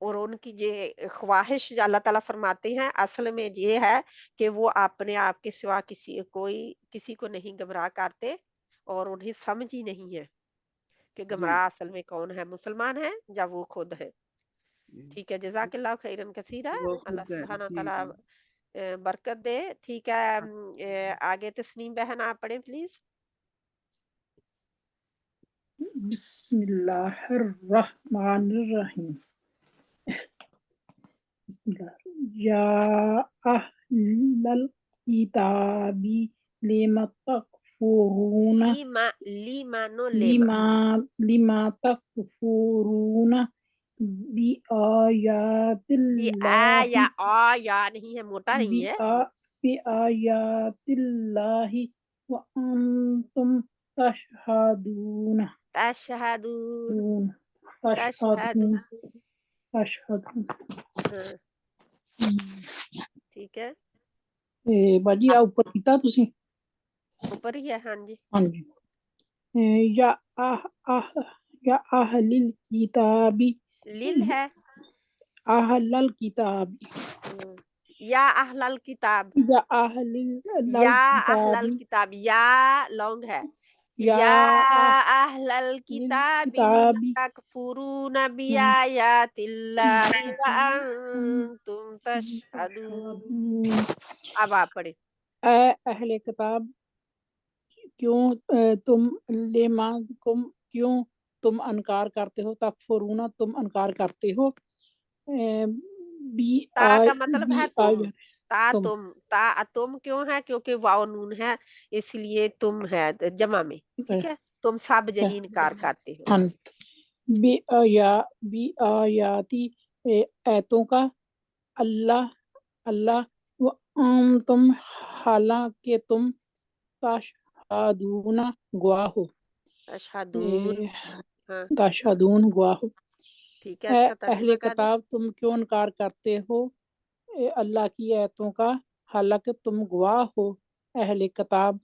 और उनकी ये ख्वाहिश जो अल्लाह ताला फरमाते हैं असल में ये है कि वो अपने आप के सिवा किसी को नहीं गुमराह करते, और उन्हें समझ ही नहीं है कि जी गुमराह असल में कौन है, मुसलमान है या वो खुद है। जी, ठीक है, जज़ाकल्लाह खैरन कसीरा। वो अल्लाह खुद है सुब्हाना जी तआला जी बरकत दे। ठीक है, आगे तस्नीम बहन आप पढ़ें प्लीज। बिस्मिल्लाहिर्रहमानिर्रहीम। या अहलल किताबी लिम तकफुरूना लेमा। लिमा लिमा तकफुरूना बि ये आ आयातिल्लाहि या नहीं है, मोटा नहीं है। बि आयातिल्लाहि व अंतुम तशहदून तशहदून। तशहदून तशहदून। तशहदून। हाँ, ठीक है, बाजी आ ऊपर ਕੀਤਾ ਤੁਸੀਂ ऊपर ही है, हाँ जी। ਹਾਂਜੀ या आह आह या अहलिल किताबी लिल है। अहलल किताबी या अहलल किताब। या अहलिल या अहलल किताबी किताब, या लॉन्ग है। या या अहलल अहलिल किताबि लिम किताबी तकफुरून बिआयातिल्लाहि व अंतुम तशहदून। अब आप पढ़े। ए अहले किताब क्यों तुम इनकार करते हो तकफुरूना तुम इनकार करते हो बी ता आय का मतलब बी है तुम। आय तुम तुम क्यों है? क्योंकि वाव नून है, इसलिए तुम है जमा में। ठीक है, तुम सब जनी इनकार करते हो। हाँ बी आयाती ऐतों का अल्लाह अल्लाह व तुम हालांकि तुम ताशहादूना गवाह हो तशहदून। हाँ, ताशहादून गवाह हो ठीक है, इसका अहले तर्जुमा कर दे। किताब तुम क्यों इनकार करते हो अल्लाह की आयतों का हालांकि तुम गवाह हो अहले किताब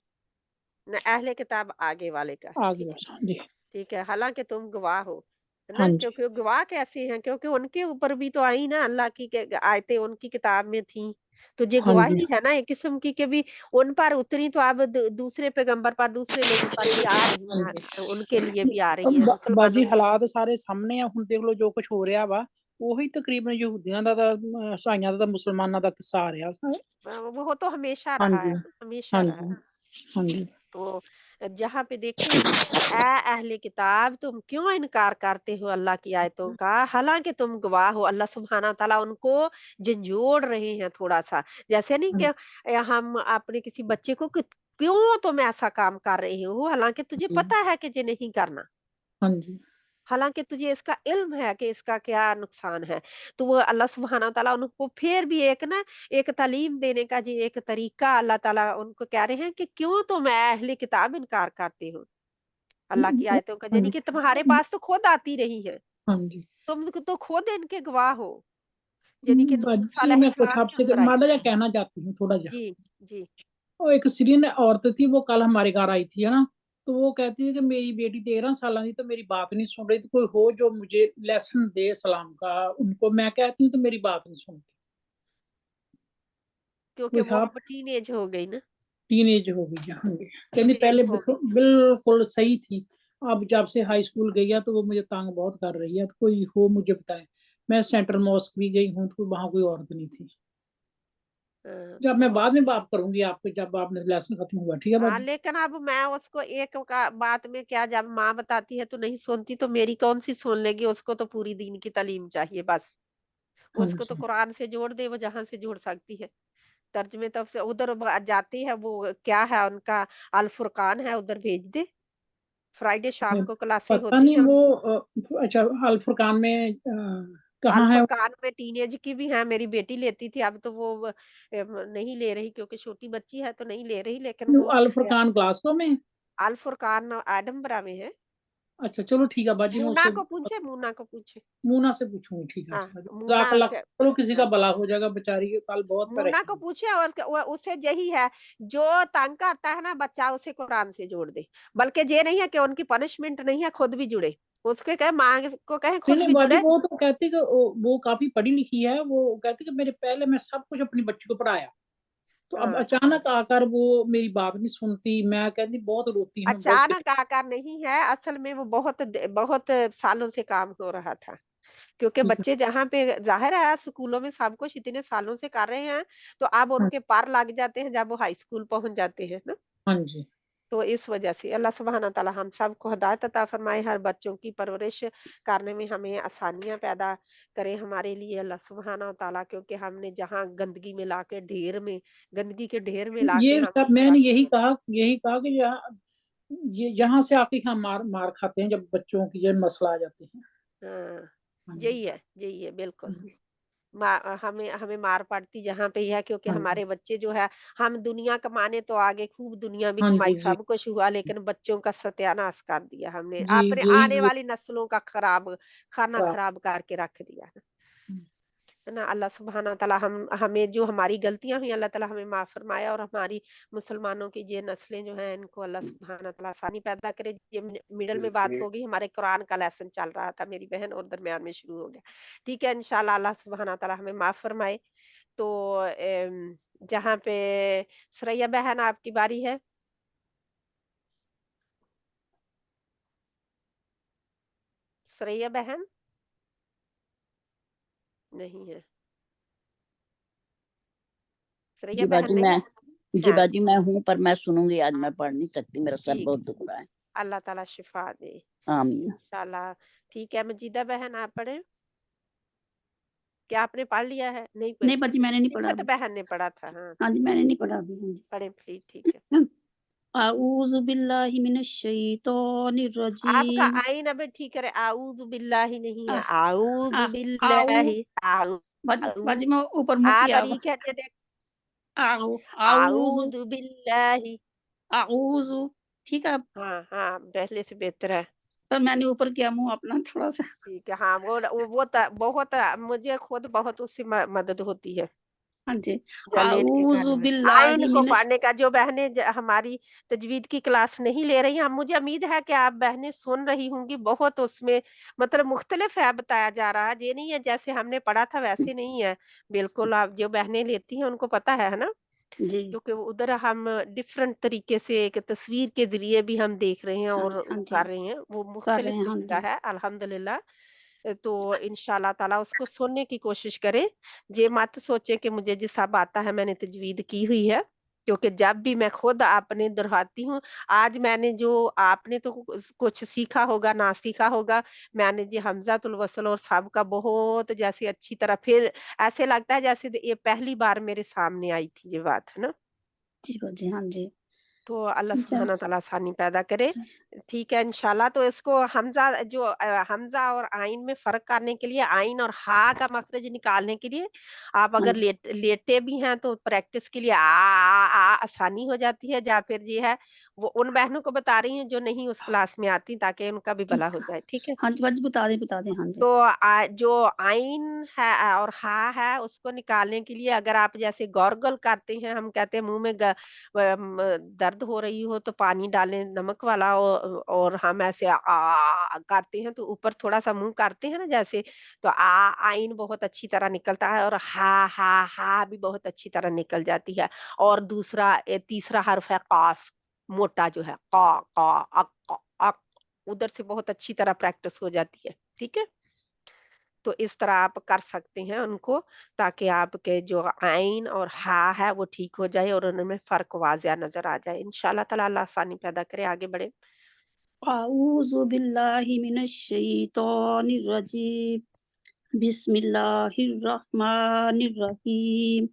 न अहले किताब आगे वाले का। आगे बस हाँ जी ठीक है, हालांकि तुम गवाह हो, है हाँ ना? जी क्योंकि वो गवाह कैसे हैं? क्योंकि उनके ऊपर भी तो आई ना अल्लाह की आयतें उनकी किताब में थी। तो ये हाँ जी गवाही है ना एक किस्म की, कि भी उन पर उतरी तो अब दूसरे पैगंबर पर, दूसरे लोगों पर भी आ रही हाँ हैं, जी तो उनके लिए भी आ रही हैं ਬਾਜੀ मुसलमानों के। ਹਾਲਾਤ ਸਾਰੇ ਸਾਹਮਣੇ ਆ ਹੁਣ ਦੇਖ ਲਓ ਜੋ ਕੁਝ ਹੋ ਰਿਹਾ ਵਾ ਉਹੀ ਤਕਰੀਬਨ ਯਹੂਦੀਆਂ ਦਾ ਤਾਂ ਈਸਾਈਆਂ ਦਾ ਤਾਂ ਮੁਸਲਮਾਨਾਂ ਦਾ ਕਿੱਸਾ ਆ ਰਿਹਾ वो तो हमेशा रहा ਹਾਂਜੀ है, हमेशा रहा ਹਾਂਜੀ है। ਹਾਂਜੀ तो जहाँ पे देखें, ए अहले किताब तुम क्यों इनकार करते हो अल्लाह की आयतों का, हालांकि तुम गवाह हो। अल्लाह सुब्हाना ताला उनको झंझोड़ रहे हैं थोड़ा सा। जैसे नहीं कि हम अपने किसी बच्चे को क्यों तुम ऐसा काम कर रहे हो, हालांकि तुझे पता है कि ये नहीं करना, ਹਾਂਜੀ हालांकि तुझे इसका इल्म है कि इसका क्या नुकसान है। तो वो अल्लाह सुब्हाना ताला उनको फिर भी एक तालीम देने का जी एक तरीका अल्लाह ताला उनको कह रहे हैं कि क्यों तुम अहले किताब इनकार करते हो अल्लाह की आयतों का, यानी कि तुम्हारे पास तो खुद आती रही है, ਹਾਂਜੀ तुम तो खुद इनके गवाह हो। यानी कि नूह बाजी मैं कुछ अलैहिस्सलाम के आपसे ऊपर आई। माड़ा जा कहना चाहती हूँ थोड़ा जा जी, जी। वो एक सीरियन औरत थी वो कल हमारे घर आई थी है ना تو وہ کہتی ہے کہ میری بیٹی 13 سال کی تو میری بات نہیں سن رہی, تو کوئی ہو جو مجھے لیسن دے سلام کا. ان کو میں کہتی ہوں تو میری بات نہیں سنتی. کیونکہ کوئی وہ آپ اب ٹین ایج ہو گئی نا, ٹین ایج ہو گئی. جہاں گئی کہنی ٹین ایج پہلے ہو گئی. بالکل صحیح تھی, اب جب سے ہائی اسکول گئی ہے تو وہ مجھے تنگ بہت کر رہی ہے. تو کوئی ہو مجھے بتائے. میں سینٹرل ماسک بھی گئی ہوں تو وہاں کوئی عورت نہیں تھی. جب میں تو بعد میں بات کروں گی آپ کو, جب آپ نے لیسن ختم ہوا. ٹھیک ہے ہاں, باجی. لیکن اب میں اس کو ایک بات میں کیا, جب ماں بتاتی ہے تو نہیں سنتی, تو میری کون سی سن لے گی. اس کو تو پوری دین کی تعلیم چاہیے بس. ہاں اس کو تو جی. قرآن سے جوڑ دے, وہ جہاں سے جوڑ سکتی ہے. ترجمے تب سے ادھر جاتی ہے, وہ کیا ہے ان کا الفرقان ہے, ادھر بھیج دے. فرائیڈے شام کو کلاسیں پتہ ہوتی ہیں نہیں وہ اچھا الفرقان میں کہاں ہے. الفرقان میں ٹین ایج کی بھی ہیں. میری بیٹی لیتی تھی, اب تو وہ نہیں لے رہی کیونکہ چھوٹی بچی ہے تو نہیں لے رہی. لیکن وہ الفرقان گلاسگو میں. الفرقان ایڈنبرا میں ہے. اچھا چلو ٹھیک ہے باجی, میں اس مونا سے کو پوچھے, مونا کو پوچھے. مونا سے پوچھوں گی. ٹھیک ہے ہاں جزاک مونا اللہ. چلو کسی کا بھلا ہو جائے گا بیچاری کے, کل بہت مونا کو پریشان. پوچھے. اور اسے یہی ہے, جو تنگ کرتا ہے نا بچہ, اسے قرآن سے جوڑ دے. بلکہ یہ نہیں ہے کہ ان کی پنشمنٹ نہیں ہے, خود بھی جڑے. اس کے کہ ماں کو کہیں نہیں خود نہیں بھی باجی, جڑے. وہ تو کہتی کہ وہ کافی پڑھی لکھی ہے. وہ کہتی کہ میرے پہلے میں سب کچھ اپنی بچی کو پڑھایا, تو اب ہاں, اچانک آ کر وہ میری بات نہیں سنتی. میں کہتی بہت روتی ہوں, بہت اچانک آ کر نہیں ہے, اصل میں وہ بہت سالوں سے کام ہو رہا تھا. کیونکہ ٹھیک ہے. بچے جہاں پہ ظاہر ہے اسکولوں میں سب کچھ اتنے سالوں سے کر رہے ہیں, تو اب ان ہاں کے پار لگ جاتے ہیں جب وہ ہائی اسکول پہنچ جاتے ہیں نا. ہاں جی. تو اس وجہ سے اللہ سبحانہ تعالی ہم سب کو ہدایت عطا فرمائے. ہر بچوں کی پرورش کرنے میں ہمیں آسانیاں پیدا کرے ہمارے لیے اللہ سبحانہ تعالی. کیونکہ ہم نے جہاں گندگی میں لا کے گندگی کے ڈھیر میں لا کے یہ ہم میں نے رکھ یہی دیا. کہا کہ یہاں سے آ کے ہم مار کھاتے ہیں جب بچوں کی یہ مسئلہ آ جاتے ہیں. ہاں, ہاں جی. یہی ہے بالکل. ہاں جی. ہمیں مار پڑتی جہاں پہ ہے, کیونکہ ہاں جی. ہمارے بچے جو ہے, ہم دنیا کمانے تو آگے, خوب دنیا بھی ہاں کمائی, جی جی سب کچھ ہوا, لیکن بچوں کا ستیاناش کر دیا ہم نے. جی اپنے آنے یہی والی نسلوں کا کھانا خراب. خراب کر کے رکھ دیا ہے نا. اللہ سبحانہ تعالی ہمیں جو ہماری غلطیاں ہوئی, اللہ تعالی ہمیں معاف فرمایا. اور ہماری مسلمانوں کی یہ نسلیں جو ہیں, ان کو اللہ سبحانہ تعالی آسانی پیدا کرے. یہ مڈل میں بات ہوگی, ہمارے قرآن کا لیسن چل رہا تھا, میری بہن اور درمیان میں شروع ہو گیا. ٹھیک ہے, انشاءاللہ اللہ سبحانہ تعالی ہمیں معاف فرمائے. تو جہاں پہ سریا بہن آپ کی باری ہے. سریا بہن نہیں ہے. سریا جی بہن باجی نہیں. میں جی ہاں باجی میں ہوں, پر میں سنوں گی. آج میں پڑھ نہیں سکتی, میرا سر ٹھیک, بہت دکھ رہا ہے. اللہ تعالی شفا دے آمین. انشاءاللہ. ٹھیک ہے, مجیدہ بہن آپ پڑھیں. کیا آپ نے پڑھ لیا ہے؟ نہیں باجی میں نے نہیں پڑھا صفت ابھی. بہن نے پڑھا تھا. ہاں ہاں جی میں نے نہیں پڑھا ابھی. ہاں جی. پڑھیں پلیز. ٹھیک ہے, اعوذ باللہ من الشیطان آپ کا الرجیم. آئین اب ٹھیک ہے. اعوذ باللہ نہیں ہے, آ- اعوذ آ- باللہ. اعوذ باجی میں اوپر منہ آ کیا ہوا. باریک ہے جے دیکھ. اعوذ اعوذ باللہ. اعوذ. ٹھیک ہے, ہاں پہلے سے بہتر ہے. پر میں نے اوپر کیا منہ اپنا تھوڑا سا. ٹھیک ہے, ہاں وہ بہت, مجھے خود بہت اس سے مدد ہوتی ہے. ہاں جی. جا لیٹ کے اعوذ کھانے میں باللہ آئین کو من پڑھنے کا. جو بہنیں ہماری تجوید کی کلاس نہیں لے رہی ہیں, مجھے امید ہے کہ آپ بہنیں سن رہی ہوں گی. بہت اس میں مطلب مختلف ہے بتایا جا رہا ہے. یہ نہیں ہے جیسے ہم نے پڑھا تھا ویسے نہیں ہے بالکل. آپ جو بہنیں لیتی ہیں ان کو پتا ہے نا, جی. کیونکہ ادھر ہم ڈفرنٹ طریقے سے ایک تصویر کے ذریعے بھی ہم دیکھ رہے ہیں ہاں اور جی. ہاں جی کر رہے ہیں. وہ کر رہے مختلف ہیں. ہاں طریقہ جی. ہے الحمدللہ. تو انشاءاللہ تعالی اس کو سننے کی کوشش کریں. یہ مت سوچے کہ مجھے جو سب آتا ہے میں نے تجوید کی ہوئی ہے, کیونکہ جب بھی میں خود اپنے دہراتی ہوں. آج میں نے جو, آپ نے تو کچھ سیکھا ہوگا نہ سیکھا ہوگا, میں نے یہ حمزۃ الوصل اور سب کا بہت جیسے اچھی طرح, پھر ایسے لگتا ہے جیسے یہ پہلی بار میرے سامنے آئی تھی یہ بات, ہے نا. جی باجی. ہاں جی. تو اللہ چل سبحانہ تعالی آسانی پیدا کرے. چل. ٹھیک ہے انشاءاللہ. تو اس کو حمزہ اور آئین میں فرق کرنے کے لیے, آئین اور ہا کا مخرج نکالنے کے لیے آپ ہاں اگر جی. لیٹے بھی ہیں تو پریکٹس کے لیے آسانی ہو جاتی ہے. یا پھر یہ ہے वो उन बहनों को बता रही हैं जो नहीं उस क्लास में आती, ताकि उनका भी जी भला हो जाए, ठीक है। हाँ जी बाजी बता दें हाँ जी तो जो आइन है और हा है, उसको निकालने के लिए अगर आप जैसे गॉर्गल करते हैं, हम कहते हैं मुंह में दर्द हो रही हो तो पानी डालें नमक वाला, और हम ऐसे करते हैं तो ऊपर थोड़ा सा मुंह करते हैं ना जैसे, तो आइन बहुत अच्छी तरह निकलता है, और हा भी बहुत अच्छी तरह निकल जाती है। और तीसरा हर्फ है काफ, मोटा जो है का अक, उधर से बहुत अच्छी तरह प्रैक्टिस हो जाती है, ठीक है। तो इस तरह आप कर सकते हैं उनको, ताकि आपके जो आइन और हा है वो ठीक हो जाए और उनमें फर्क वाज़िया नजर आ जाए। इंशाल्लाह ताला अल्लाह आसानी पैदा करे, आगे बढ़े। आऊज़ु बिल्लाहि मिनश शैतानिर रजीम बिस्मिल्लाहिर रहमानिर रहीम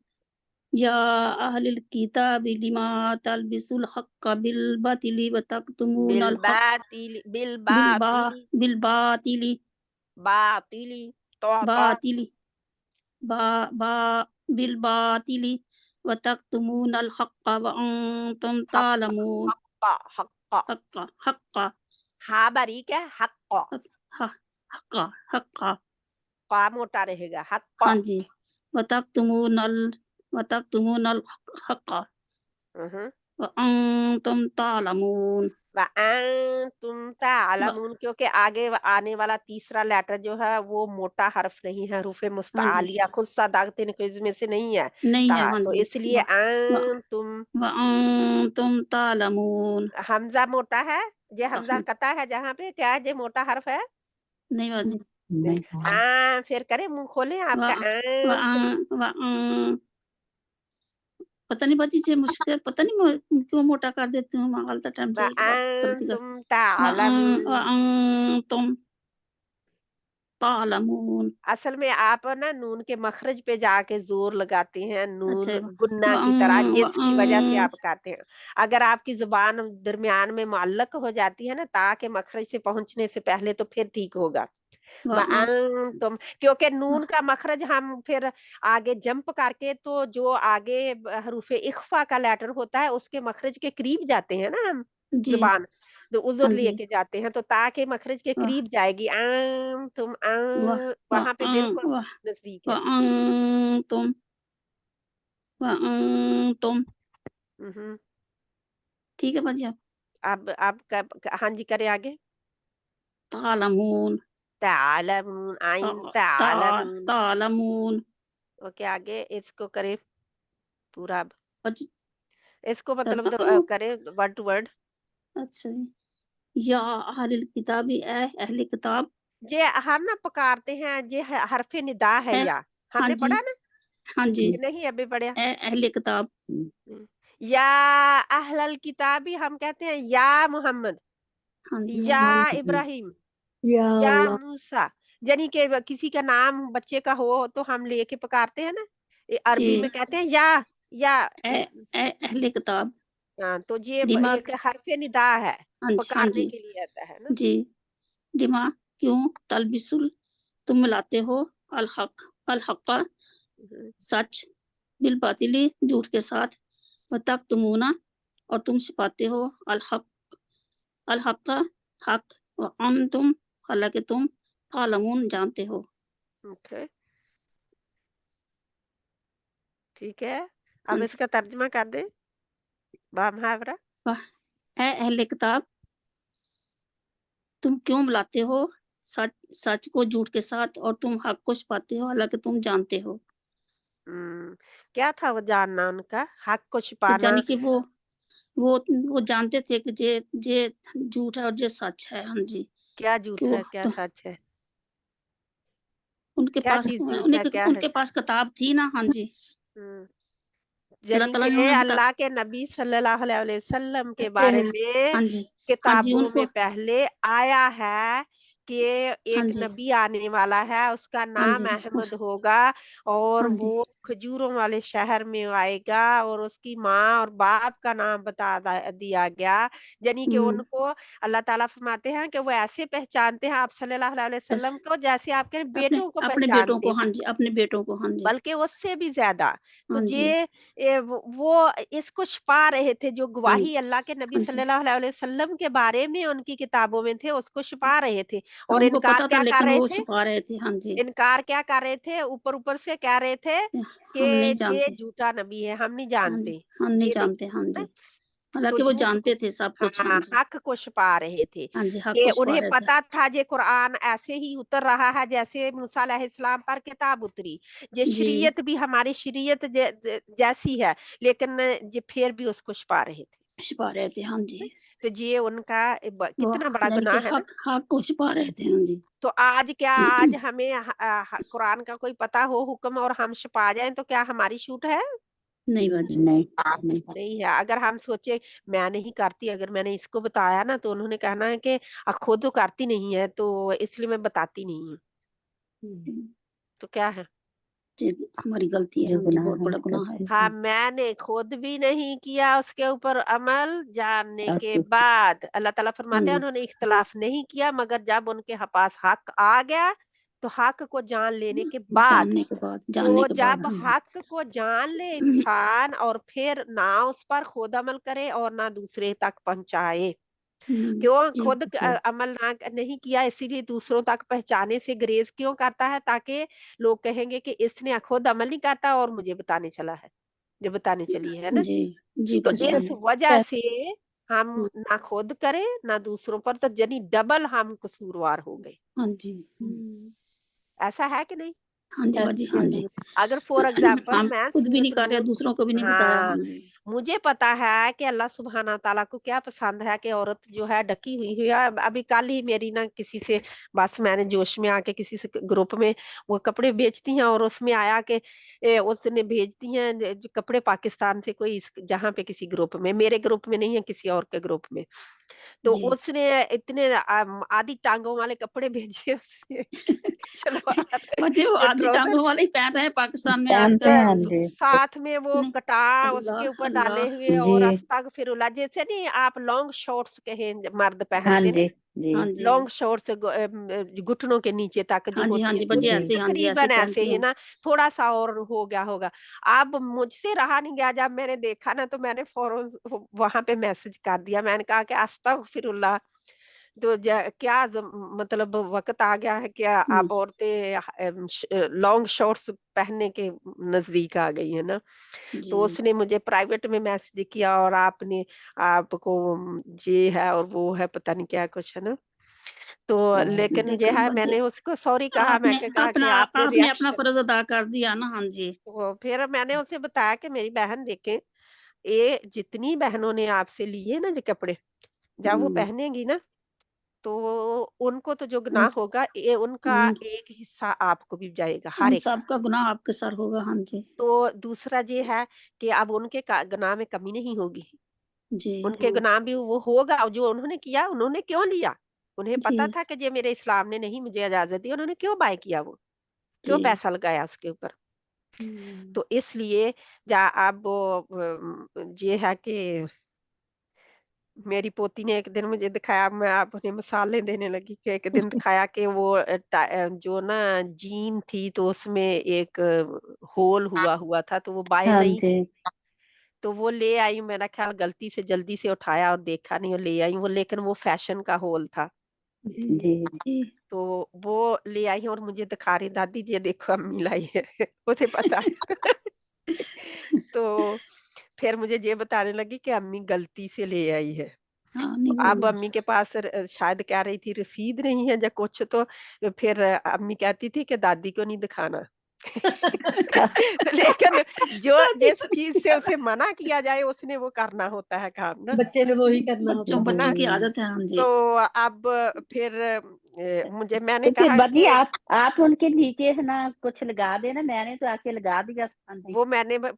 या अहलल किताबि लिमा तलबिसुल हक्का बिल बातिली व तक्तुमूनल हक बिल बिल बातिली बातिली तो बातिली बा बा बिल बातिली व तक्तुमूनल हक्का व अंतुम तालमून हक्का हक्का हा बारीक है, हक्का हक्का हक्का का मोटा रहेगा, हक्का। हाँ जी व तक्तुमूनल हक्का व अंतुम तालमून तुम तालमून, क्योंकि आगे आने वाला तीसरा लेटर जो है वो मोटा हर्फ नहीं है, हरूफ हाँ जी मुस्तालिया खुद सा दागते इसमें से नहीं है नहीं है हाँ तो जी इसलिए व अंतुम तालमून हमजा मोटा है, ये हमजा हाँ कता है जहाँ पे, क्या है ये मोटा हर्फ है। नहीं बाजी फिर करें, मुंह खोलें व आपका व व पता नहीं बाजी जे मुश्किल पता नहीं मैं क्यों मोटा कर देती हूँ मैं गलत टाइम से एक बार गलती कर तुम तालमून। तुम तालमून असल में आप ना नून के मखरज पे जाके जोर लगाते हैं, अच्छा नून गुन्ना की तरह, व जिसकी वजह से आप कहते हैं। अगर आपकी जुबान दरमियान में मुअल्लक हो जाती है ना, ताकि मखरज से पहुंचने से पहले, तो फिर ठीक होगा। तुम, क्योंकि नून का मखरज हम फिर आगे जंप करके, तो जो आगे हरूफ इख्फा का लेटर होता है उसके मखरज के करीब जाते हैं ना हम, जी जुबान तो हाँ उज़र जी लेके जाते हैं, तो ताकि मखरज के व करीब जाएगी, तुम व वहां पे बिल्कुल व नजदीक व है। अंतुम हम्म, ठीक है बाजी आप हाँ जी करें आगे। तालमून तालमून, आइन तालमून। तालमून ओके, आगे इसको करें पूरा, बाजी इसको मतलब तर्जमा करूँ करें वर्ड टू वर्ड। अच्छा जी या अहलिल किताबी अहले किताब जे हम ना पुकारते हैं, जे हरफे निदा है, है या हाँ हमने जी पढ़ा ना हाँ जी कि नहीं, अभी पढ़ा। अहले किताब या अहलल किताबी हम कहते हैं या मोहम्मद, हाँ जी या इब्राहिम, या या अल्लाह मूसा। यानी कि किसी का नाम बच्चे का हो तो हम लेके पुकारते हैं ना, जी अरबी में कहते हैं या अहले किताब तो ये एक दिमाग हरफे निदा है, हाँ पुकारने जी के लिए आता है ना। जी दिमाग क्यों तलबिसुल तुम मिलाते हो अल हक्का सच बिल बातिली झूठ के साथ व तक्तुमूना और तुम छिपाते हो अल हक्का हक व अंतुम हालांकि तुम तालमून जानते हो ओके, ठीक है। हाँ अब जी इसका तर्जमा कर दे बा मुहावरा। वाह ऐ अहले किताब तुम क्यों मिलाते हो सच सच को झूठ के साथ और तुम हक को छिपाते हो हालांकि तुम जानते हो क्या था वो जानना उनका, हक को कि छिपाना। जानी कि वो जानते थे कि जे झूठ है और जे सच है हाँ जी क्या कि झूठ वो है, क्या तो सच है, उनके क्या पास चीज झूठ है, क्या है उनके पास किताब थी ना हाँ जी हम्म, अल्लाह यानी ताला कि ने उन्हें बता अल्लाह के नबी सल्लल्लाहु अलैहि वसल्लम के कहते बारे हैं में हाँ जी किताबों उनको में पहले आया है कि हाँ एक जी नबी आने वाला है, उसका हाँ नाम जी अहमद होगा, और हाँ वो जी खजूरों वाले शहर में आएगा और उसकी माँ और बाप का नाम दिया गया, यानी कि उनको अल्लाह ताला फरमाते हैं कि वो ऐसे पहचानते हैं आप सल्लल्लाहु अलैहि वसल्लम को जैसे आपके अपने बेटों को अपने बेटों पहचानते को, हो, हाँ जी, अपने बेटों को, हाँ जी, बल्कि उससे भी ज्यादा। तो हाँ जी, वो इसको छुपा रहे थे, जो हाँ गवाही जी, अल्लाह के नबी हाँ जी। सल्लल्लाहु अलैहि वसल्लम के बारे में उनकी किताबों में थे, उसको छुपा रहे थे। हाँ, और उनको इनकार पता था क्या कर लेकिन रहे वो थे? छुपा रहे थे, हाँ जी, इनकार क्या कर रहे थे? ऊपर ऊपर से कह रहे थे कि हम नहीं ये जानते, झूठा नबी है, हम नहीं हाँ जानते, जी, हम नहीं ये नहीं जानते, हाँ है। जी। तो हालाँकि वो झूठ जानते थे सब कुछ, हाँ हाँ, जी, हक को छुपा रहे थे हाँ जी, हक कि को छुपा उन्हें रहे थे। पता था ये कुरान ऐसे ही उतर रहा है जैसे मूसा अलैहिस्सलाम पर किताब उतरी। ये जी, शरीयत भी हमारी शरीयत जैसी है, लेकिन ये फिर भी उसको छुपा रहे थे। छुपा रहे थे, हाँ जी। तो ये उनका वो कितना बड़ा यानी कि गुनाह है ना। हक को छुपा रहे थे, हाँ जी। तो आज हमें कुरान का कोई पता हो हुक्म और हम छुपा जाएं तो क्या हमारी छूट है? नहीं बाजी, नहीं नहीं नहीं है। अगर हम सोचे मैं नहीं करती, अगर मैंने इसको बताया ना तो उन्होंने कहना है कि खुद तो करती नहीं है तो इसलिए मैं बताती नहीं हूँ। तो क्या है? जी, हमारी गलती है, जो हाँ जी, गुनाह बहुत हम बड़ा गुनाह है। करते हाँ, हैं मैंने खुद भी नहीं किया उसके ऊपर अमल जानने और के बाद। अल्लाह ताला हाँ फरमाते हैं जी, उन्होंने इख्तिलाफ नहीं किया, मगर जब उनके पास हक आ गया तो हक को जान लेने के बाद, जानने तो के बाद, जब हाँ जी। हक को जान ले इंसान और फिर ना उस पर खुद अमल करे और ना दूसरे तक पहुंचाए, क्यों जी, खुद अमल नहीं किया इसीलिए दूसरों तक पहुंचाने से ग्रेज क्यों करता है? ताकि लोग कहेंगे कि इसने खुद अमल नहीं करता और मुझे बताने चला है, जो बताने चली है ना। जी, जी तो बाजी, हाँ इस जी। वजह से हम ना खुद करें ना दूसरों पर, तो यानी डबल हम कसूरवार हो गए। हाँ जी, ऐसा है कि नहीं? हाँ जी बाजी, हाँ जी। अगर फॉर एग्जाम्पल हम मैं खुद भी नहीं सूरत कर रहे, नूर, दूसरों को भी नहीं बताया, हाँ, हाँ जी। मुझे पता है कि अल्लाह सुब्हाना ताला को क्या पसंद है कि औरत जो है ढकी हुई है। अभी कल ही मेरी ना किसी से, बस मैंने जोश में आके किसी से ग्रुप में वो कपड़े बेचती हैं और उसमें आया कि उसने भेज दिए हैं जो कपड़े पाकिस्तान से, कोई जहाँ पे किसी ग्रुप में, मेरे ग्रुप में नहीं है किसी और के ग्रुप में। तो जी। उसने इतने आधी टांगों वाले कपड़े भेजे उसने सलवार बच्चे वो जो आधी ट्राउजर, टांगों वाले ही पहन रहे हैं पाकिस्तान में पहनते हैं, आजकल। हाँ जी साथ में वो नहीं, कटा उसके अल्लाह, ऊपर डाले अल्लाह। हुए और जी अस्तगफिरुल्लाह, जैसे नहीं आप लॉन्ग शॉर्ट्स कहें मर्द हाँ पहनते ना, जी जी हाँ जी, लॉन्ग शॉर्ट्स घुटनों के नीचे तक जो हाँ जी, हाँ होती है जी, बच्चे कुर्ती, जी ऐसे ही, हाँ जी, ऐसे तकरीबन ऐसे पहनती ही हैं। ना, थोड़ा सा और हो गया होगा। अब मुझसे रहा नहीं गया, जब मैंने देखा ना तो मैंने फौरन वहां पे मैसेज कर दिया, मैंने कहा कि अस्तगफिरुल्लाह। तो क्या मतलब वक्त आ गया है कि हुँ, आप औरतें लॉन्ग शॉर्ट्स पहनने के नजदीक आ गई है ना। तो जी। उसने मुझे प्राइवेट में मैसेज किया और आपने आपको ये है और वो है, पता नहीं क्या कुछ है ना। तो लेकिन ये लेकिन है, बच्चे मैंने उसको सॉरी कहा, आपने कहा कि आपने आपने अपना रिएक्शन, फ़र्ज़ अदा कर दिया ना, हाँ जी। तो फिर मैंने उसे बताया कि मेरी बहन देखें, ये जितनी बहनों ने आपसे लिए ना जो कपड़े, जब वो हुँ, पहनेंगी ना तो उनको तो जो उन गुनाह होगा ये उनका उन एक हिस्सा आपको भी जाएगा, हर उन एक का। सब का गुनाह आपके सर होगा, हाँ जी। तो दूसरा ये है कि अब उनके गुनाह में कमी नहीं होगी, जी, उनके गुनाह भी वो होगा जो उन्होंने किया, उन्होंने क्यों लिया? उन्हें जी, पता था कि ये मेरे इस्लाम ने नहीं मुझे इजाजत दी, उन्होंने क्यों बाय किया वो, क्यों जी। पैसा लगाया उसके ऊपर। हुँ, तो इसलिए जा अब ये है कि मेरी पोती ने एक दिन मुझे दिखाया, मैं आप उन्हें मिसालें देने लगी कि एक दिन दिखाया कि वो जो ना जीन थी तो उसमें एक होल हुआ हुआ था तो वो बाय हाँ नहीं जी थी। तो वो ले आई, मेरा ख्याल गलती से जल्दी से उठाया और देखा नहीं और ले आई वो, लेकिन वो फैशन का होल था। जी जी। तो वो ले आई और मुझे दिखा रही, दादी ये देखो अम्मी लाई है उसे पता है तो फिर मुझे ये बताने लगी कि अम्मी गलती से ले आई है। हाँ, तो नहीं अब वो अम्मी के पास शायद कह रही थी रसीद नहीं है या कुछ, तो फिर अम्मी कहती थी कि दादी को नहीं दिखाना। तो लेकिन जो जिस चीज से उसे मना किया जाए उसने वो करना होता है काम ना, बच्चे ने वो ही करना होता है। बच्चों की जी आदत है, हाँ जी। तो अब फिर मुझे मैंने तो फिर कहा बदी कि आप उनके नीचे है ना कुछ लगा देना, मैंने तो आके लगा दिया, हाँ जी वो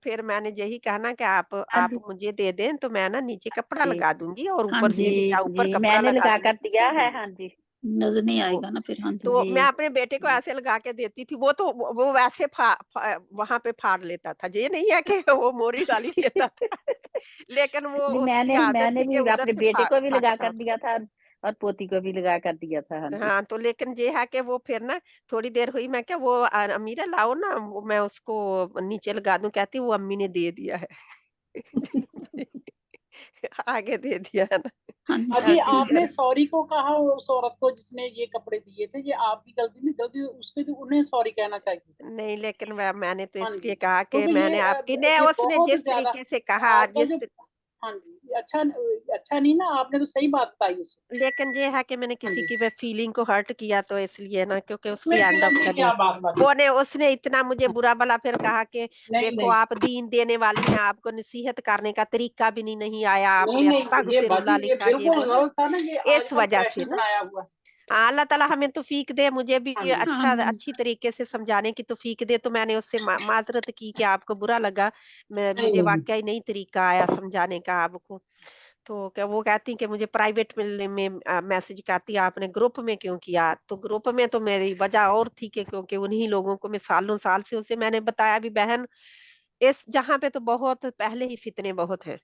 फिर मैंने यही कहा ना कि हाँ आप जी मुझे दे दें तो मैं ना नीचे कपड़ा जी लगा दूंगी और हाँ ऊपर जी, से ऊपर जी कपड़ा मैंने लगा लगा दूंगी। कर दिया है, हाँ जी नजर नहीं वो आएगा ना फिर। हाँ जी। तो जी मैं अपने बेटे को ऐसे लगा के देती थी, वो तो वो वैसे वहां पे फाड़ लेता था, ये नहीं है कि वो मोरी डाली देता था लेकिन वो नहीं, उसकी मैंने आदत मैंने थी कि भी उधर अपने से बेटे को भी लगा फाड़ता कर था। दिया था और पोती को भी लगा कर दिया था। हाँ जी। हाँ, तो लेकिन ये है कि वो फिर ना थोड़ी देर हुई, मैं क्या वो अमीरा लाओ ना, वो मैं उसको नीचे लगा दूं, कहती वो अम्मी ने दे दिया है आगे दे दिया है ना। हाँ अभी ऐसे ही जी। आपने कर सॉरी को कहा उस औरत को जिसने ये कपड़े दिए थे, ये आपकी गलती नहीं, गलती उसके थी, उन्हें सॉरी कहना चाहिए था। नहीं, लेकिन मैंने तो हाँ इसलिए जी, कहा कि क्योंकि मैंने आपकी ने ये उसने बहुत जिस ज्यादा तरीके से कहा, आपका जो, हाँ जी, ये अच्छा नहीं ना, आपने तो सही बात बताई उसमें। लेकिन ये है कि मैंने हाँ किसी जी, की बस फीलिंग को हर्ट किया, तो इसलिए ना, क्योंकि इसमें उसकी एंड ऑफ फिल्म की द डे क्या बात बनी? उसने इतना मुझे बुरा भला फिर कहा कि नहीं देखो नहीं आप दीन देने वाली हैं, आपको नसीहत करने का तरीका भी नहीं आया, नहीं आपने नहीं, ये बाजी अस्तगफिरुल्लाह ये लिखा, ये बिल्कुल वो ना, गलत था ना, ये इस आजकल वजह से फैशन ना। बनाया हुआ है। हाँ, अल्लाह ताला हमें तौफीक दे, मुझे भी हाँ ये जी, आमीन। अच्छी तरीके से समझाने की तौफीक दे। तो मैंने उससे माजरत की कि आपको बुरा लगा, नहीं मुझे नहीं वाकई नहीं तरीका आया समझाने का आपको। तो क्या वो कहती कि मुझे प्राइवेट में मैसेज करती आपने ग्रुप में क्यों किया? तो ग्रुप में तो मेरी वजह और थी कि क्योंकि उन्हीं लोगों को मैं सालों साल से उसे मैंने बताया भी, बहन इस जहाँ पे तो बहुत पहले ही फितने बहुत हैं,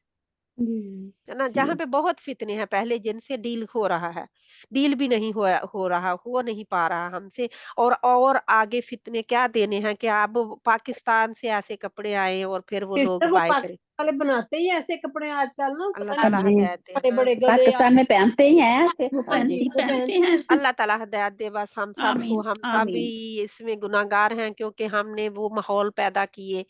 है ना? जहाँ पे बहुत फितने हैं पहले, जिनसे डील हो रहा है, डील भी नहीं हो रहा, हो नहीं पा रहा हमसे, और आगे फितने क्या देने हैं कि अब पाकिस्तान से ऐसे कपड़े आए और फिर वो सिस्टर लोग वो बाय करें। पाकिस्तान वाले बनाते ही ऐसे कपड़े आजकल ना, अल्लाह पता नहीं हाँ ताला जी, हिदायत दे। बड़े हाँ, बड़े गले पाकिस्तान में पहनते ही हैं ऐसे। वो हाँ जी, वो पहनते पहनते हैं। हैं। अल्लाह ताला हिदायत दे बस हम सबको, आमीन हम सब आमीन। ही इसमें गुनाहगार हैं, क्योंकि हमने वो माहौल पैदा किए।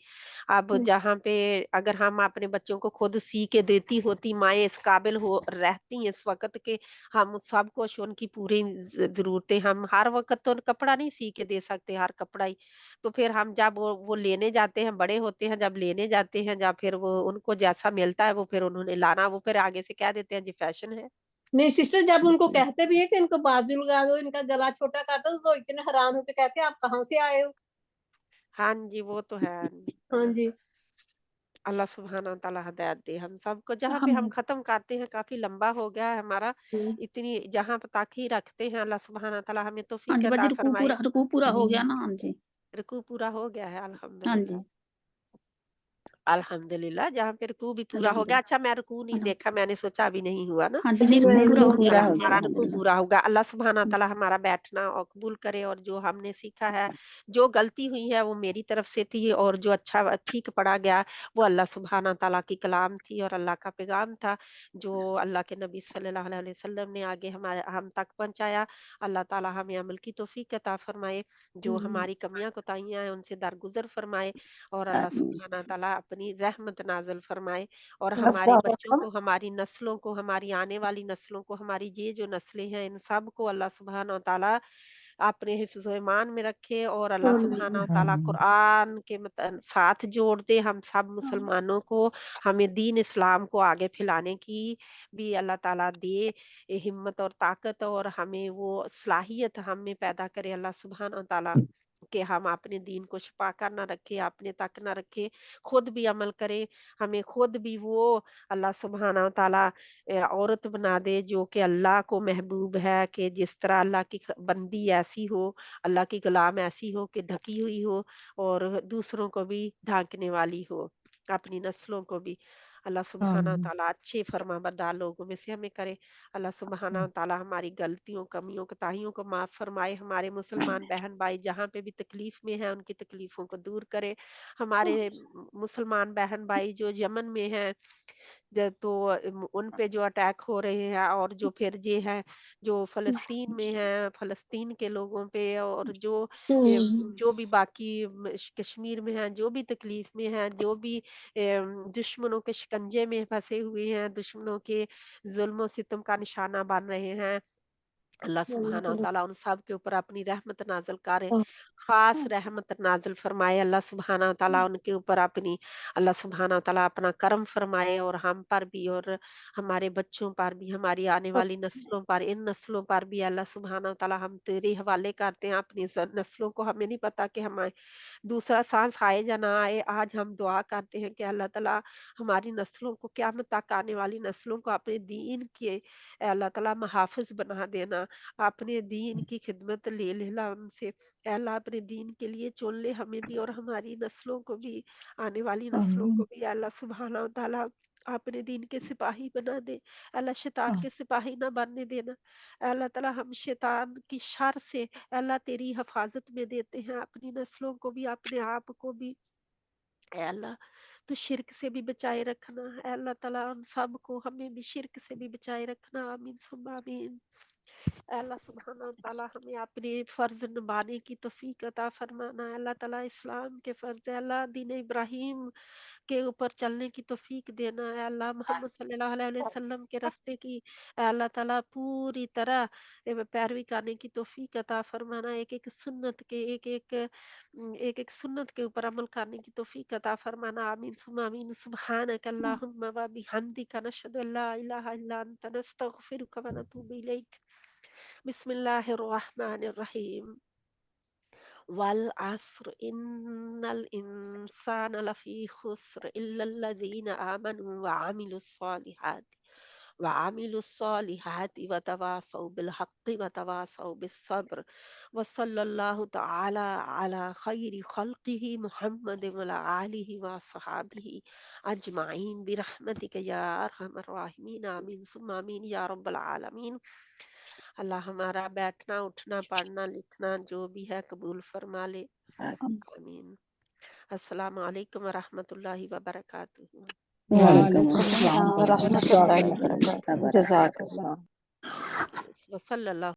अब जहाँ पे अगर हम अपने बच्चों को खुद सी के देती होती माएँ इस काबिल हो रहती इस वक़्त के, हम सब कुछ उनकी पूरी ज़रूरतें, हम हर वक़्त तो कपड़ा नहीं सी के दे सकते, हर कपड़ा ही। तो फिर हम जब वो लेने जाते हैं, बड़े होते हैं, जब लेने जाते हैं, जब फिर वो उनको जैसा मिलता है वो फिर उन्होंने लाना, वो फिर आगे से कह देते हैं जी फैशन है। नहीं सिस्टर, जब उनको कहते भी है कि इनको बाजू लगा दो, इनका गला छोटा कर दो, तो इतने हैरान होके कहते हैं आप कहाँ से आए हो। हाँ जी, वो तो है हाँ ना। जी। अल्लाह सुब्हाना ताला हिदायत दे हम सबको। जहाँ पे हम आमीन। खत्म करते हैं, काफी लंबा हो गया है हमारा, हम्म। इतनी जहाँ पे तक ही रखते हैं। अल्लाह सुब्हाना ताला हमें हाँ तौफीक जी बाजी, अता फरमाए। रुकू पूरा हो गया ना। हाँ जी। रुकू पूरा हो गया है हाँ अल्हम्दुलिल्लाह। जी। अल्हम्दुलिल्लाह, जहाँ पे रुकू भी पूरा हो गया। अल्हम्दुलिल्लाह। अच्छा, मैं रुकू नहीं देखा, मैंने सोचा अभी नहीं हुआ ना। हाँ जी, जी नहीं मैं रुकू नहीं पूरा रुकू हो गया। पूरा अल्लाह हाँ हो जी, गया। हमारा हाँ रुकू जी, अल्हम्दुलिल्लाह। पूरा होगा। अल्लाह सुब्हाना ताला हमारा बैठना और कबूल करे, और जो हमने सीखा है, जो गलती हुई है वो मेरी तरफ से थी, और जो अच्छा ठीक पढ़ा गया वो अल्लाह सुब्हाना ताला की कलाम थी और अल्लाह का पैगाम था, जो अल्लाह के नबी सल्लल्लाहु अलैहि वसल्लम ने आगे हमारे हम तक पहुंचाया। अल्लाह ताला हमें अमल की तौफीक अता फरमाए, जो हमारी कमियां कोताहियां हैं उनसे दरगुजर फरमाए, और अल्लाह आमीन। सुब्हाना ताला अपनी रहमत नाज़िल फरमाए, और हमारे बच्चों अस्सलाम को, हमारी नस्लों को, हमारी आने वाली नस्लों को, हमारी ये जो नस्लें हैं इन सब को अल्लाह सुब्हाना व तआला अपने हिफ्ज़-ओ ईमान में रखे, और अल्लाह सुब्हाना व वालेकुम। तआला कुरान के साथ जोड़ दे हम सब मुसलमानों को। हमें दीन इस्लाम को आगे फैलाने की भी अल्लाह ताला दे हिम्मत और ताकत, और हमें वो सलाहियत हम में पैदा करे अल्लाह सुब्हाना व तआला, कि हम अपने दीन को छुपा कर ना रखें, अपने तक ना रखें, खुद भी अमल करें। हमें खुद भी वो अल्लाह सुब्हाना व तआला औरत बना दे जो कि अल्लाह को महबूब है, कि जिस तरह अल्लाह की बंदी ऐसी हो, अल्लाह की गुलाम ऐसी हो कि ढकी हुई हो, और दूसरों को भी ढांकने वाली हो, अपनी नस्लों को भी। अल्लाह सुब्हाना व तआला अच्छे फरमाबरदार लोगों में से हमें करे। अल्लाह सुब्हाना व तआला हमारी गलतियों, कमियों, कोताहियों को माफ फरमाए। हमारे मुसलमान बहन भाई जहाँ पे भी तकलीफ में हैं उनकी तकलीफों को दूर करे। हमारे मुसलमान बहन भाई जो यमन में हैं, तो उन पे जो अटैक हो रहे हैं, और जो फिर ये है जो फलस्तीन में है, फलस्तीन के लोगों पे, और जो भी बाकी कश्मीर में हैं, जो भी तकलीफ में हैं, जो भी दुश्मनों के शिकंजे में फंसे हुए हैं, दुश्मनों के जुल्म सितम का निशाना बन रहे हैं, अल्लाह सुब्हाना व तआला उन सब के ऊपर अपनी रहमत नाज़िल करे, ख़ास रहमत नाज़िल फ़रमाए। अल्लाह सुब्हाना व तआला उनके ऊपर अपनी अल्लाह सुब्हाना व तआला अपना करम फ़रमाए, और हम पर भी, और हमारे बच्चों पर भी, हमारी आने वाली नस्लों पर, इन नस्लों पर भी अल्लाह सुब्हाना व तआला हम तेरे हवाले करते हैं अपनी नस्लों को। हमें नहीं पता कि हमारे दूसरा सांस आए या ना आए। आज हम दुआ करते हैं कि अल्लाह ताला हमारी नस्लों को, क़यामत तक आने वाली नस्लों को अपने दीन के अल्लाह ताला मुहाफ़िज़ बना देना, अपने दीन की खिदमत ले लेना हमसे। ऐ अल्लाह अपने दीन के लिए चुन ले हमें भी और हमारी नस्लों को भी, आने वाली नस्लों को भी। ऐ अल्लाह सुब्हाना व तआला अपने दीन के सिपाही बना दे। ऐ अल्लाह शैतान के सिपाही ना बनने देना। ऐ अल्लाह ताला हम शैतान की शर से ऐ अल्लाह तेरी हिफाजत में देते हैं, अपनी नस्लों को भी, अपने आप को भी। ऐ अल्लाह तो शिरक से भी बचाए रखना। ऐ अल्लाह ताला उन सब को, हमें भी शिरक से भी बचाए रखना। आमीन सुम्मा आमीन। ऐ अल्लाह सुब्हाना व तआला हमें अपने फर्ज निभाने की तौफीक अता फरमाना। ऐ अल्लाह ताला इस्लाम के फर्ज, ऐ अल्लाह दीन इब्राहिम के ऊपर चलने की तौफीक देना। ऐ अल्लाह मोहम्मद सल्लल्लाहु अलैहि वसल्लम के रास्ते की ऐ अल्लाह ताला पूरी तरह पैरवी करने की तौफीक अता फरमाना। एक एक सुन्नत के एक एक सुन्नत के ऊपर अमल करने की तौफीक अता फरमाना। आमीन सुम्मा आमीन। सुब्हानक अल्लाहुम्मा व बिहम्दिका नशहदु अल्ला इलाहा इल्ला अंता नस्तगफिरुका व नतूबु इलैक। बिस्मिल्लाहिर रहमानिर रहीम। वल अस्र इन्नल इंसाना लफी खुस्र इल्लल्लज़ीना आमनु व अमिलुस सालिहाति व तवासौ बिल हक्कि व तवासौ बिस सब्र व सल्लल्लाहु तआला अला खैरि खल्किही मुहम्मद व अला आलिहि व अस्हाबिही अजमाइन बिरहमतिका या अरहमर राहिमीन। आमीन सुम्मा आमीन या रब्बल आलमीन। अल्लाह हमारा बैठना, उठना, पढ़ना, लिखना जो भी है कबूल फरमा ले। आमीन। अस्सलामु अलैकुम व रहमतुल्लाहि व बरकातुहू। वालेकुम वालेकुम अस्सलाम अस्सलाम व व रहमतुल्लाहि व रहमतुल्लाहि व बरकातहू। बरकातहू। जज़ाकल्लाह। वसल्लल्लाहु